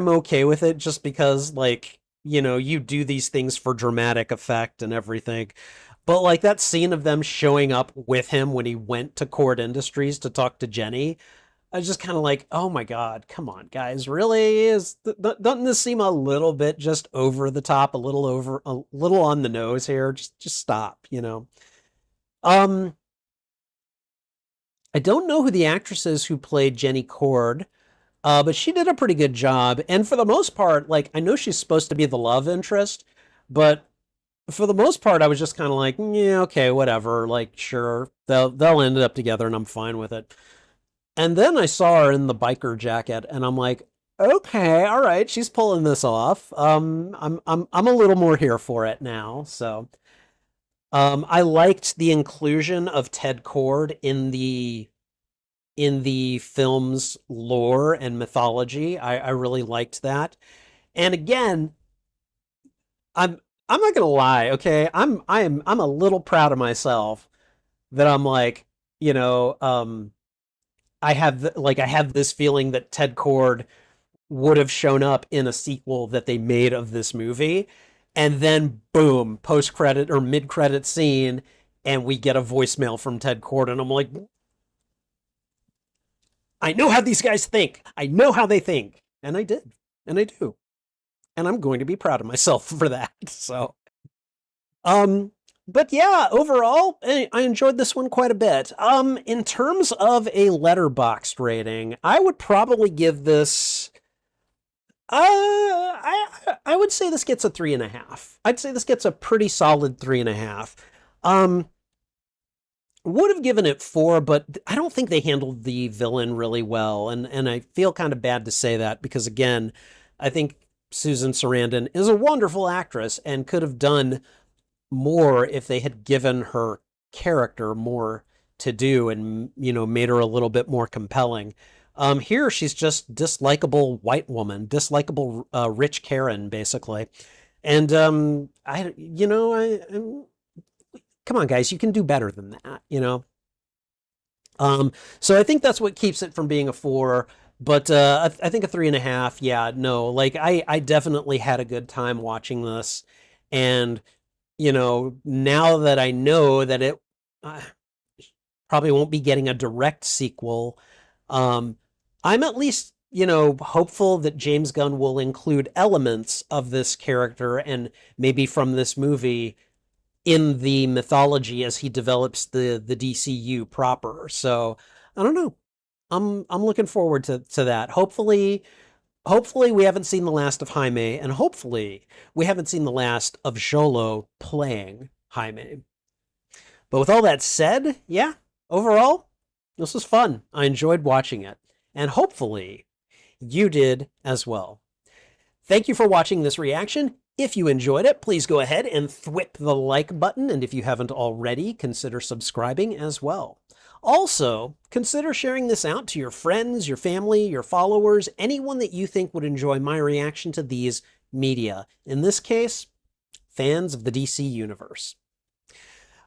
okay with it just because, like, you do these things for dramatic effect and everything. But, like, that scene of them showing up with him when he went to Cord Industries to talk to Jenny, I was just kind of like, oh my God, come on, guys. Really? Doesn't this seem a little bit just over the top, a little on the nose here? Just stop. Um, I don't know who the actress is who played Jenny Cord. But she did a pretty good job. And for the most part, like, I know she's supposed to be the love interest, but for the most part, I was just kind of like, yeah, okay, whatever. Like, sure, they'll end up together, and I'm fine with it. And then I saw her in the biker jacket, and I'm like, okay, all right, she's pulling this off. I'm a little more here for it now. So, I liked the inclusion of Ted Cord in the film's lore and mythology. I really liked that. And again, I'm I'm not gonna lie, okay? I'm a little proud of myself that I'm like, you know, I have this feeling that Ted Cord would have shown up in a sequel that they made of this movie, and then boom, post credit or mid credit scene, and we get a voicemail from Ted Cord, and I'm like, I know how these guys think. I know how they think, and I did, and I do, and I'm going to be proud of myself for that. So, um, but yeah, overall, I enjoyed this one quite a bit. In terms of a letterboxed rating, I would probably give this. I would say this gets a 3.5. I'd say this gets a pretty solid 3.5. Um, would have given it 4, but I don't think they handled the villain really well, and I feel kind of bad to say that because again, I think Susan Sarandon is a wonderful actress and could have done more if they had given her character more to do and made her a little bit more compelling. Here she's just dislikable white woman, dislikable rich Karen basically, and come on guys, you can do better than that. So I think that's what keeps it from being a 4. But I think a 3.5. Yeah, no, like I definitely had a good time watching this, and now that I know that it uh, probably won't be getting a direct sequel, um, I'm at least, hopeful that James Gunn will include elements of this character and maybe from this movie in the mythology as he develops the DCU proper. So I don't know. I'm looking forward to that. Hopefully we haven't seen the last of Jaime, and hopefully we haven't seen the last of Xolo playing Jaime. But with all that said, yeah, overall, this was fun. I enjoyed watching it, and hopefully you did as well. Thank you for watching this reaction. If you enjoyed it, please go ahead and thwip the like button, and if you haven't already, consider subscribing as well. Also, consider sharing this out to your friends, your family, your followers, anyone that you think would enjoy my reaction to these media. In this case, fans of the DC Universe.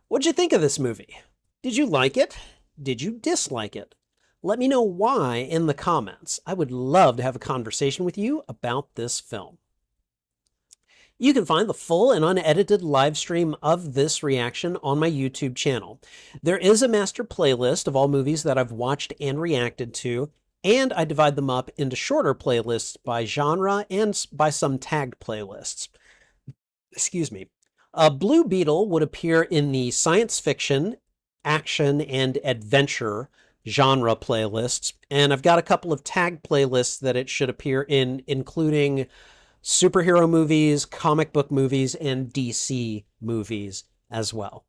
What'd you think of this movie? Did you like it? Did you dislike it? Let me know why in the comments. I would love to have a conversation with you about this film. You can find the full and unedited live stream of this reaction on my YouTube channel. There is a master playlist of all movies that I've watched and reacted to, and I divide them up into shorter playlists by genre and by some tagged playlists. Excuse me. Blue Beetle would appear in the science fiction, action, and adventure genre playlists, and I've got a couple of tagged playlists that it should appear in, including superhero movies, comic book movies, and DC movies as well.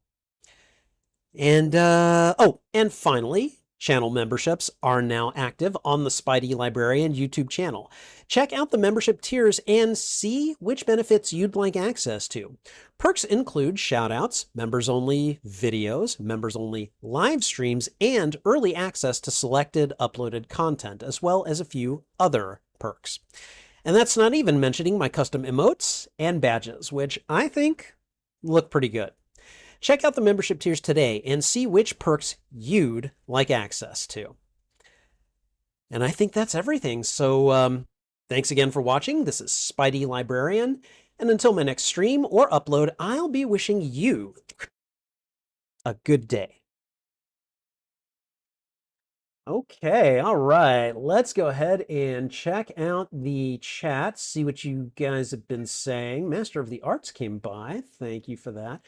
And and finally, channel memberships are now active on the Spidey Librarian YouTube channel. Check out the membership tiers and see which benefits you'd like access to. Perks include shoutouts, members-only videos, members-only live streams, and early access to selected uploaded content, as well as a few other perks. And that's not even mentioning my custom emotes and badges, which I think look pretty good. Check out the membership tiers today and see which perks you'd like access to. And I think that's everything. So thanks again for watching. This is Spidey Librarian. And until my next stream or upload, I'll be wishing you a good day. Okay, all right. Let's go ahead and check out the chat, see what you guys have been saying. Master of the Arts came by. Thank you for that.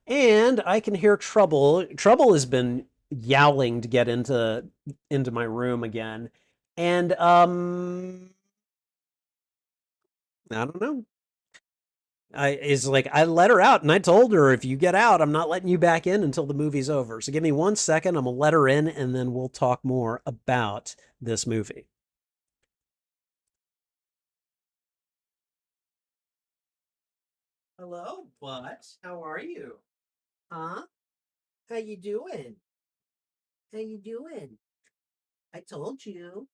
And I can hear Trouble. Trouble has been yowling to get into my room again. And I don't know. I let her out and I told her if you get out, I'm not letting you back in until the movie's over. So give me 1 second, I'm gonna let her in and then we'll talk more about this movie. Hello, Butt. How are you? Huh? How you doing? How you doing? I told you.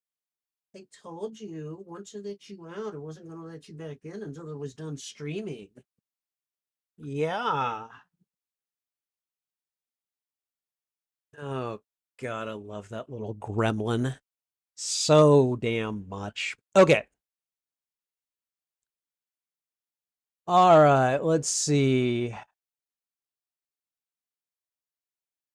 I told you once I let you out, I wasn't gonna let you back in until it was done streaming. Yeah. Oh God, I love that little gremlin so damn much. Okay. All right, let's see.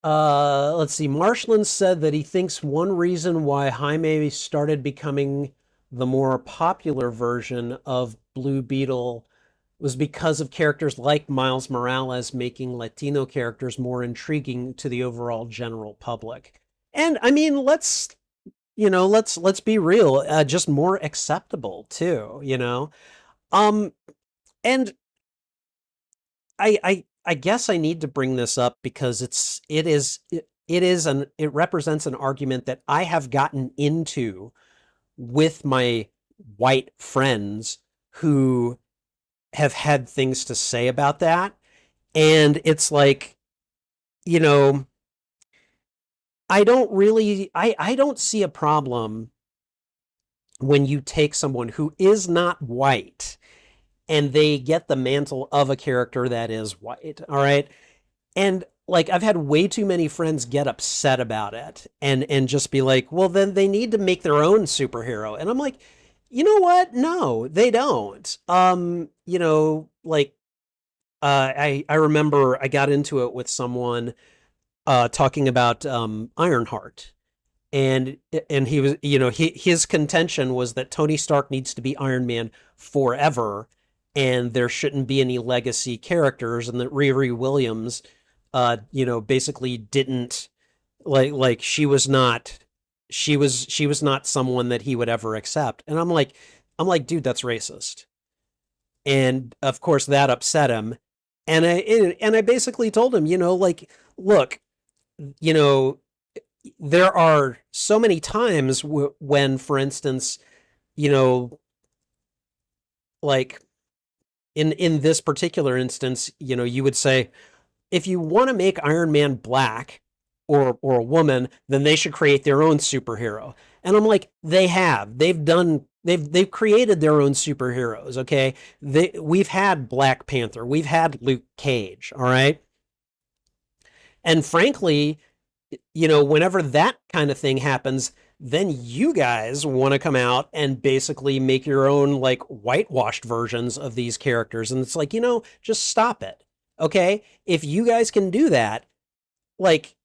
Let's see. Marshland said that he thinks one reason why Jaime started becoming the more popular version of Blue Beetle was because of characters like Miles Morales making Latino characters more intriguing to the overall general public. And I mean, let's be real, just more acceptable too, you know. Um, and I guess I need to bring this up because it represents an argument that I have gotten into with my white friends who have had things to say about that. And it's like, you know, I don't see a problem when you take someone who is not white and they get the mantle of a character that is white. All right. And like I've had way too many friends get upset about it and just be like, well, then they need to make their own superhero. And I'm like, you know what? No, they don't. Like I remember I got into it with someone talking about Ironheart. And he was, his contention was that Tony Stark needs to be Iron Man forever, and there shouldn't be any legacy characters, and that Riri Williams, basically didn't like she was not someone that he would ever accept. And I'm like, dude, that's racist. And of course that upset him. And I basically told him, like, look, you know, there are so many times when, for instance, you know, like in this particular instance, you would say, if you want to make Iron Man black or a woman, then they should create their own superhero. And I'm like, they've created their own superheroes. Okay, we've had Black Panther, we've had Luke Cage. All right, and frankly, whenever that kind of thing happens, then you guys want to come out and basically make your own like whitewashed versions of these characters. And it's like, just stop it. Okay. If you guys can do that, like,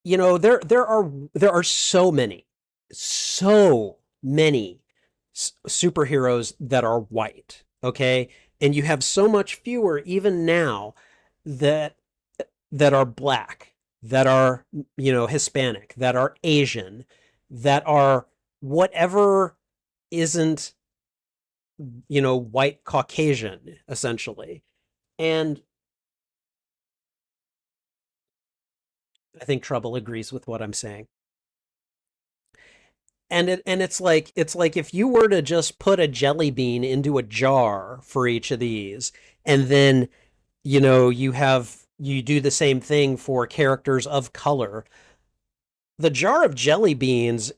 there are so many superheroes that are white. Okay. And you have so much fewer even now that are black, that are, Hispanic, that are Asian, that are whatever isn't, white Caucasian, essentially. And I think Trouble agrees with what I'm saying. And it's like if you were to just put a jelly bean into a jar for each of these, and then you do the same thing for characters of color. The jar of jelly beans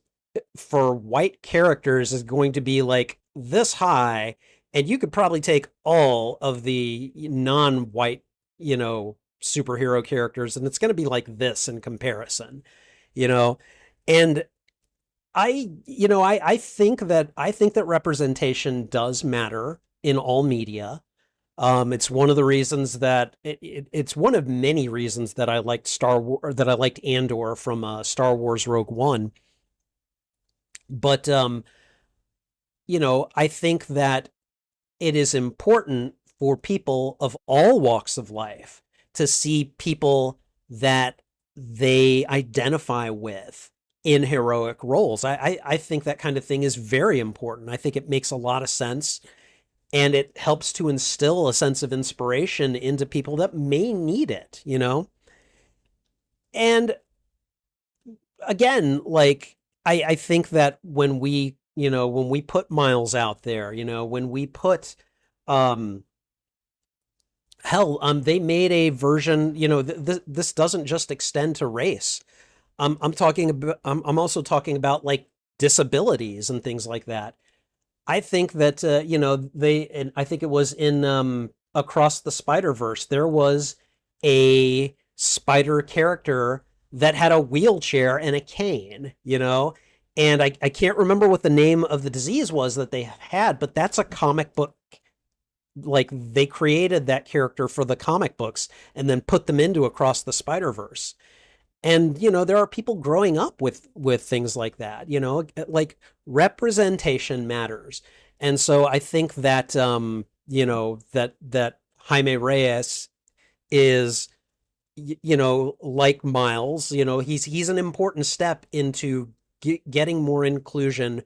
for white characters is going to be like this high, and you could probably take all of the non-white, superhero characters, and it's going to be like this in comparison, you know. And I think that representation does matter in all media. It's one of the reasons that it's one of many reasons that I liked that I liked Andor from Star Wars Rogue One. But I think that it is important for people of all walks of life to see people that they identify with in heroic roles. I think that kind of thing is very important. I think it makes a lot of sense, and it helps to instill a sense of inspiration into people that may need it. And again, like I think that when we put Miles out there, when we put um hell, they made a version, this doesn't just extend to race. I'm also talking about like disabilities and things like that. I think that and I think it was in Across the Spider-Verse, there was a spider character that had a wheelchair and a cane, And I can't remember what the name of the disease was that they had, but that's a comic book. Like they created that character for the comic books and then put them into Across the Spider-Verse. And there are people growing up with things like that, like representation matters. And so I think that that Jaime Reyes is like Miles, he's an important step into getting more inclusion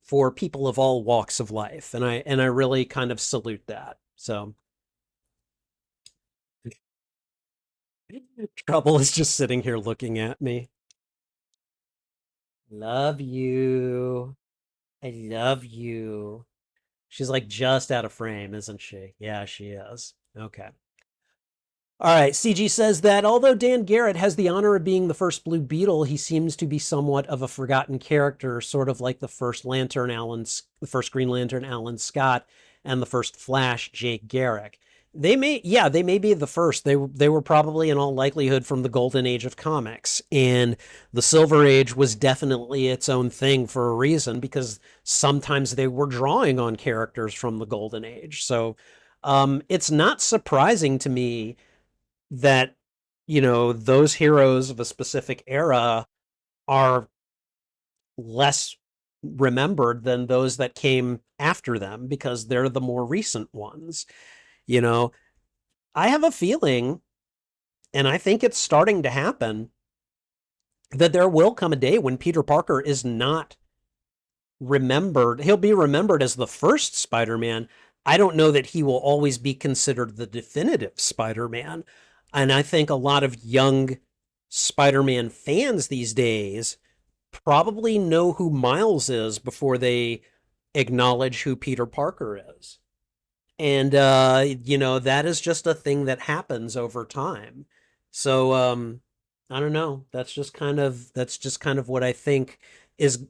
for people of all walks of life, and I really kind of salute that. So Trouble is just sitting here looking at me. Love you. I love you. She's like just out of frame, isn't she? Yeah, she is. Okay. All right, CG says that although Dan Garrett has the honor of being the first Blue Beetle, he seems to be somewhat of a forgotten character, sort of like the first the first Green Lantern, Alan Scott, and the first Flash, Jake Garrick. They may be the first. They were probably in all likelihood from the golden age of comics, and the Silver Age was definitely its own thing for a reason because sometimes they were drawing on characters from the golden age. So, it's not surprising to me that those heroes of a specific era are less remembered than those that came after them because they're the more recent ones. you know I have a feeling, and I think it's starting to happen, that there will come a day when Peter Parker is not remembered. He'll be remembered as the first Spider-Man. I don't know that he will always be considered the definitive Spider-Man. And I think a lot of young Spider-Man fans these days probably know who Miles is before they acknowledge who Peter Parker is. And that is just a thing that happens over time. So I don't know. That's just kind of what I think is,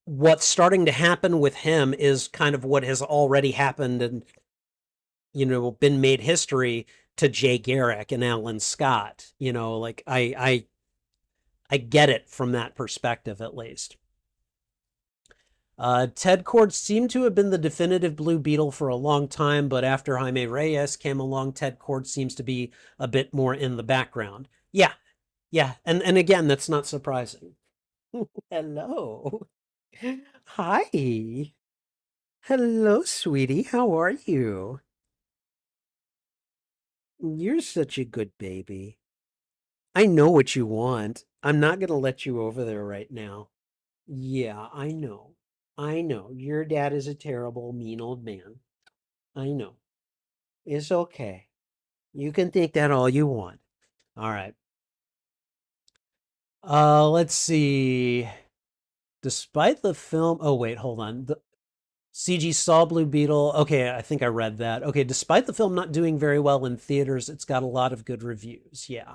what's starting to happen with him is kind of what has already happened and been made history to Jay Garrick and Alan Scott. Like I get it from that perspective at least. Ted Kord seemed to have been the definitive Blue Beetle for a long time, but after Jaime Reyes came along, Ted Kord seems to be a bit more in the background. Yeah, yeah, and again, that's not surprising. Hello. Hi. Hello, sweetie. How are you? You're such a good baby. I know what you want. I'm not going to let you over there right now. Yeah, I know. I know. Your dad is a terrible, mean old man. I know. It's okay. You can think that all you want. All right. Let's see. Despite the film, oh wait, hold on. The CG saw Blue Beetle. Okay, I think I read that. Okay, despite the film not doing very well in theaters, it's got a lot of good reviews. Yeah.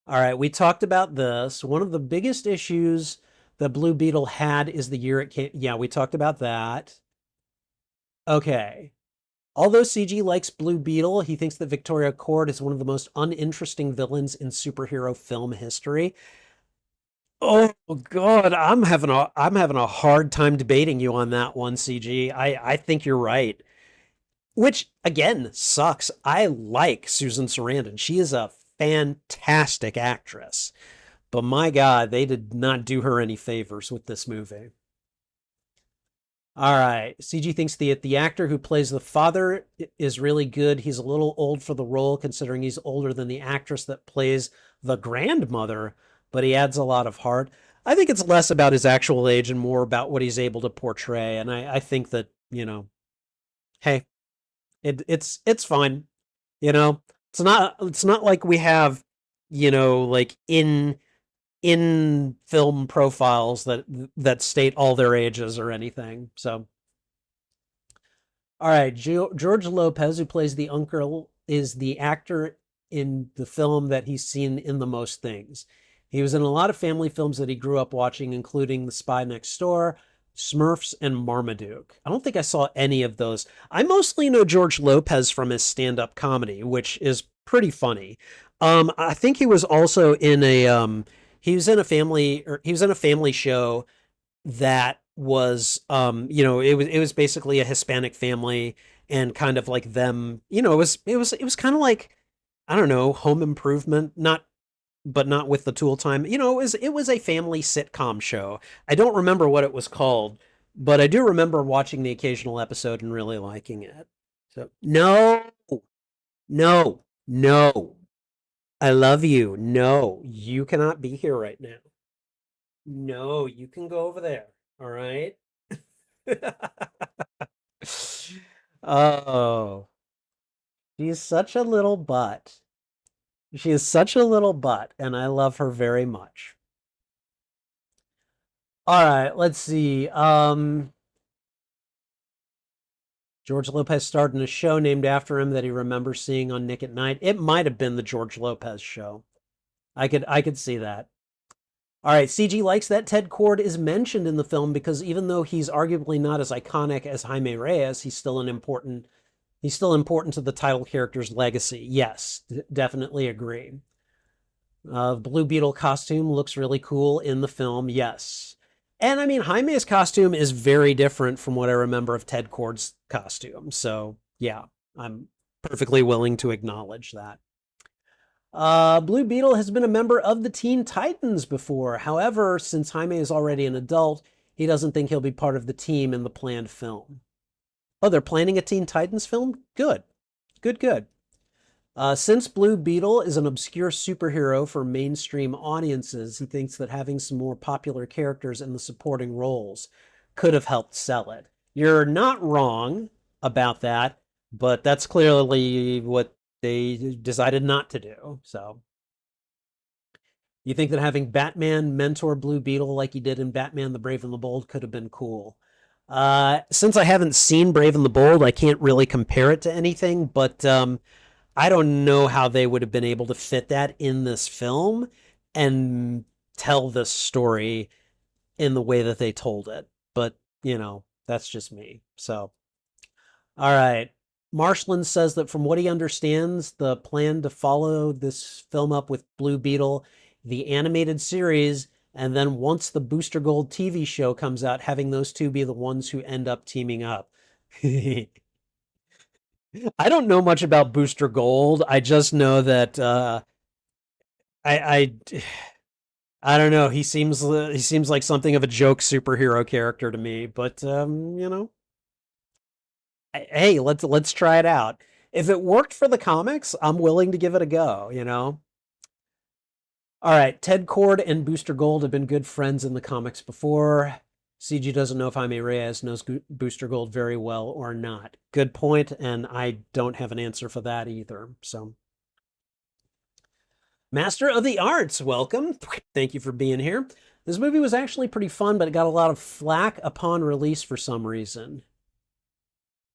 All right, we talked about this. One of the biggest issues that Blue Beetle had is the year it came. Yeah, we talked about that. Okay. Although CG likes Blue Beetle, he thinks that Victoria Kord is one of the most uninteresting villains in superhero film history. Oh God, I'm having a hard time debating you on that one, CG. I think you're right. Which again sucks. I like Susan Sarandon. She is a fantastic actress. But my God, they did not do her any favors with this movie. All right. CG thinks the actor who plays the father is really good. He's a little old for the role, considering he's older than the actress that plays the grandmother, but he adds a lot of heart. I think it's less about his actual age and more about what he's able to portray. And I think that, hey, it's fine. You know, it's not like we have, like in film profiles that state all their ages or anything. So, all right, George Lopez, who plays the uncle, is the actor in the film that he's seen in the most things. He was in a lot of family films that he grew up watching, including The Spy Next Door, Smurfs and Marmaduke. I don't think I saw any of those. I mostly know George Lopez from his stand-up comedy, which is pretty funny. I think he was also in a he was in a family or he was in a family show that was it was basically a Hispanic family and kind of like them, it was kind of like I don't know, Home Improvement, not with the Tool Time. It was a family sitcom show. I don't remember what it was called, but I do remember watching the occasional episode and really liking it. So no, no, no. I love you. No, you cannot be here right now. No, you can go over there. All right. Oh, she's such a little butt. She is such a little butt, and I love her very much. All right, let's see. George Lopez starred in a show named after him that he remembers seeing on Nick at Night. It might have been the George Lopez show. I could see that. All right, CG likes that Ted Kord is mentioned in the film because even though he's arguably not as iconic as Jaime Reyes, he's still important to the title character's legacy. Yes, definitely agree. Blue Beetle costume looks really cool in the film. Yes. And I mean, Jaime's costume is very different from what I remember of Ted Kord's costume. So, yeah, I'm perfectly willing to acknowledge that. Blue Beetle has been a member of the Teen Titans before. However, since Jaime is already an adult, he doesn't think he'll be part of the team in the planned film. Oh, they're planning a Teen Titans film? Good. Good, good. Since Blue Beetle is an obscure superhero for mainstream audiences, he thinks that having some more popular characters in the supporting roles could have helped sell it. You're not wrong about that, but that's clearly what they decided not to do. So, you think that having Batman mentor Blue Beetle like he did in Batman the Brave and the Bold could have been cool? Since I haven't seen Brave and the Bold, I can't really compare it to anything, but I don't know how they would have been able to fit that in this film and tell this story in the way that they told it. But, that's just me. So, all right. Marshland says that from what he understands, the plan to follow this film up with Blue Beetle, the animated series, and then once the Booster Gold TV show comes out, having those two be the ones who end up teaming up. I don't know much about Booster Gold. I just know that I I don't know. He seems like something of a joke superhero character to me. But hey, let's try it out. If it worked for the comics, I'm willing to give it a go. All right, Ted Kord and Booster Gold have been good friends in the comics before. CG doesn't know if Jaime Reyes knows Booster Gold very well or not. Good point, and I don't have an answer for that either. So, Master of the Arts, welcome. Thank you for being here. This movie was actually pretty fun, but it got a lot of flack upon release for some reason.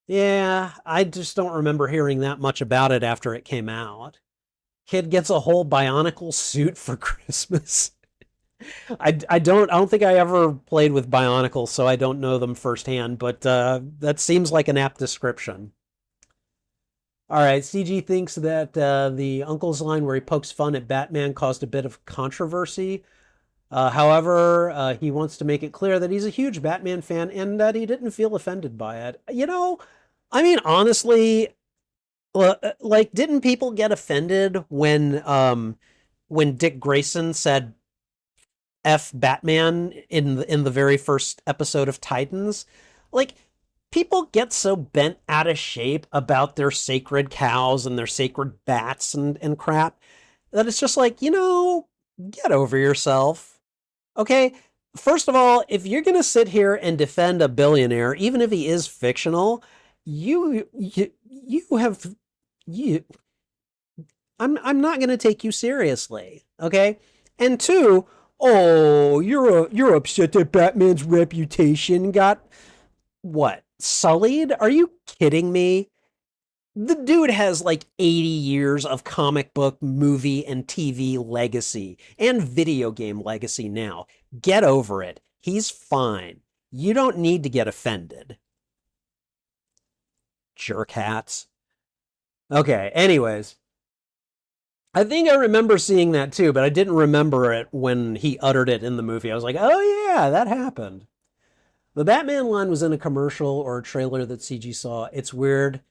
Yeah, I just don't remember hearing that much about it after it came out. Kid gets a whole Bionicle suit for Christmas. I don't think I ever played with Bionicles, so I don't know them firsthand, but that seems like an apt description. All right, CG thinks that the uncle's line where he pokes fun at Batman caused a bit of controversy. However, he wants to make it clear that he's a huge Batman fan and that he didn't feel offended by it. I mean, honestly, like, didn't people get offended when Dick Grayson said F Batman in the very first episode of Titans? Like, people get so bent out of shape about their sacred cows and their sacred bats and crap that it's just like, get over yourself. Okay? First of all, if you're going to sit here and defend a billionaire, even if he is fictional, you have you I'm not going to take you seriously, okay? And two, oh, you're upset that Batman's reputation got what? Sullied? Are you kidding me? The dude has like 80 years of comic book, movie, and TV legacy and video game legacy now. Get over it. He's fine. You don't need to get offended, jerk hats. Okay, anyways. I think I remember seeing that too, but I didn't remember it when he uttered it in the movie. I was like, oh yeah, that happened. The Batman line was in a commercial or a trailer that CG saw. It's weird.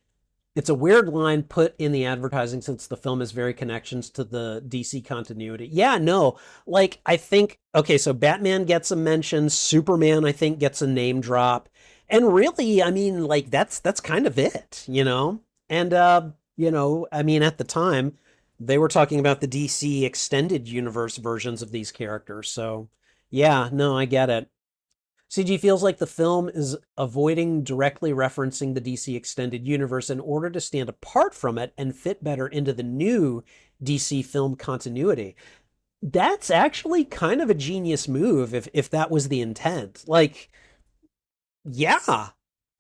It's a weird line put in the advertising since the film has very connections to the DC continuity. Yeah, no. Like, I think, okay, so Batman gets a mention, Superman, I think, gets a name drop. And really, I mean, like, that's kind of it, you know? And I mean, at the time, they were talking about the DC extended universe versions of these characters. So, yeah, no, I get it. CG feels like the film is avoiding directly referencing the DC extended universe in order to stand apart from it and fit better into the new DC film continuity. That's actually kind of a genius move if that was the intent. Like, yeah.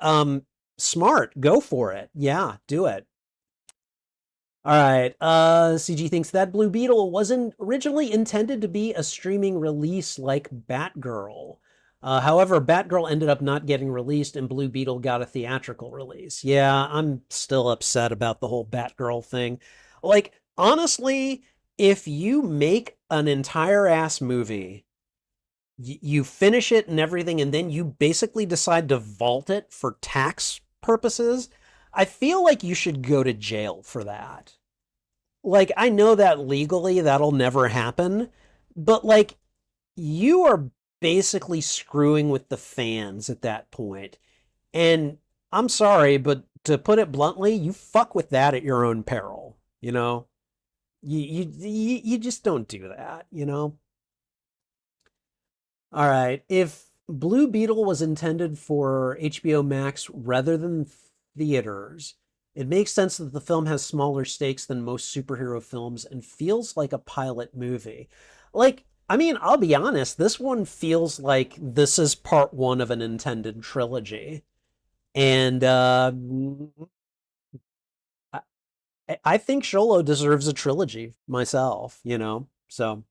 Um Smart, go for it. Yeah, do it. All right. CG thinks that Blue Beetle wasn't originally intended to be a streaming release like Batgirl. However, Batgirl ended up not getting released and Blue Beetle got a theatrical release. Yeah, I'm still upset about the whole Batgirl thing. Like, honestly, if you make an entire ass movie, you finish it and everything, and then you basically decide to vault it for tax purposes, I feel like you should go to jail for that. Like, I know that legally that'll never happen, but like, you are basically screwing with the fans at that point. And I'm sorry, but to put it bluntly, you fuck with that at your own peril, you know? You just don't do that, you know? All right. If Blue Beetle was intended for HBO Max rather than theaters, it makes sense that the film has smaller stakes than most superhero films and feels like a pilot movie. Like, I mean, I'll be honest, this one feels like this is part one of an intended trilogy. And I, I think Xolo deserves a trilogy myself, you know? So.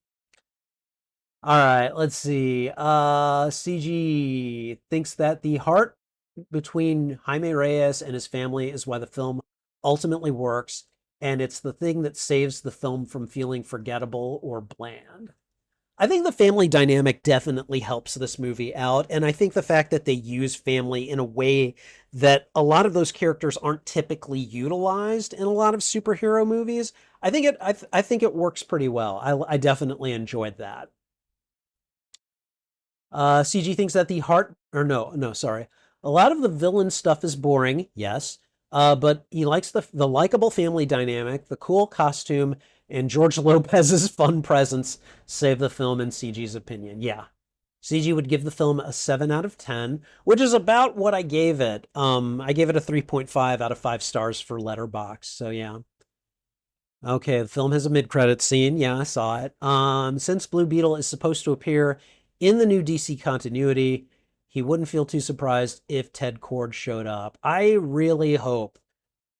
All right, let's see. CG thinks that the heart between Jaime Reyes and his family is why the film ultimately works, and it's the thing that saves the film from feeling forgettable or bland. I think the family dynamic definitely helps this movie out, and I think the fact that they use family in a way that a lot of those characters aren't typically utilized in a lot of superhero movies, I think it works pretty well. I definitely enjoyed that. CG thinks that the heart, or no, sorry. A lot of the villain stuff is boring, yes. But he likes the likable family dynamic, the cool costume, and George Lopez's fun presence save the film in CG's opinion. Yeah. CG would give the film a 7 out of 10, which is about what I gave it. I gave it a 3.5 out of 5 stars for Letterbox. So yeah. Okay, the film has a mid-credit scene. Yeah, I saw it. Since Blue Beetle is supposed to appear in the new DC continuity, he wouldn't feel too surprised if Ted Kord showed up. I really hope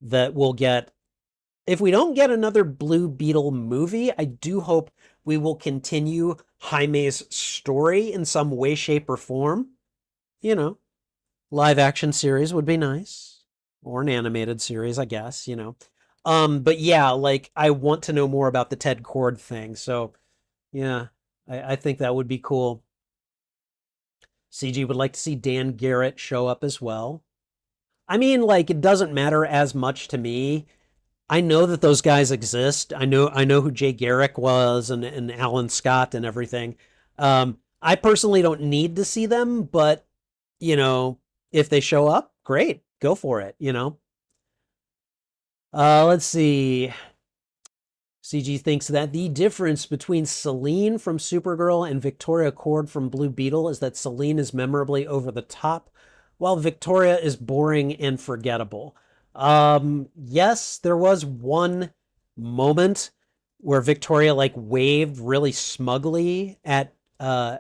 that we'll get, if we don't get another Blue Beetle movie, I do hope we will continue Jaime's story in some way, shape, or form. You know, live action series would be nice, or an animated series, I guess, you know. But yeah, like I want to know more about the Ted Kord thing. So yeah, I think that would be cool. CG would like to see Dan Garrett show up as well. I mean, like it doesn't matter as much to me. I know that those guys exist. I know who Jay Garrick was and Alan Scott and everything. I personally don't need to see them, but you know, if they show up, great, go for it, you know. Let's see. CG thinks that the difference between Selene from Supergirl and Victoria Cord from Blue Beetle is that Selene is memorably over the top, while Victoria is boring and forgettable. Yes, there was one moment where Victoria like waved really smugly at oh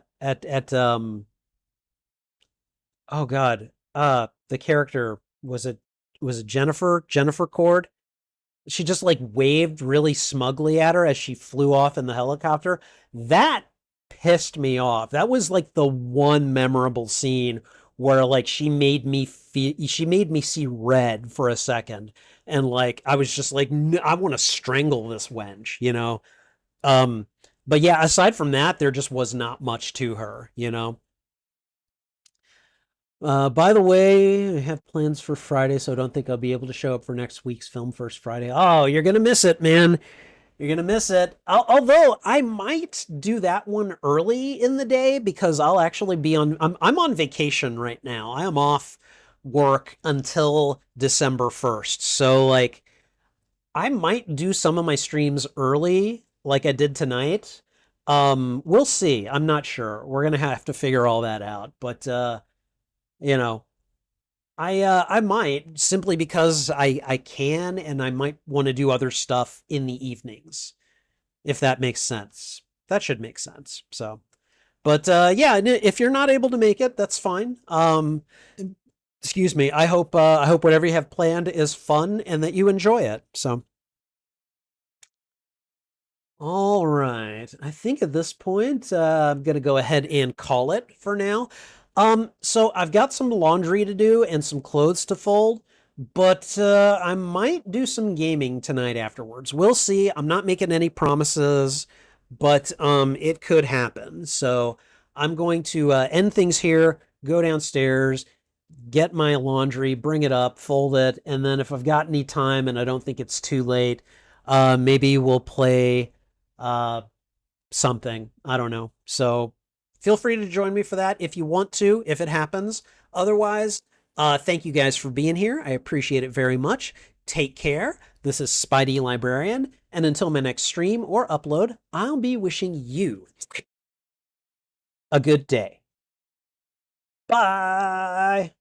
God, the character was it Jennifer Cord? She just like waved really smugly at her as she flew off in the helicopter. That pissed me off. That was like the one memorable scene where like she made me see red for a second, and like I was just like, I want to strangle this wench, you know. Um, but yeah, aside from that, there just was not much to her, you know. By the way, I have plans for Friday, so I don't think I'll be able to show up for next week's Film First Friday. Oh, you're gonna miss it, man. You're gonna miss it. Although I might do that one early in the day because I'll actually be on. I'm on vacation right now. I am off work until December 1st. So like I might do some of my streams early, like I did tonight. We'll see. I'm not sure. We're gonna have to figure all that out. But you know, I might simply because I can, and I might want to do other stuff in the evenings, if that makes sense. That should make sense. So, but yeah, if you're not able to make it, that's fine. Excuse me. I hope whatever you have planned is fun and that you enjoy it. So, all right. I think at this point, I'm gonna go ahead and call it for now. So I've got some laundry to do and some clothes to fold, but I might do some gaming tonight afterwards. We'll see. I'm not making any promises, but it could happen. So I'm going to end things here, go downstairs, get my laundry, bring it up, fold it, and then if I've got any time and I don't think it's too late, maybe we'll play uh, something. I don't know. So feel free to join me for that if you want to, if it happens. Otherwise, thank you guys for being here. I appreciate it very much. Take care. This is Spidey Librarian, and until my next stream or upload, I'll be wishing you a good day. Bye.